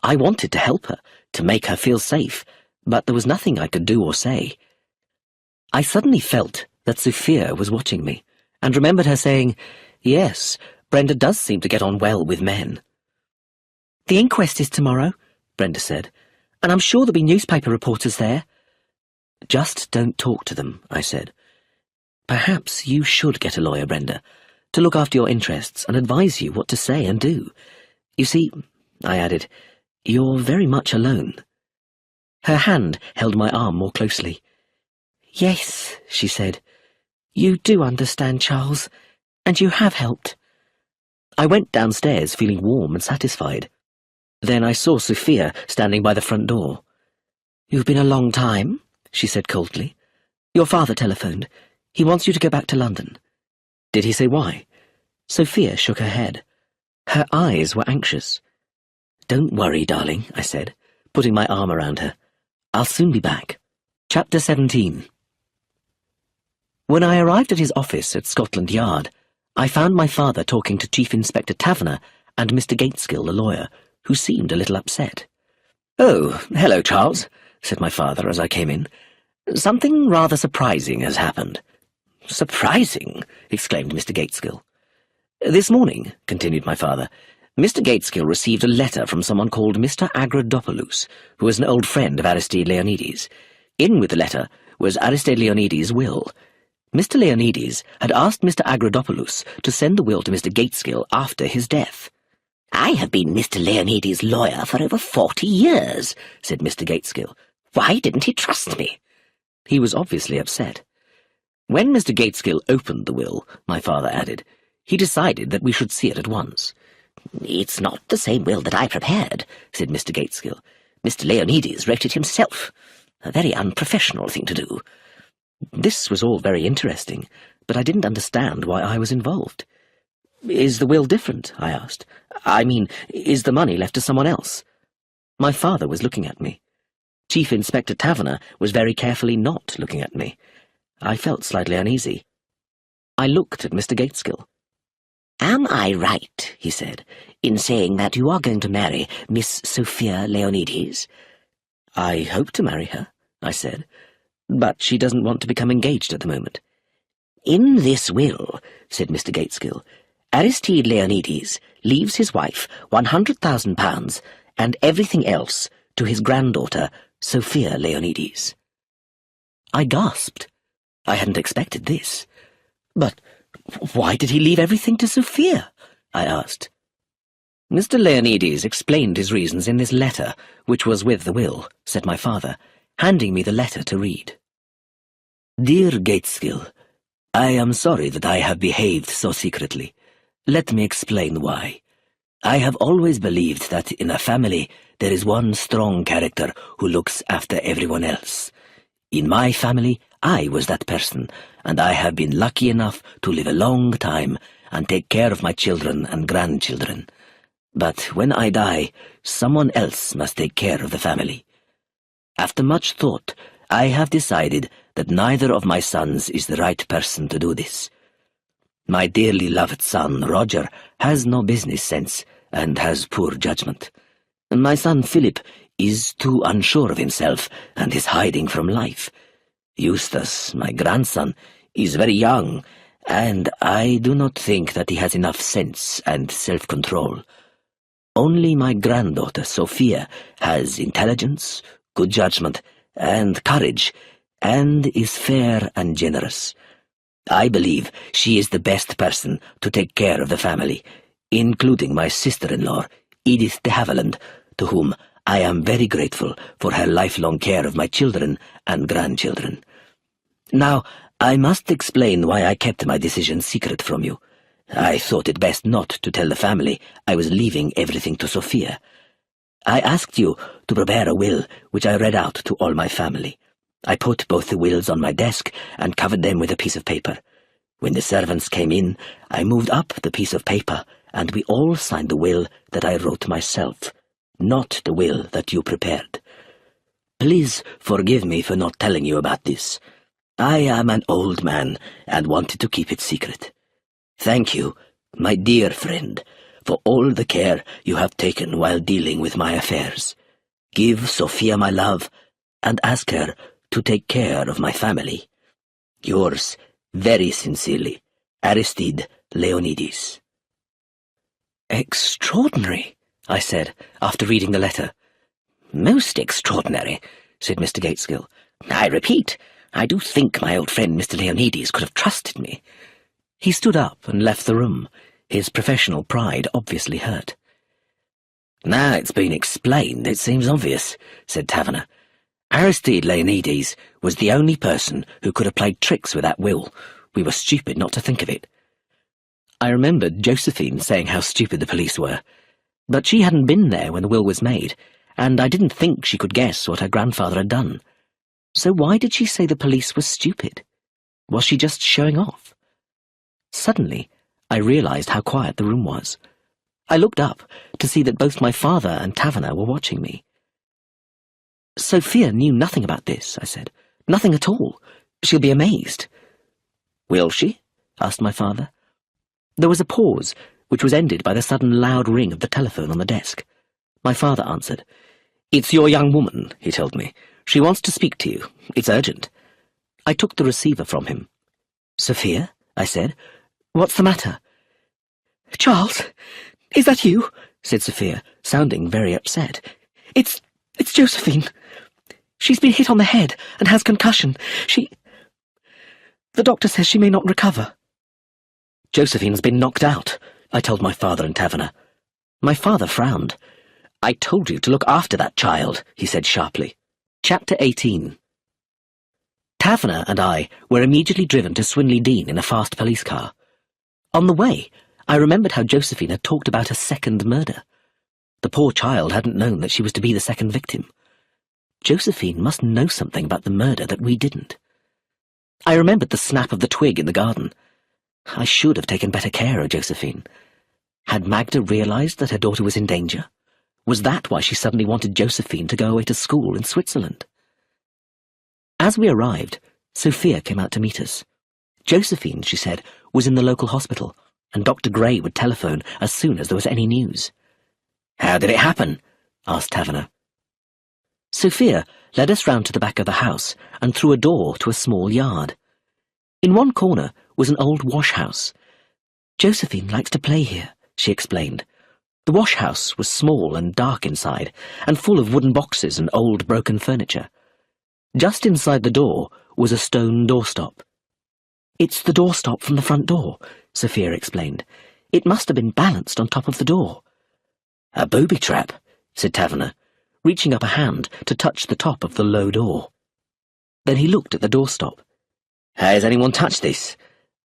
I wanted to help her, to make her feel safe, but there was nothing I could do or say. I suddenly felt that Sophia was watching me, and remembered her saying, "Yes, Brenda does seem to get on well with men." "The inquest is tomorrow," Brenda said, "and I'm sure there'll be newspaper reporters there." "Just don't talk to them," I said. "Perhaps you should get a lawyer, Brenda, to look after your interests and advise you what to say and do. You see," I added, "you're very much alone." Her hand held my arm more closely. "Yes," she said, "you do understand, Charles, and you have helped." I went downstairs feeling warm and satisfied. Then I saw Sophia standing by the front door. "You've been a long time," she said coldly. "Your father telephoned. He wants you to go back to London." "Did he say why?" Sophia shook her head. Her eyes were anxious. "Don't worry, darling," I said, putting my arm around her. "I'll soon be back." Chapter 17. When I arrived at his office at Scotland Yard, I found my father talking to Chief Inspector Taverner and Mr. Gateskill, the lawyer, who seemed a little upset. "Oh, hello, Charles," said my father as I came in. "Something rather surprising has happened." "Surprising?" exclaimed Mr. Gateskill. "This morning," continued my father, "Mr. Gateskill received a letter from someone called Mr. Agrodopoulos, who is an old friend of Aristide Leonides. In with the letter was Aristide Leonides' will. Mr. Leonides had asked Mr. Agrodopoulos to send the will to Mr. Gateskill after his death. "I have been Mr. Leonides' lawyer for over 40 years, said Mr. Gateskill. "Why didn't he trust me?" He was obviously upset. When Mr. Gateskill opened the will, my father added, he decided that we should see it at once. "It's not the same will that I prepared," said Mr. Gateskill. "Mr. Leonides wrote it himself. A very unprofessional thing to do." This was all very interesting, but I didn't understand why I was involved. "Is the will different?" I asked. "I mean, is the money left to someone else?" My father was looking at me. Chief Inspector Taverner was very carefully not looking at me. I felt slightly uneasy. I looked at Mr. Gateskill. "Am I right," he said, "in saying that you are going to marry Miss Sophia Leonides?" "I hope to marry her," I said, "but she doesn't want to become engaged at the moment." "In this will," said Mr. Gateskill, "Aristide Leonides leaves his wife £100,000 and everything else to his granddaughter, Sophia Leonides." I gasped. I hadn't expected this. "But why did he leave everything to Sophia?" I asked. "Mr. Leonides explained his reasons in this letter, which was with the will," said my father, handing me the letter to read. "Dear Gateskill, I am sorry that I have behaved so secretly. Let me explain why. I have always believed that in a family there is one strong character who looks after everyone else. In my family, I was that person, and I have been lucky enough to live a long time and take care of my children and grandchildren. But when I die, someone else must take care of the family. After much thought, I have decided that neither of my sons is the right person to do this. My dearly loved son, Roger, has no business sense and has poor judgment. My son, Philip, is too unsure of himself and is hiding from life. Eustace, my grandson, is very young, and I do not think that he has enough sense and self-control. Only my granddaughter, Sophia, has intelligence, good judgment, and courage, and is fair and generous. I believe she is the best person to take care of the family, including my sister-in-law, Edith de Havilland, to whom I am very grateful for her lifelong care of my children and grandchildren. Now, I must explain why I kept my decision secret from you. I thought it best not to tell the family I was leaving everything to Sophia. I asked you to prepare a will, which I read out to all my family. I put both the wills on my desk and covered them with a piece of paper. When the servants came in, I moved up the piece of paper, and we all signed the will that I wrote myself, not the will that you prepared. Please forgive me for not telling you about this. I am an old man and wanted to keep it secret. Thank you, my dear friend, for all the care you have taken while dealing with my affairs. Give Sophia my love, and ask her to take care of my family. Yours, very sincerely, Aristide Leonides." "Extraordinary," I said, after reading the letter. "Most extraordinary," said Mr. Gateskill. "I repeat, I do think my old friend Mr. Leonides could have trusted me." He stood up and left the room, his professional pride obviously hurt. "Now it's been explained, it seems obvious," said Taverner. "Aristide Leonides was the only person who could have played tricks with that will. We were stupid not to think of it." I remembered Josephine saying how stupid the police were, but she hadn't been there when the will was made, and I didn't think she could guess what her grandfather had done. So why did she say the police were stupid? Was she just showing off? Suddenly, I realized how quiet the room was. I looked up to see that both my father and Taverner were watching me. "Sophia knew nothing about this," I said. "Nothing at all. She'll be amazed." "Will she?" asked my father. There was a pause, which was ended by the sudden loud ring of the telephone on the desk. My father answered. "It's your young woman," he told me. "She wants to speak to you. It's urgent." I took the receiver from him. "Sophia?" I said. "What's the matter?" "Charles, is that you?" said Sophia, sounding very upset. It's Josephine. She's been hit on the head and has concussion. The doctor says she may not recover. Josephine's been knocked out, I told my father and Taverner. My father frowned. I told you to look after that child, he said sharply. Chapter 18. Taverner and I were immediately driven to Swinley Dean in a fast police car. On the way, I remembered how Josephine had talked about a second murder. The poor child hadn't known that she was to be the second victim. Josephine must know something about the murder that we didn't. I remembered the snap of the twig in the garden. I should have taken better care of Josephine. Had Magda realized that her daughter was in danger? Was that why she suddenly wanted Josephine to go away to school in Switzerland? As we arrived, Sophia came out to meet us. Josephine, she said, was in the local hospital, and Dr. Gray would telephone as soon as there was any news. "How did it happen?" asked Taverner. Sophia led us round to the back of the house and through a door to a small yard. In one corner was an old wash-house. "Josephine likes to play here," she explained. The wash-house was small and dark inside, and full of wooden boxes and old broken furniture. Just inside the door was a stone doorstop. "It's the doorstop from the front door," Sophia explained. "It must have been balanced on top of the door." "A booby trap," said Taverner, reaching up a hand to touch the top of the low door. Then he looked at the doorstop. "Has anyone touched this?"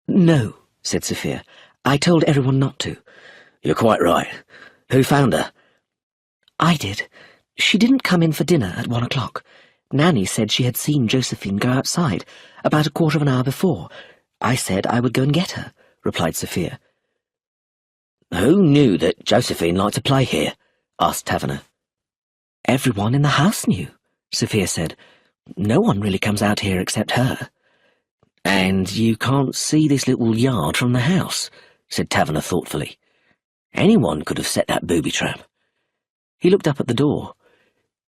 "No," said Sophia. "I told everyone not to." "You're quite right. Who found her?" "I did. She didn't come in for dinner at 1 o'clock. Nanny said she had seen Josephine go outside about a quarter of an hour before. I said I would go and get her," replied Sophia. "Who knew that Josephine liked to play here?" asked Taverner. "Everyone in the house knew," Sophia said. "No one really comes out here except her." "And you can't see this little yard from the house," said Taverner thoughtfully. "Anyone could have set that booby trap." He looked up at the door.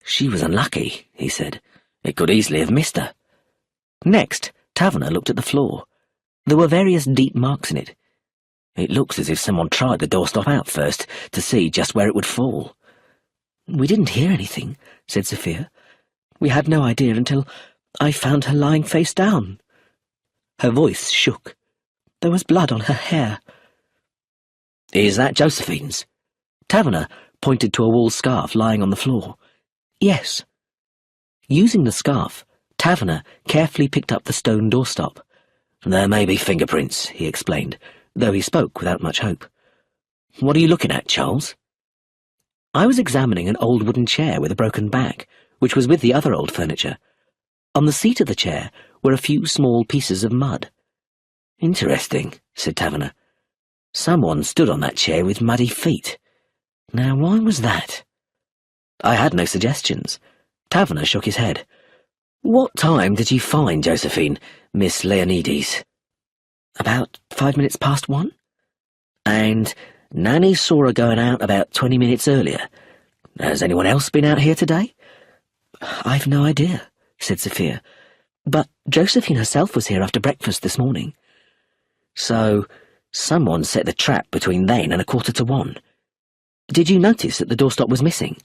"She was unlucky," he said. "It could easily have missed her." Next, Taverner looked at the floor. There were various deep marks in it. "It looks as if someone tried the doorstop out first to see just where it would fall." "We didn't hear anything," said Sophia. "We had no idea until I found her lying face down." Her voice shook. There was blood on her hair. "Is that Josephine's?" Taverner pointed to a wool scarf lying on the floor. "Yes." Using the scarf, Taverner carefully picked up the stone doorstop. "There may be fingerprints," he explained, though he spoke without much hope. "What are you looking at, Charles?" I was examining an old wooden chair with a broken back, which was with the other old furniture. On the seat of the chair were a few small pieces of mud. "Interesting," said Taverner. "Someone stood on that chair with muddy feet. Now, why was that?" I had no suggestions. Taverner shook his head. "What time did you find Josephine, Miss Leonides?" "About 5 minutes past 1. "And Nanny saw her going out about 20 minutes earlier. Has anyone else been out here today?" "I've no idea," said Sophia. "But Josephine herself was here after breakfast this morning." "So someone set the trap between then and 1:45. Did you notice that the doorstop was missing?"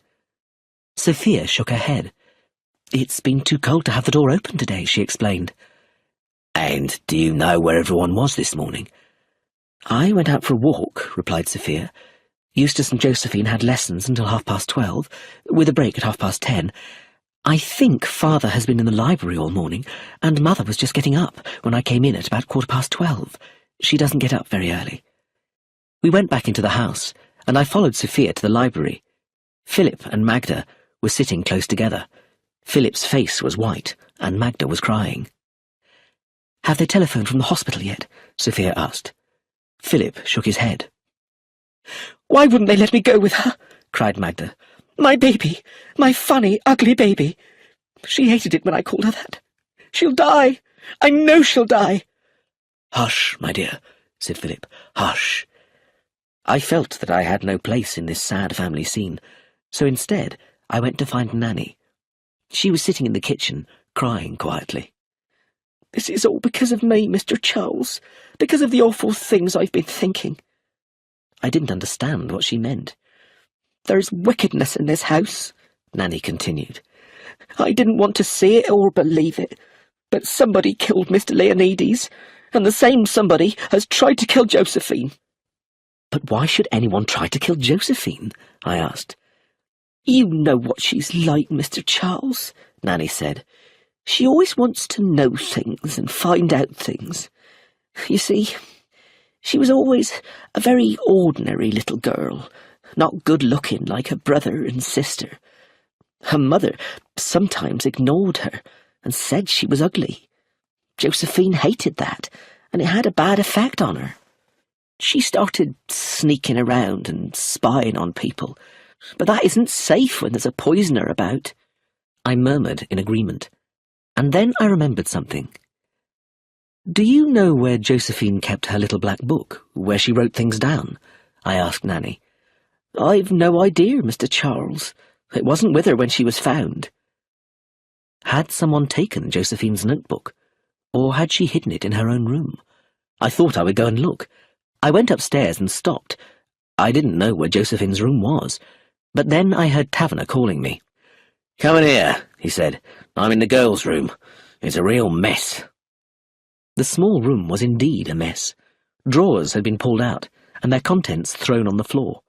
Sophia shook her head. "It's been too cold to have the door open today," she explained. "And do you know where everyone was this morning?" "I went out for a walk," replied Sophia. "Eustace and Josephine had lessons until 12:30, with a break at 10:30. I think Father has been in the library all morning, and Mother was just getting up when I came in at about 12:15. She doesn't get up very early." We went back into the house, and I followed Sophia to the library. Philip and Magda were sitting close together. Philip's face was white, and Magda was crying. "Have they telephoned from the hospital yet?" Sophia asked. Philip shook his head. "Why wouldn't they let me go with her?" cried Magda. "My baby, my funny, ugly baby. She hated it when I called her that. She'll die. I know she'll die." "Hush, my dear," said Philip. "Hush." I felt that I had no place in this sad family scene, so instead I went to find Nanny. She was sitting in the kitchen, crying quietly. "This is all because of me, Mr. Charles, because of the awful things I've been thinking." I didn't understand what she meant. "There's wickedness in this house," Nanny continued. "I didn't want to see it or believe it. But somebody killed Mr. Leonides, and the same somebody has tried to kill Josephine." "But why should anyone try to kill Josephine?" I asked. "You know what she's like, Mr. Charles," Nanny said. "She always wants to know things and find out things. You see, she was always a very ordinary little girl, not good-looking like her brother and sister. Her mother sometimes ignored her and said she was ugly. Josephine hated that, and it had a bad effect on her. She started sneaking around and spying on people, but that isn't safe when there's a poisoner about." I murmured in agreement, and then I remembered something. "Do you know where Josephine kept her little black book, where she wrote things down?" I asked Nanny. "I've no idea, Mr. Charles. It wasn't with her when she was found." Had someone taken Josephine's notebook, or had she hidden it in her own room? I thought I would go and look. I went upstairs and stopped. I didn't know where Josephine's room was, but then I heard Taverner calling me. "Come in here," he said. "I'm in the girls' room. It's a real mess." The small room was indeed a mess. Drawers had been pulled out, and their contents thrown on the floor.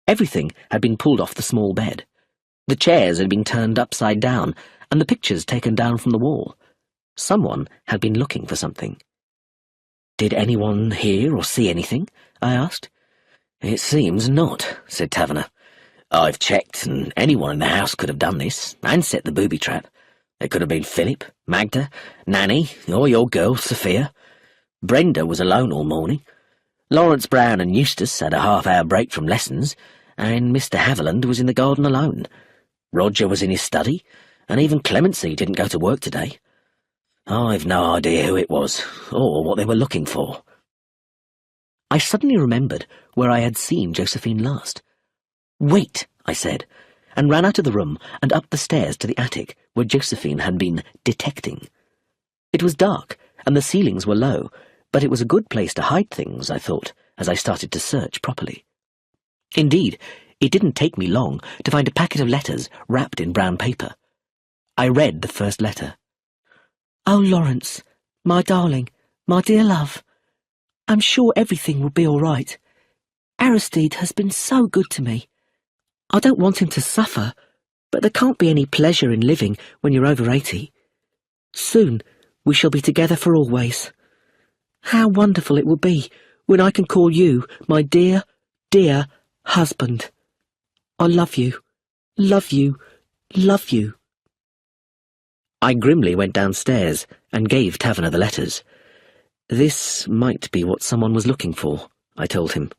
Everything had been pulled off the small bed. The chairs had been turned upside down, and the pictures taken down from the wall. Someone had been looking for something. "Did anyone hear or see anything?" I asked. "It seems not," said Taverner. "I've checked, and anyone in the house could have done this, and set the booby trap. It could have been Philip, Magda, Nanny, or your girl, Sophia. Brenda was alone all morning. Lawrence Brown and Eustace had a half-hour break from lessons, and Mr. Haviland was in the garden alone. Roger was in his study, and even Clemency didn't go to work today. I've no idea who it was, or what they were looking for." I suddenly remembered where I had seen Josephine last. "Wait," I said, and ran out of the room and up the stairs to the attic where Josephine had been detecting. It was dark, and the ceilings were low, but it was a good place to hide things, I thought, as I started to search properly. Indeed, it didn't take me long to find a packet of letters wrapped in brown paper. I read the first letter. "Oh, Lawrence, my darling, my dear love, I'm sure everything will be all right. Aristide has been so good to me. I don't want him to suffer, but there can't be any pleasure in living when you're over 80. Soon we shall be together for always. How wonderful it will be when I can call you my dear, dear husband. I love you, love you, love you." I grimly went downstairs and gave Taverner the letters. "This might be what someone was looking for," I told him.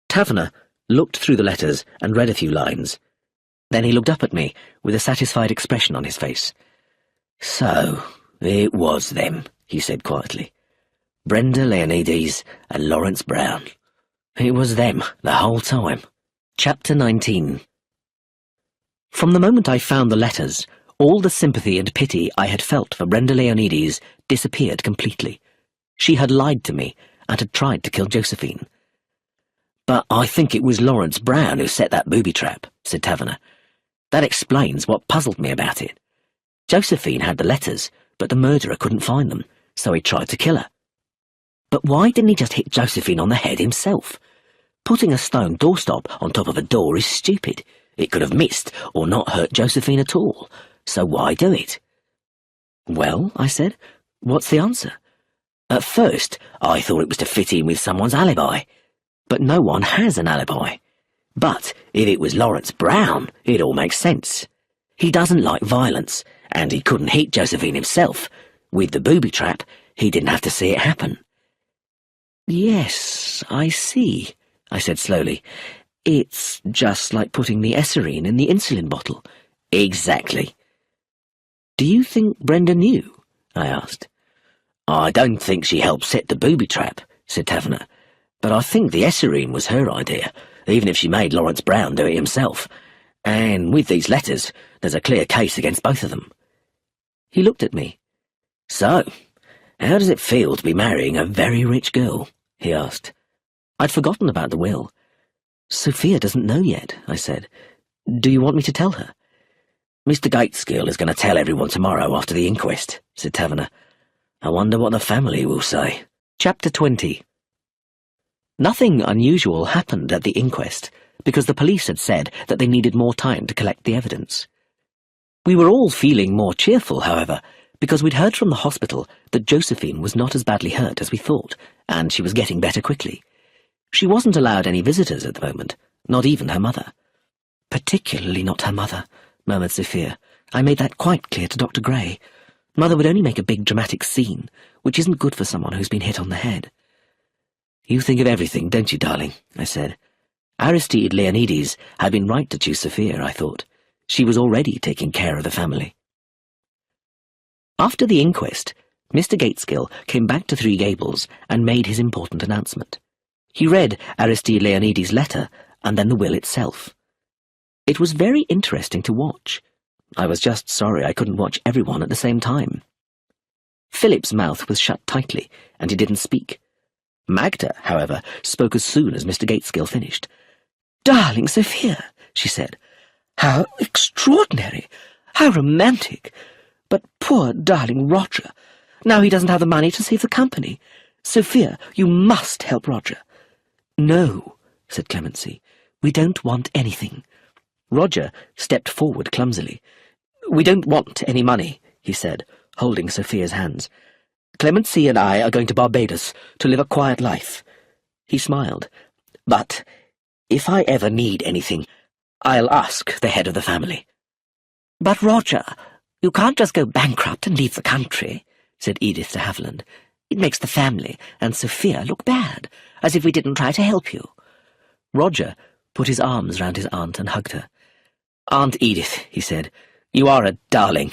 Taverner looked through the letters and read a few lines. Then he looked up at me with a satisfied expression on his face. "So, it was them," he said quietly. "Brenda Leonides and Lawrence Brown. It was them the whole time." Chapter 19. From the moment I found the letters, all the sympathy and pity I had felt for Brenda Leonides disappeared completely. She had lied to me and had tried to kill Josephine. "But I think it was Lawrence Brown who set that booby trap," said Taverner. "That explains what puzzled me about it. Josephine had the letters, but the murderer couldn't find them, so he tried to kill her. But why didn't he just hit Josephine on the head himself? Putting a stone doorstop on top of a door is stupid. It could have missed or not hurt Josephine at all, so why do it?" "Well," I said, "what's the answer?" "At first, I thought it was to fit in with someone's alibi. But no one has an alibi. But if it was Lawrence Brown, it all makes sense. He doesn't like violence, and he couldn't hit Josephine himself. With the booby trap, he didn't have to see it happen." "Yes, I see," I said slowly. "It's just like putting the esserine in the insulin bottle." "Exactly." "Do you think Brenda knew?" I asked. "I don't think she helped set the booby trap," said Taverner. "But I think the esserine was her idea, even if she made Lawrence Brown do it himself. And with these letters, there's a clear case against both of them." He looked at me. "So, how does it feel to be marrying a very rich girl?" he asked. I'd forgotten about the will. "Sophia doesn't know yet," I said. "Do you want me to tell her?" "Mr. Gateskill is going to tell everyone tomorrow after the inquest," said Taverner. "I wonder what the family will say." Chapter 20. Nothing unusual happened at the inquest, because the police had said that they needed more time to collect the evidence. We were all feeling more cheerful, however, because we'd heard from the hospital that Josephine was not as badly hurt as we thought, and she was getting better quickly. She wasn't allowed any visitors at the moment, not even her mother. "Particularly not her mother," murmured Sophia. "I made that quite clear to Dr. Gray. Mother would only make a big dramatic scene, which isn't good for someone who's been hit on the head." "You think of everything, don't you, darling?" I said. Aristide Leonides had been right to choose Sophia, I thought. She was already taking care of the family. After the inquest, Mr. Gateskill came back to Three Gables and made his important announcement. He read Aristide Leonides' letter and then the will itself. It was very interesting to watch. I was just sorry I couldn't watch everyone at the same time. Philip's mouth was shut tightly, and he didn't speak. Magda, however, spoke as soon as Mr. Gateskill finished. "Darling Sophia," she said. "How extraordinary! How romantic! But poor darling Roger. Now he doesn't have the money to save the company. Sophia, you must help Roger." "No," said Clemency. "We don't want anything." Roger stepped forward clumsily. "We don't want any money," he said, holding Sophia's hands. "Clemency and I are going to Barbados to live a quiet life." He smiled. "But if I ever need anything, I'll ask the head of the family." "But, Roger, you can't just go bankrupt and leave the country," said Edith de Haviland. "It makes the family and Sophia look bad, as if we didn't try to help you." Roger put his arms round his aunt and hugged her. "Aunt Edith," he said, "you are a darling,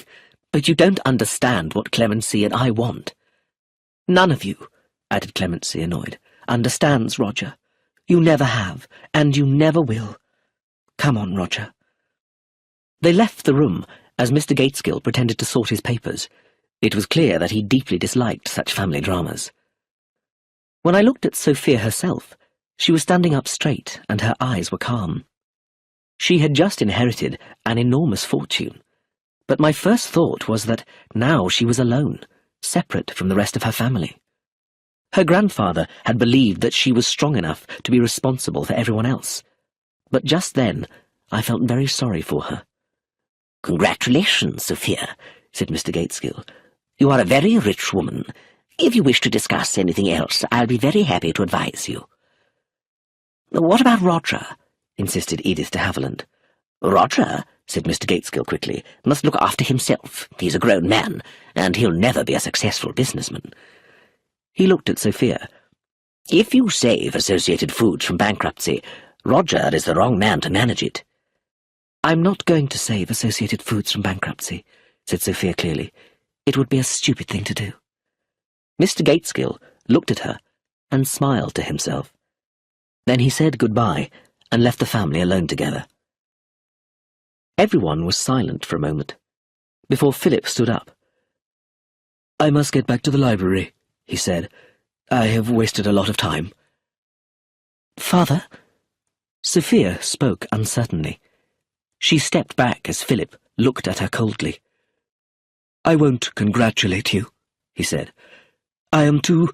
but you don't understand what Clemency and I want." "None of you," added Clemency, annoyed, "understands Roger. You never have, and you never will. Come on, Roger." They left the room as Mr. Gateskill pretended to sort his papers. It was clear that he deeply disliked such family dramas. When I looked at Sophia herself, she was standing up straight and her eyes were calm. She had just inherited an enormous fortune, but my first thought was that now she was alone, separate from the rest of her family. Her grandfather had believed that she was strong enough to be responsible for everyone else, but just then I felt very sorry for her. "Congratulations, Sophia," said Mr. Gateskill. "You are a very rich woman. If you wish to discuss anything else, I'll be very happy to advise you." "What about Roger?" insisted Edith de Haviland. "Roger," said Mr. Gateskill quickly, "must look after himself. He's a grown man, and he'll never be a successful businessman." He looked at Sophia. "If you save Associated Foods from bankruptcy, Roger is the wrong man to manage it." "I'm not going to save Associated Foods from bankruptcy," said Sophia clearly. "It would be a stupid thing to do." Mr. Gateskill looked at her and smiled to himself. Then he said goodbye and left the family alone together. Everyone was silent for a moment, before Philip stood up. "I must get back to the library," he said. "I have wasted a lot of time." "Father?" Sophia spoke uncertainly. She stepped back as Philip looked at her coldly. "I won't congratulate you," he said. "I am too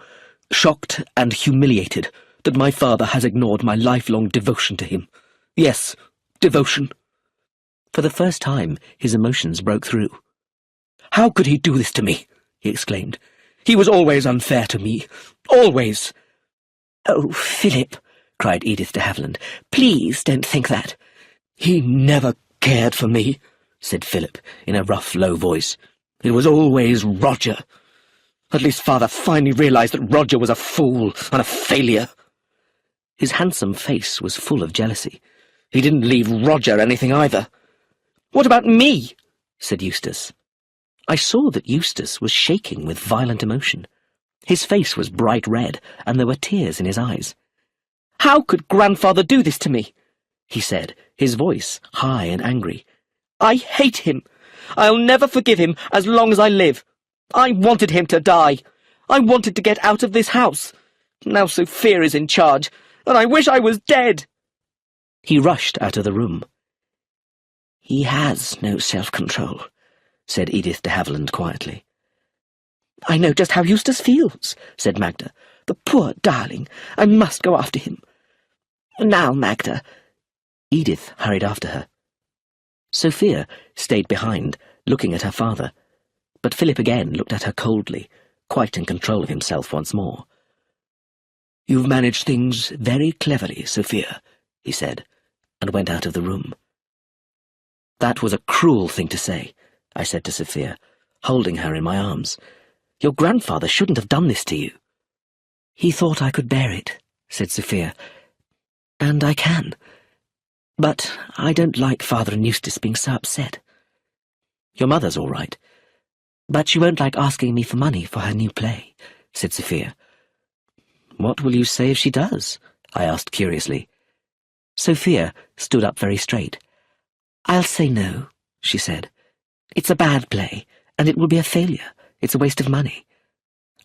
shocked and humiliated that my father has ignored my lifelong devotion to him. Yes, devotion." For the first time, his emotions broke through. "How could he do this to me?" he exclaimed. "He was always unfair to me. Always." "Oh, Philip," cried Edith de Haviland, "please don't think that." "He never cared for me," said Philip, in a rough, low voice. "It was always Roger. At least Father finally realized that Roger was a fool and a failure." His handsome face was full of jealousy. "He didn't leave Roger anything either." "What about me?" said Eustace. I saw that Eustace was shaking with violent emotion. His face was bright red, and there were tears in his eyes. "How could Grandfather do this to me?" he said, his voice high and angry. "I hate him. I'll never forgive him as long as I live. I wanted him to die. I wanted to get out of this house. Now Sophia is in charge, and I wish I was dead." He rushed out of the room. "He has no self-control," said Edith de Havilland quietly. "I know just how Eustace feels," said Magda. "The poor darling! I must go after him. Now, Magda." Edith hurried after her. Sophia stayed behind, looking at her father, but Philip again looked at her coldly, quite in control of himself once more. "You've managed things very cleverly, Sophia," he said, and went out of the room. "That was a cruel thing to say," I said to Sophia, holding her in my arms. "Your grandfather shouldn't have done this to you." "He thought I could bear it," said Sophia, "and I can. But I don't like Father and Eustace being so upset." "Your mother's all right." "But she won't like asking me for money for her new play," said Sophia. "What will you say if she does?" I asked curiously. Sophia stood up very straight. "I'll say no," she said. "It's a bad play, and it will be a failure. It's a waste of money."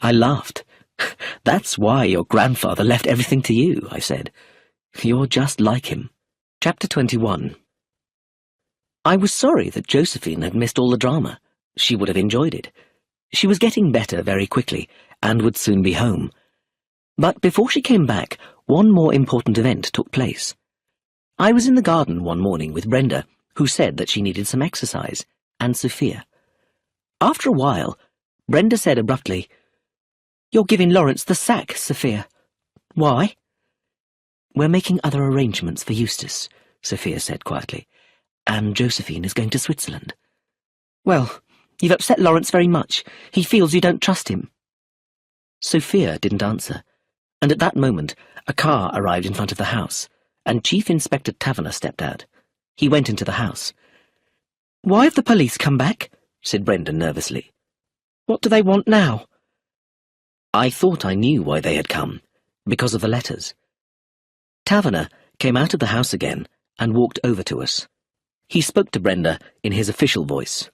I laughed. "That's why your grandfather left everything to you," I said. "You're just like him." Chapter 21. I was sorry that Josephine had missed all the drama. She would have enjoyed it. She was getting better very quickly, and would soon be home. But before she came back, one more important event took place. I was in the garden one morning with Brenda, who said that she needed some exercise, and Sophia. After a while, Brenda said abruptly, "You're giving Lawrence the sack, Sophia." "Why?" "We're making other arrangements for Eustace," Sophia said quietly, "and Josephine is going to Switzerland." "Well, you've upset Lawrence very much. He feels you don't trust him." Sophia didn't answer, and at that moment a car arrived in front of the house, and Chief Inspector Taverner stepped out. He went into the house. "Why have the police come back?" said Brenda nervously. "What do they want now?" I thought I knew why they had come, because of the letters. Taverner came out of the house again and walked over to us. He spoke to Brenda in his official voice.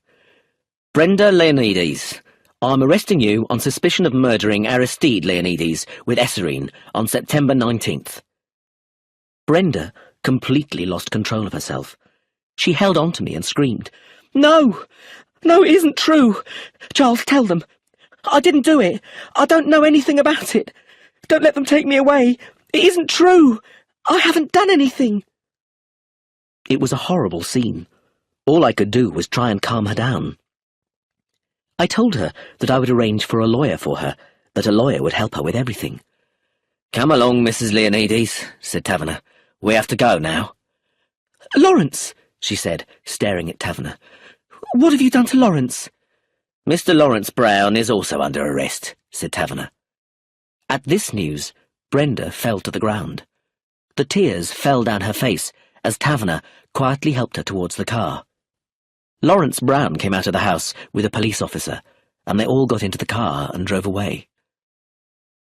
"Brenda Leonides, I'm arresting you on suspicion of murdering Aristide Leonides with Esserine on September 19th. Brenda completely lost control of herself. She held on to me and screamed, "No! No, it isn't true! Charles, tell them! I didn't do it! I don't know anything about it! Don't let them take me away! It isn't true! I haven't done anything!" It was a horrible scene. All I could do was try and calm her down. I told her that I would arrange for a lawyer for her, that a lawyer would help her with everything. "Come along, Mrs. Leonides," said Taverner. "We have to go now." "Lawrence," she said, staring at Taverner. "What have you done to Lawrence?" "Mr. Lawrence Brown is also under arrest," said Taverner. At this news, Brenda fell to the ground. The tears fell down her face as Taverner quietly helped her towards the car. Lawrence Brown came out of the house with a police officer, and they all got into the car and drove away.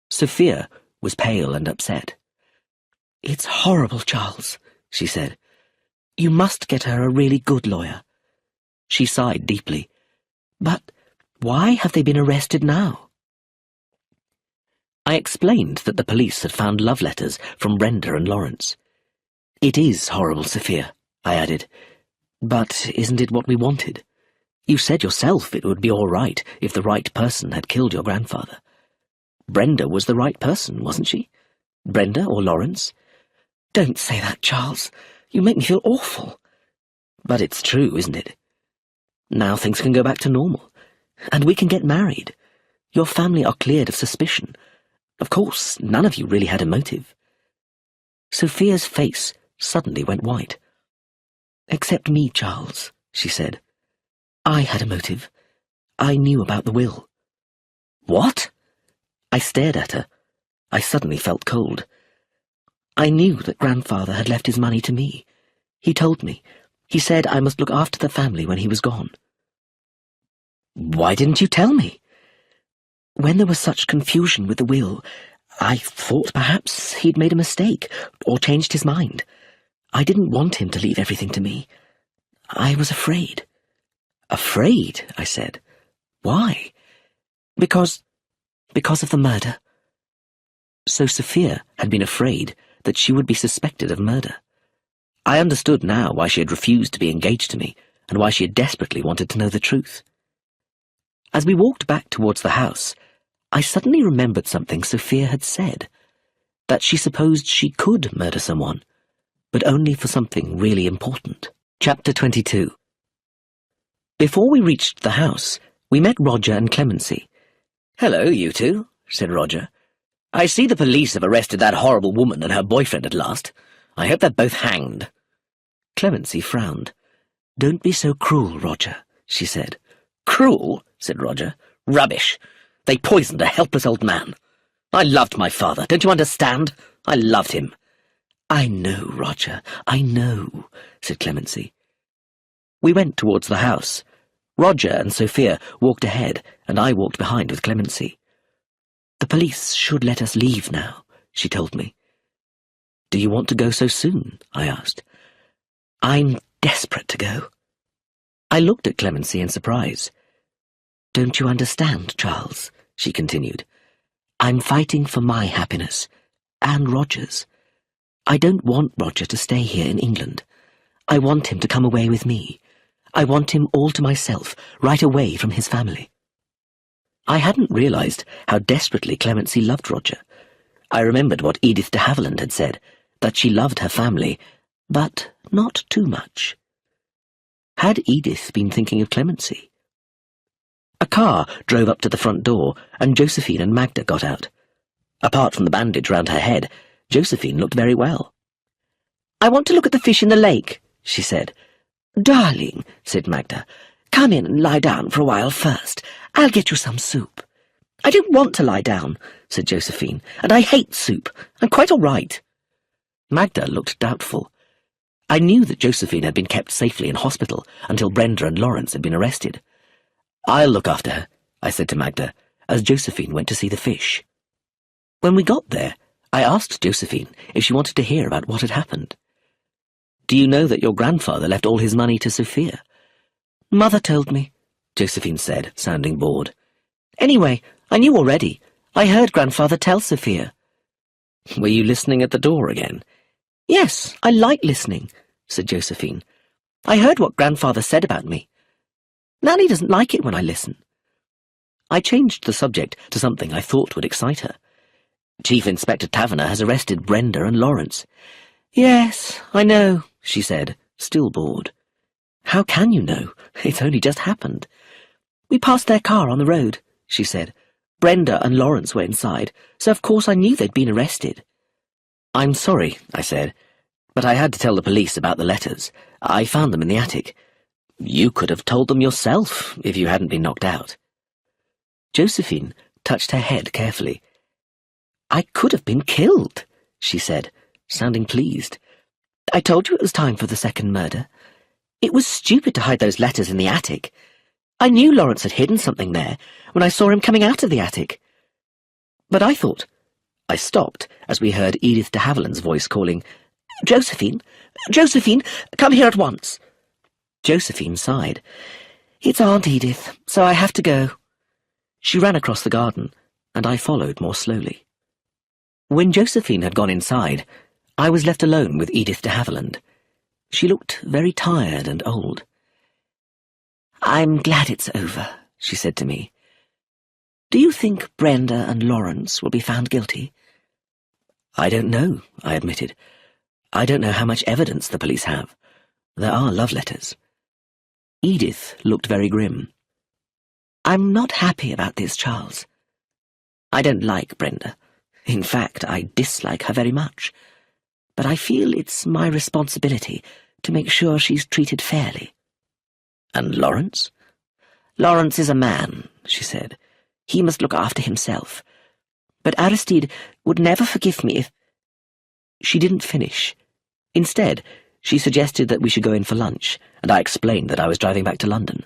Sophia was pale and upset. "It's horrible, Charles," she said. "You must get her a really good lawyer." She sighed deeply. "But why have they been arrested now?" I explained that the police had found love letters from Brenda and Lawrence. "It is horrible, Sophia," I added. "But isn't it what we wanted? You said yourself it would be all right if the right person had killed your grandfather. Brenda was the right person, wasn't she? Brenda or Lawrence?" "Don't say that, Charles. You make me feel awful." "But it's true, isn't it? Now things can go back to normal, and we can get married. Your family are cleared of suspicion. Of course, none of you really had a motive." Sophia's face suddenly went white. "Except me, Charles," she said. "I had a motive. I knew about the will." "What?" I stared at her. I suddenly felt cold. "I knew that Grandfather had left his money to me. He told me. He said I must look after the family when he was gone." "Why didn't you tell me?" "When there was such confusion with the will, I thought perhaps he'd made a mistake, or changed his mind. I didn't want him to leave everything to me. I was afraid." "Afraid?" I said. "Why?" Because of the murder." So Sophia had been afraid that she would be suspected of murder. I understood now why she had refused to be engaged to me, and why she had desperately wanted to know the truth. As we walked back towards the house, I suddenly remembered something Sophia had said, that she supposed she could murder someone, but only for something really important. Chapter 22. Before we reached the house, we met Roger and Clemency. "Hello, you two," said Roger. "I see the police have arrested that horrible woman and her boyfriend at last. I hope they're both hanged." Clemency frowned. "Don't be so cruel, Roger," she said. "Cruel?" said Roger. "Rubbish. They poisoned a helpless old man. I loved my father, don't you understand? I loved him." "I know, Roger, I know," said Clemency. We went towards the house. Roger and Sophia walked ahead, and I walked behind with Clemency. "The police should let us leave now," she told me. "Do you want to go so soon?" I asked. "I'm desperate to go." I looked at Clemency in surprise. "Don't you understand, Charles?" she continued. "I'm fighting for my happiness, and Roger's. I don't want Roger to stay here in England. I want him to come away with me. I want him all to myself, right away from his family." I hadn't realized how desperately Clemency loved Roger. I remembered what Edith de Havilland had said, that she loved her family, but not too much. Had Edith been thinking of Clemency? A car drove up to the front door, and Josephine and Magda got out. Apart from the bandage round her head, Josephine looked very well. "I want to look at the fish in the lake," she said. "Darling," said Magda, "come in and lie down for a while first. I'll get you some soup." "I don't want to lie down," said Josephine, "and I hate soup. I'm quite all right." Magda looked doubtful. I knew that Josephine had been kept safely in hospital until Brenda and Lawrence had been arrested. "I'll look after her," I said to Magda, as Josephine went to see the fish. When we got there, I asked Josephine if she wanted to hear about what had happened. "Do you know that your grandfather left all his money to Sophia?" "Mother told me," Josephine said, sounding bored. "Anyway, I knew already. I heard Grandfather tell Sophia." "Were you listening at the door again?" "Yes, I like listening," said Josephine. "I heard what Grandfather said about me. Nanny doesn't like it when I listen." I changed the subject to something I thought would excite her. "Chief Inspector Taverner has arrested Brenda and Lawrence." "Yes, I know," she said, still bored. "How can you know? It's only just happened." "We passed their car on the road," she said. "Brenda and Lawrence were inside, so of course I knew they'd been arrested." "I'm sorry," I said, "but I had to tell the police about the letters. I found them in the attic. You could have told them yourself if you hadn't been knocked out." Josephine touched her head carefully. "I could have been killed," she said, sounding pleased. "I told you it was time for the second murder. It was stupid to hide those letters in the attic. I knew Lawrence had hidden something there when I saw him coming out of the attic. But I thought—" I stopped as we heard Edith de Havilland's voice calling, "Josephine! Josephine! Come here at once!" Josephine sighed. "It's Aunt Edith, so I have to go." She ran across the garden, and I followed more slowly. When Josephine had gone inside, I was left alone with Edith de Havilland. She looked very tired and old. "I'm glad it's over," she said to me. "Do you think Brenda and Lawrence will be found guilty?" "I don't know," I admitted. "I don't know how much evidence the police have. There are love letters." Edith looked very grim. "I'm not happy about this, Charles. I don't like Brenda. In fact, I dislike her very much. But I feel it's my responsibility to make sure she's treated fairly." "And Lawrence?" "Lawrence is a man," she said. "He must look after himself. But Aristide would never forgive me if—" She didn't finish. Instead, she suggested that we should go in for lunch, and I explained that I was driving back to London.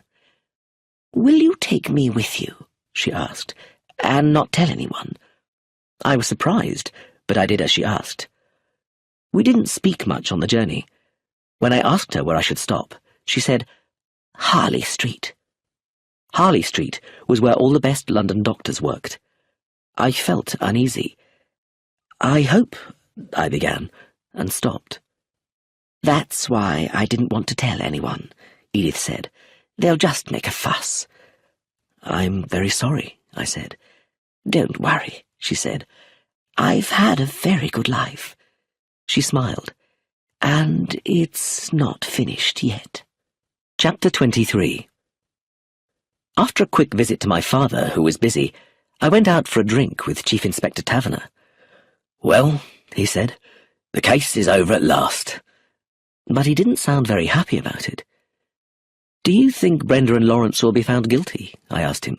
"Will you take me with you?" she asked, "and not tell anyone?" I was surprised, but I did as she asked. We didn't speak much on the journey. When I asked her where I should stop, she said, "Harley Street." Harley Street was where all the best London doctors worked. I felt uneasy. "I hope—" I began, and stopped. "That's why I didn't want to tell anyone," Edith said. "They'll just make a fuss." "I'm very sorry," I said. "Don't worry," she said. "I've had a very good life." She smiled. "And it's not finished yet." Chapter 23. After a quick visit to my father, who was busy, I went out for a drink with Chief Inspector Taverner. "Well," he said, "the case is over at last." But he didn't sound very happy about it. "Do you think Brenda and Lawrence will be found guilty?" I asked him.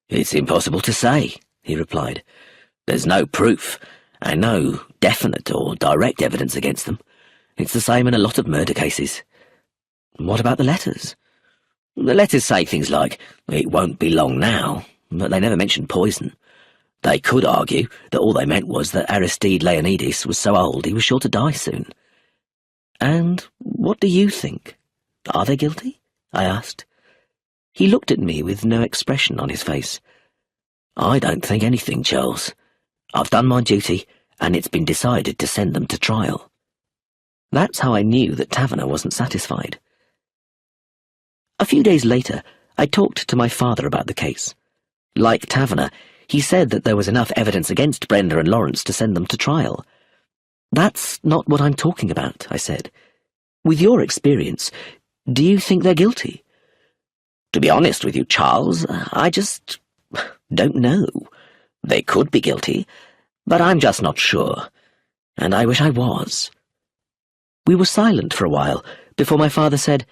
"It's impossible to say," he replied. "There's no proof, and no definite or direct evidence against them. It's the same in a lot of murder cases." "What about the letters?" "The letters say things like, 'It won't be long now,' but they never mention poison. They could argue that all they meant was that Aristide Leonidas was so old he was sure to die soon." "And what do you think? Are they guilty?" I asked. He looked at me with no expression on his face. "I don't think anything, Charles. I've done my duty, and it's been decided to send them to trial." That's how I knew that Taverner wasn't satisfied. A few days later, I talked to my father about the case. Like Taverner, he said that there was enough evidence against Brenda and Lawrence to send them to trial. "That's not what I'm talking about," I said. "With your experience, do you think they're guilty?" "To be honest with you, Charles, I just don't know. They could be guilty, but I'm just not sure, and I wish I was." We were silent for a while before my father said,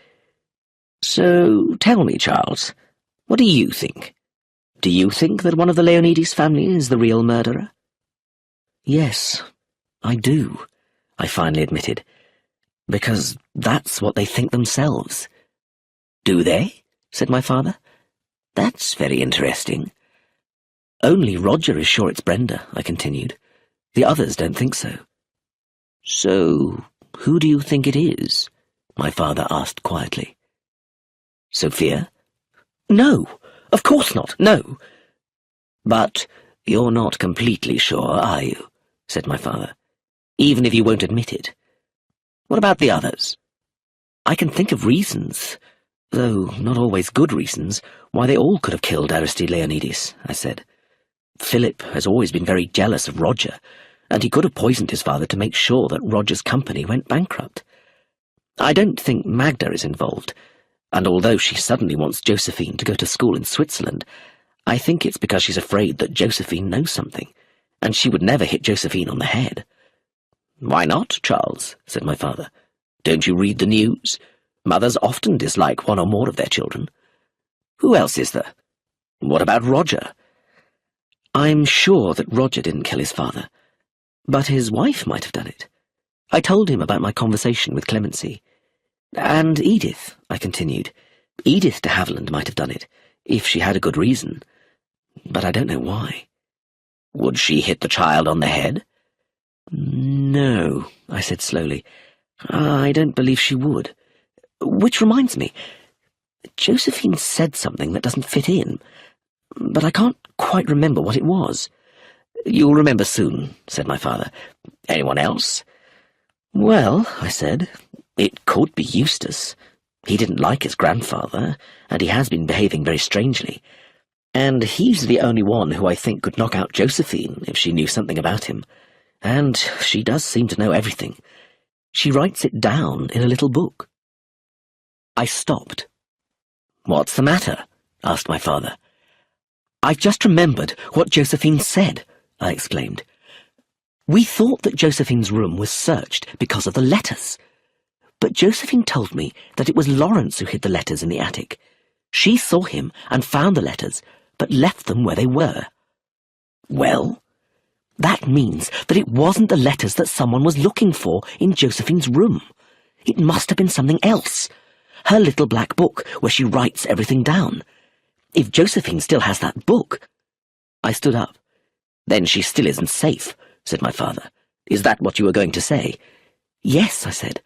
"So tell me, Charles, what do you think? Do you think that one of the Leonidas family is the real murderer?" "Yes, I do," I finally admitted, "because that's what they think themselves." "Do they?" said my father. "That's very interesting." "Only Roger is sure it's Brenda," I continued. "The others don't think so." "So, who do you think it is?" my father asked quietly. "Sophia?" "No, of course not, no." "But you're not completely sure, are you?" said my father. "Even if you won't admit it. What about the others?" "I can think of reasons, though not always good reasons, why they all could have killed Aristide Leonidas," I said. "Philip has always been very jealous of Roger, and he could have poisoned his father to make sure that Roger's company went bankrupt. I don't think Magda is involved, and although she suddenly wants Josephine to go to school in Switzerland, I think it's because she's afraid that Josephine knows something, and she would never hit Josephine on the head." "Why not, Charles?" said my father. "Don't you read the news? Mothers often dislike one or more of their children. Who else is there? What about Roger?" "I'm sure that Roger didn't kill his father, but his wife might have done it. I told him about my conversation with Clemency. And Edith," I continued. "Edith de Havilland might have done it, if she had a good reason, but I don't know why." "Would she hit the child on the head?" "No," I said slowly. "I don't believe she would. Which reminds me, Josephine said something that doesn't fit in, but I can't quite remember what it was." "You'll remember soon," said my father. "Anyone else?" "Well," I said, "it could be Eustace. He didn't like his grandfather, and he has been behaving very strangely. And he's the only one who I think could knock out Josephine if she knew something about him. And she does seem to know everything. She writes it down in a little book." I stopped. "What's the matter?" asked my father. "I've just remembered what Josephine said," I exclaimed. "We thought that Josephine's room was searched because of the letters. But Josephine told me that it was Lawrence who hid the letters in the attic. She saw him and found the letters, but left them where they were." "Well?" "That means that it wasn't the letters that someone was looking for in Josephine's room. It must have been something else. Her little black book where she writes everything down. If Josephine still has that book—" I stood up. "Then she still isn't safe," said my father. "Is that what you were going to say?" "Yes," I said.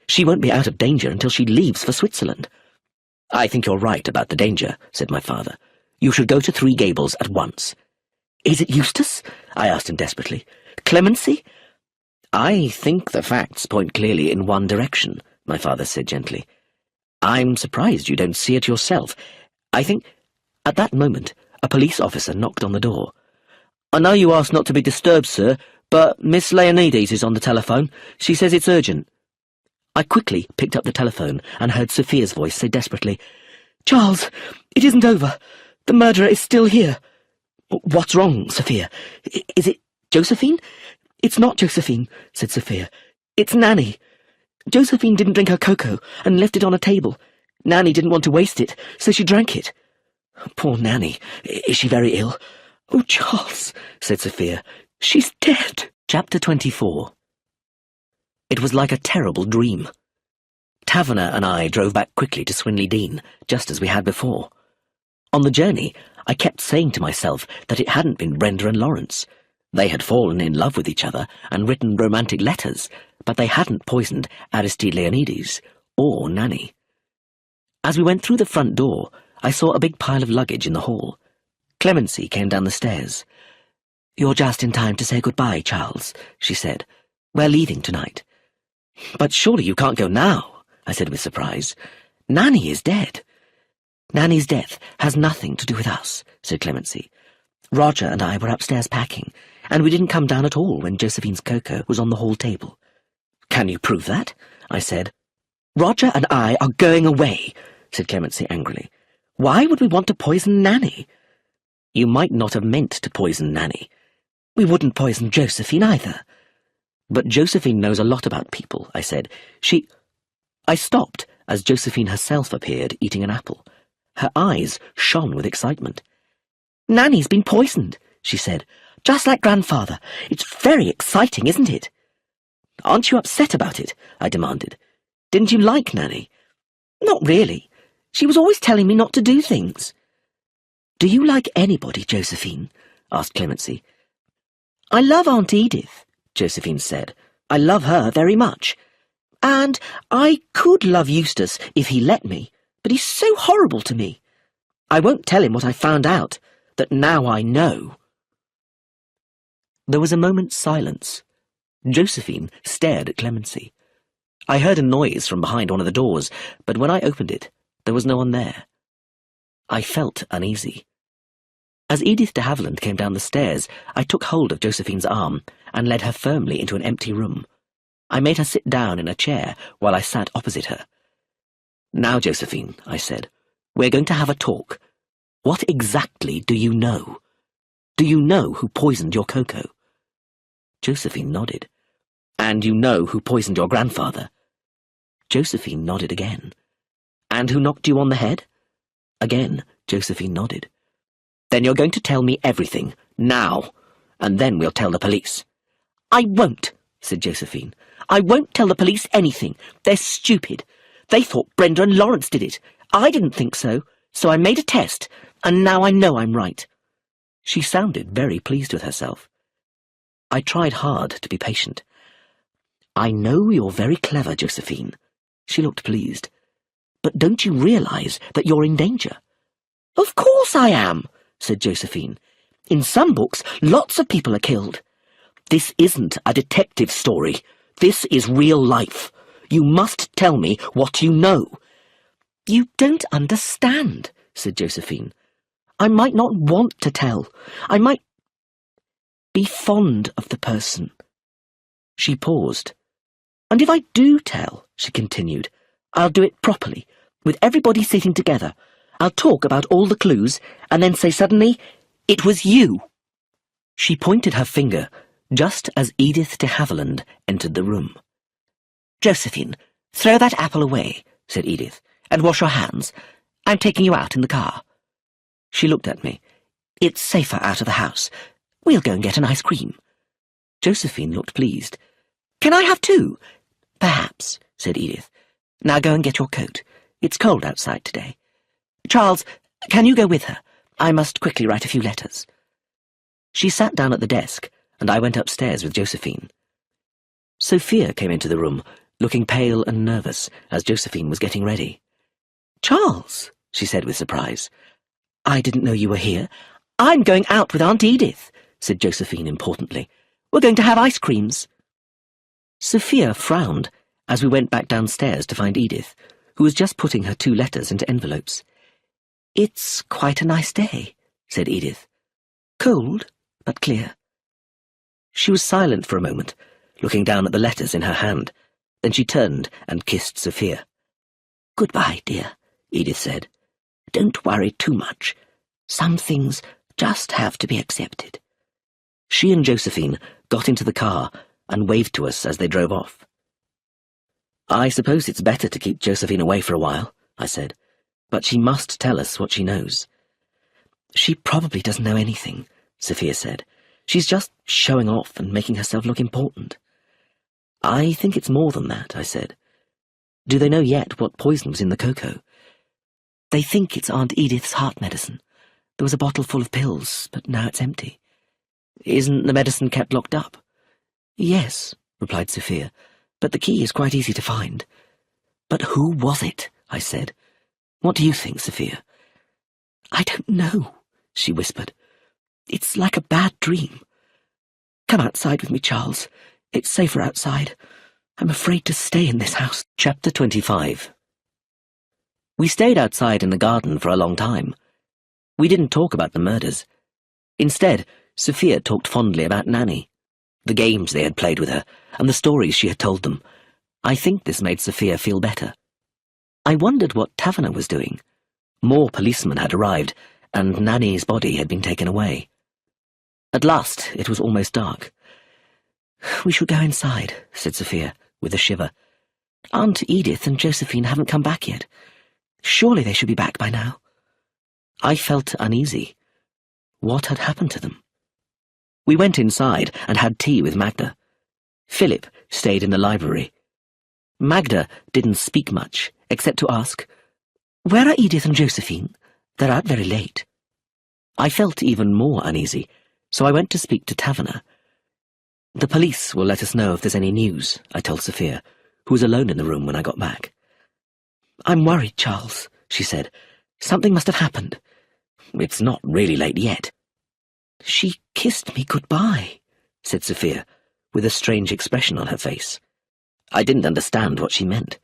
"She won't be out of danger until she leaves for Switzerland." "I think you're right about the danger," said my father. "You should go to Three Gables at once." "Is it Eustace?" I asked him desperately. "Clemency?" I think the facts point clearly in one direction, my father said gently. I'm surprised you don't see it yourself. I think... At that moment, a police officer knocked on the door. I know you asked not to be disturbed, sir, but Miss Leonides is on the telephone. She says it's urgent. I quickly picked up the telephone and heard Sophia's voice say desperately, Charles, it isn't over. The murderer is still here. What's wrong, Sophia? Is it Josephine? It's not Josephine, said Sophia. It's Nanny. Josephine didn't drink her cocoa and left it on a table. Nanny didn't want to waste it, so she drank it. Poor Nanny. Is she very ill? Oh, Charles, said Sophia. She's dead. Chapter 24. It was like a terrible dream. Taverner and I drove back quickly to Swinley Dean, just as we had before. On the journey, I kept saying to myself that it hadn't been Brenda and Lawrence. They had fallen in love with each other and written romantic letters, but they hadn't poisoned Aristide Leonides or Nanny. As we went through the front door, I saw a big pile of luggage in the hall. Clemency came down the stairs. You're just in time to say goodbye, Charles, she said. We're leaving tonight. But surely you can't go now, I said with surprise. Nanny is dead. Nanny's death has nothing to do with us, said Clemency. Roger and I were upstairs packing, and we didn't come down at all when Josephine's cocoa was on the hall table. Can you prove that? I said. Roger and I are going away, said Clemency angrily. Why would we want to poison Nanny? You might not have meant to poison Nanny. We wouldn't poison Josephine either. But Josephine knows a lot about people, I said. I stopped as Josephine herself appeared eating an apple. Her eyes shone with excitement. Nanny's been poisoned, she said. Just like Grandfather. It's very exciting, isn't it? Aren't you upset about it? I demanded. Didn't you like Nanny? Not really. She was always telling me not to do things. Do you like anybody, Josephine? Asked Clemency. I love Aunt Edith, Josephine said. I love her very much. And I could love Eustace if he let me, but he's so horrible to me. I won't tell him what I found out, that now I know. There was a moment's silence. Josephine stared at Clemency. I heard a noise from behind one of the doors, but when I opened it, there was no one there. I felt uneasy. As Edith de Havilland came down the stairs, I took hold of Josephine's arm and led her firmly into an empty room. I made her sit down in a chair while I sat opposite her. Now, Josephine, I said, we're going to have a talk. What exactly do you know? Do you know who poisoned your cocoa? Josephine nodded. And you know who poisoned your grandfather? Josephine nodded again. And who knocked you on the head? Again, Josephine nodded. Then you're going to tell me everything, now, and then we'll tell the police. I won't, said Josephine. I won't tell the police anything. They're stupid. They thought Brenda and Lawrence did it. I didn't think so, so I made a test, and now I know I'm right. She sounded very pleased with herself. I tried hard to be patient. I know you're very clever, Josephine. She looked pleased. But don't you realize that you're in danger? Of course I am, said Josephine. In some books, lots of people are killed. This isn't a detective story. This is real life. You must tell me what you know. You don't understand, said Josephine. I might not want to tell. I might be fond of the person. She paused. And if I do tell, she continued, I'll do it properly, with everybody sitting together. I'll talk about all the clues, and then say suddenly, it was you. She pointed her finger, just as Edith de Havilland entered the room. Josephine, throw that apple away, said Edith, and wash your hands. I'm taking you out in the car. She looked at me. It's safer out of the house. We'll go and get an ice cream. Josephine looked pleased. Can I have two? Perhaps, said Edith. Now go and get your coat. It's cold outside today. Charles, can you go with her? I must quickly write a few letters. She sat down at the desk, and I went upstairs with Josephine. Sophia came into the room, looking pale and nervous, as Josephine was getting ready. Charles, she said with surprise. I didn't know you were here. I'm going out with Aunt Edith, said Josephine importantly. We're going to have ice creams. Sophia frowned as we went back downstairs to find Edith, who was just putting her 2 letters into envelopes. "It's quite a nice day," said Edith. "Cold, but clear." She was silent for a moment, looking down at the letters in her hand. Then she turned and kissed Sophia. "Goodbye, dear," Edith said. "Don't worry too much. Some things just have to be accepted." She and Josephine got into the car and waved to us as they drove off. "I suppose it's better to keep Josephine away for a while," I said, "but she must tell us what she knows." "She probably doesn't know anything," Sophia said. "She's just showing off and making herself look important." "I think it's more than that," I said. "Do they know yet what poison was in the cocoa?" "They think it's Aunt Edith's heart medicine. There was a bottle full of pills, but now it's empty." "Isn't the medicine kept locked up?" "Yes," replied Sophia, "but the key is quite easy to find." "But who was it?" I said. "What do you think, Sophia?" "I don't know," she whispered. "It's like a bad dream. Come outside with me, Charles. It's safer outside. I'm afraid to stay in this house." Chapter 25. We stayed outside in the garden for a long time. We didn't talk about the murders. Instead, Sophia talked fondly about Nanny, the games they had played with her, and the stories she had told them. I think this made Sophia feel better. I wondered what Taverner was doing. More policemen had arrived, and Nanny's body had been taken away. At last, it was almost dark. "We should go inside," said Sophia, with a shiver. "Aunt Edith and Josephine haven't come back yet. Surely they should be back by now." I felt uneasy. What had happened to them? We went inside and had tea with Magda. Philip stayed in the library. Magda didn't speak much, except to ask, "Where are Edith and Josephine? They're out very late." I felt even more uneasy, so I went to speak to Taverner. "The police will let us know if there's any news," I told Sophia, who was alone in the room when I got back. "I'm worried, Charles," she said. "Something must have happened." "It's not really late yet." "She kissed me goodbye," said Sophia, with a strange expression on her face. I didn't understand what she meant.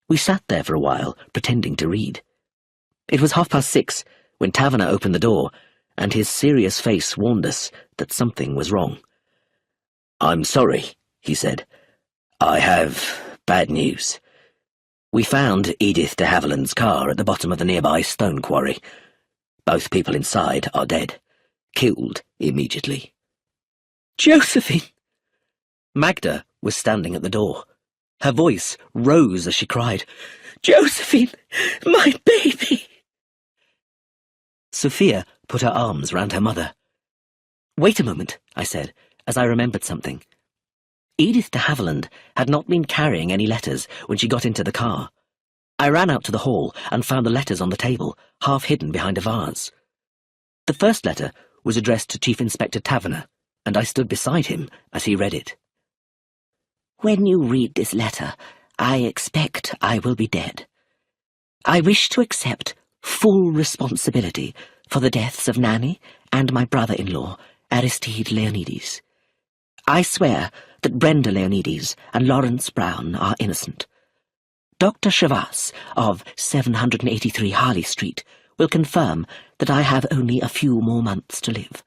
We sat there for a while, pretending to read. It was 6:30 when Taverner opened the door, and his serious face warned us that something was wrong. "I'm sorry," he said. "I have bad news. We found Edith de Haviland's car at the bottom of the nearby stone quarry. Both people inside are dead, killed immediately." "Josephine!" Magda was standing at the door. Her voice rose as she cried, "Josephine, my baby!" Sophia put her arms round her mother. "Wait a moment," I said, as I remembered something. Edith de Haviland had not been carrying any letters when she got into the car. I ran out to the hall and found the letters on the table, half hidden behind a vase. The first letter was addressed to Chief Inspector Taverner, and I stood beside him as he read it. "When you read this letter, I expect I will be dead. I wish to accept full responsibility for the deaths of Nanny and my brother-in-law, Aristide Leonides. I swear that Brenda Leonides and Lawrence Brown are innocent. Dr. Chavas of 783 Harley Street will confirm that I have only a few more months to live.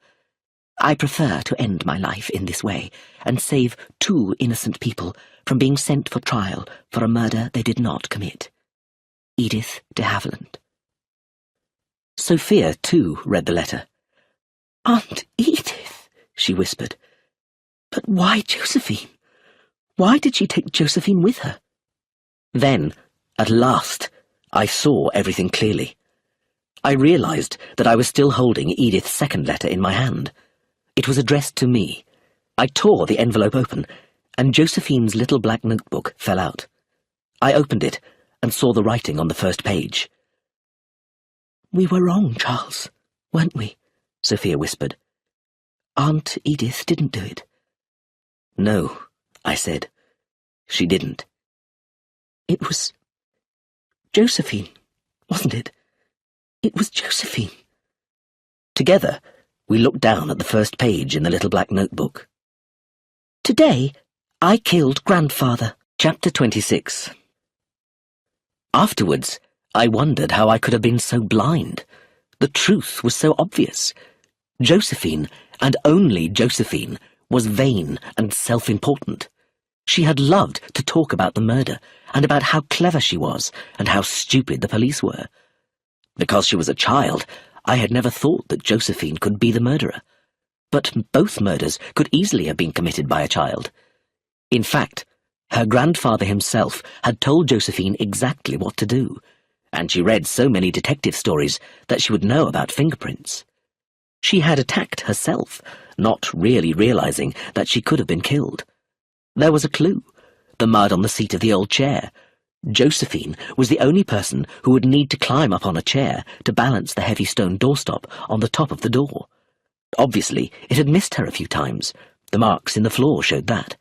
I prefer to end my life in this way and save 2 innocent people from being sent for trial for a murder they did not commit. Edith de Haviland." Sophia, too, read the letter. "Aunt Edith," she whispered. "But why Josephine? Why did she take Josephine with her?" Then, at last, I saw everything clearly. I realized that I was still holding Edith's second letter in my hand. It was addressed to me. I tore the envelope open, and Josephine's little black notebook fell out. I opened it and saw the writing on the first page. "We were wrong, Charles, weren't we?" Sophia whispered. "Aunt Edith didn't do it." "No," I said. "She didn't." "It was Josephine, wasn't it? It was Josephine." Together, we looked down at the first page in the little black notebook. "Today, I killed grandfather. Chapter 26. Afterwards, I wondered how I could have been so blind. The truth was so obvious. Josephine, and only Josephine, was vain and self-important. She had loved to talk about the murder, and about how clever she was, and how stupid the police were. Because she was a child, I had never thought that Josephine could be the murderer. But both murders could easily have been committed by a child. In fact, her grandfather himself had told Josephine exactly what to do, and she read so many detective stories that she would know about fingerprints. She had attacked herself, not really realizing that she could have been killed. There was a clue: the mud on the seat of the old chair. Josephine was the only person who would need to climb up on a chair to balance the heavy stone doorstop on the top of the door. Obviously, it had missed her a few times. The marks in the floor showed that.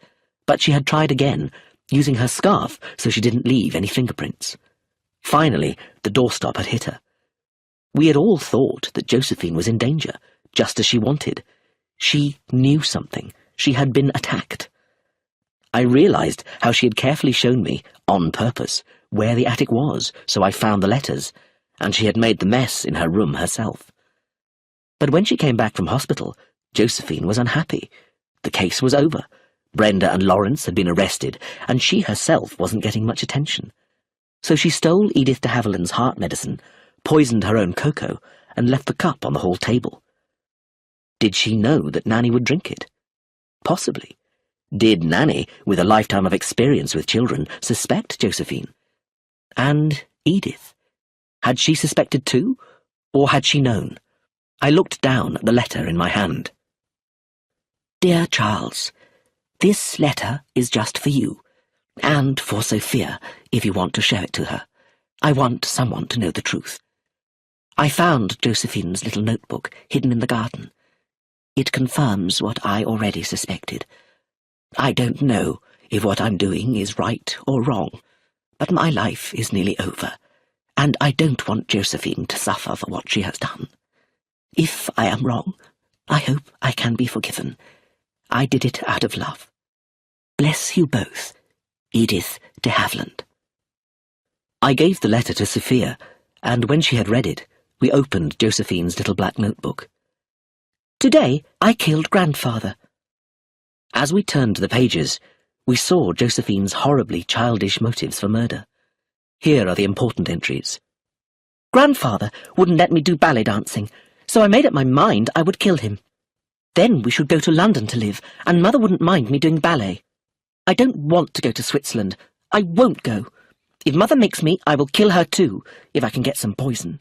But she had tried again, using her scarf so she didn't leave any fingerprints. Finally, the doorstop had hit her. We had all thought that Josephine was in danger, just as she wanted. She knew something. She had been attacked. I realized how she had carefully shown me, on purpose, where the attic was, so I found the letters, and she had made the mess in her room herself. But when she came back from hospital, Josephine was unhappy. The case was over. Brenda and Lawrence had been arrested, and she herself wasn't getting much attention. So she stole Edith de Havilland's heart medicine, poisoned her own cocoa, and left the cup on the hall table. Did she know that Nanny would drink it? Possibly. Did Nanny, with a lifetime of experience with children, suspect Josephine? And Edith? Had she suspected too, or had she known? I looked down at the letter in my hand. Dear Charles, this letter is just for you, and for Sophia, if you want to show it to her. I want someone to know the truth. I found Josephine's little notebook hidden in the garden. It confirms what I already suspected. I don't know if what I'm doing is right or wrong, but my life is nearly over, and I don't want Josephine to suffer for what she has done. If I am wrong, I hope I can be forgiven. I did it out of love. Bless you both, Edith de Havilland. I gave the letter to Sophia, and when she had read it, we opened Josephine's little black notebook. Today I killed grandfather. As we turned to the pages, we saw Josephine's horribly childish motives for murder. Here are the important entries. Grandfather wouldn't let me do ballet dancing, so I made up my mind I would kill him. Then we should go to London to live, and Mother wouldn't mind me doing ballet. I don't want to go to Switzerland. I won't go. If Mother makes me, I will kill her too, if I can get some poison.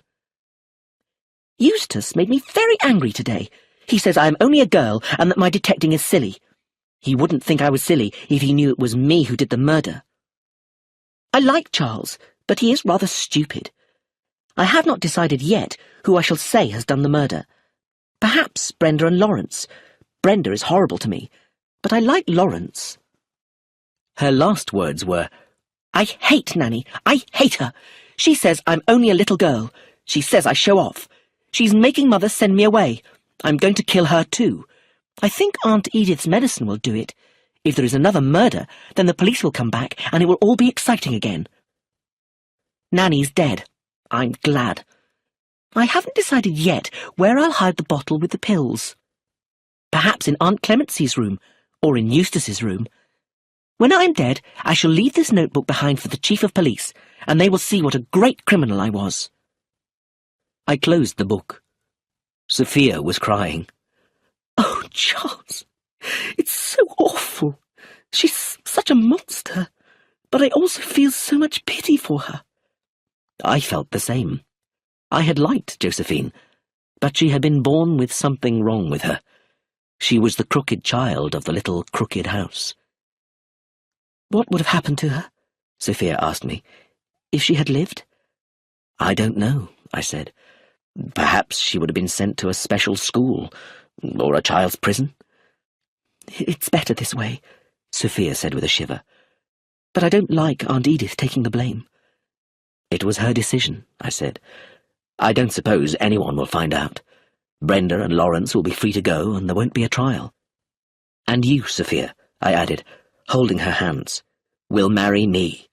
Eustace made me very angry today. He says I am only a girl and that my detecting is silly. He wouldn't think I was silly if he knew it was me who did the murder. I like Charles, but he is rather stupid. I have not decided yet who I shall say has done the murder. Perhaps Brenda and Lawrence. Brenda is horrible to me, but I like Lawrence. Her last words were, I hate Nanny. I hate her. She says I'm only a little girl. She says I show off. She's making Mother send me away. I'm going to kill her too. I think Aunt Edith's medicine will do it. If there is another murder, then the police will come back and it will all be exciting again. Nanny's dead. I'm glad. I haven't decided yet where I'll hide the bottle with the pills. Perhaps in Aunt Clemency's room, or in Eustace's room. When I'm dead, I shall leave this notebook behind for the Chief of Police, and they will see what a great criminal I was. I closed the book. Sophia was crying. Oh, Charles, it's so awful. She's such a monster, but I also feel so much pity for her. I felt the same. I had liked Josephine, but she had been born with something wrong with her. She was the crooked child of the little crooked house. What would have happened to her, Sophia asked me, if she had lived? I don't know, I said. Perhaps she would have been sent to a special school, or a child's prison. It's better this way, Sophia said with a shiver. But I don't like Aunt Edith taking the blame. It was her decision, I said. I don't suppose anyone will find out. Brenda and Lawrence will be free to go, and there won't be a trial. And you, Sophia, I added, holding her hands. "We'll marry me.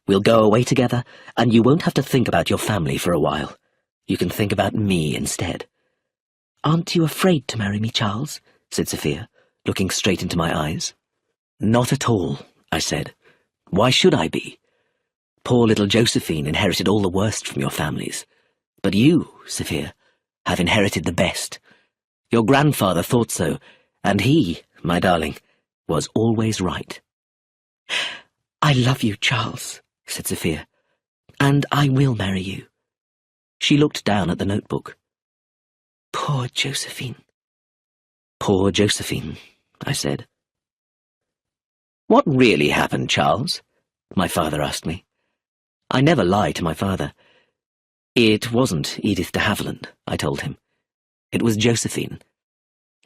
We'll go away together, and you won't have to think about your family for a while. You can think about me instead." "Aren't you afraid to marry me, Charles?" said Sophia, looking straight into my eyes. "Not at all," I said. "Why should I be? Poor little Josephine inherited all the worst from your families. But you, Sophia, have inherited the best. Your grandfather thought so, and he, my darling, was always right." "I love you, Charles," said Sophia, "and I will marry you." She looked down at the notebook. "Poor Josephine." "Poor Josephine," I said. "What really happened, Charles?" my father asked me. I never lie to my father. "It wasn't Edith de Havilland," I told him. "It was Josephine."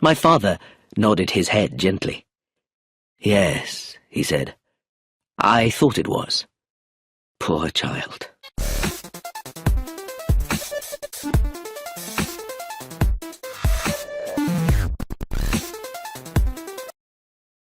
My father nodded his head gently. "Yes," he said. "I thought it was. Poor child."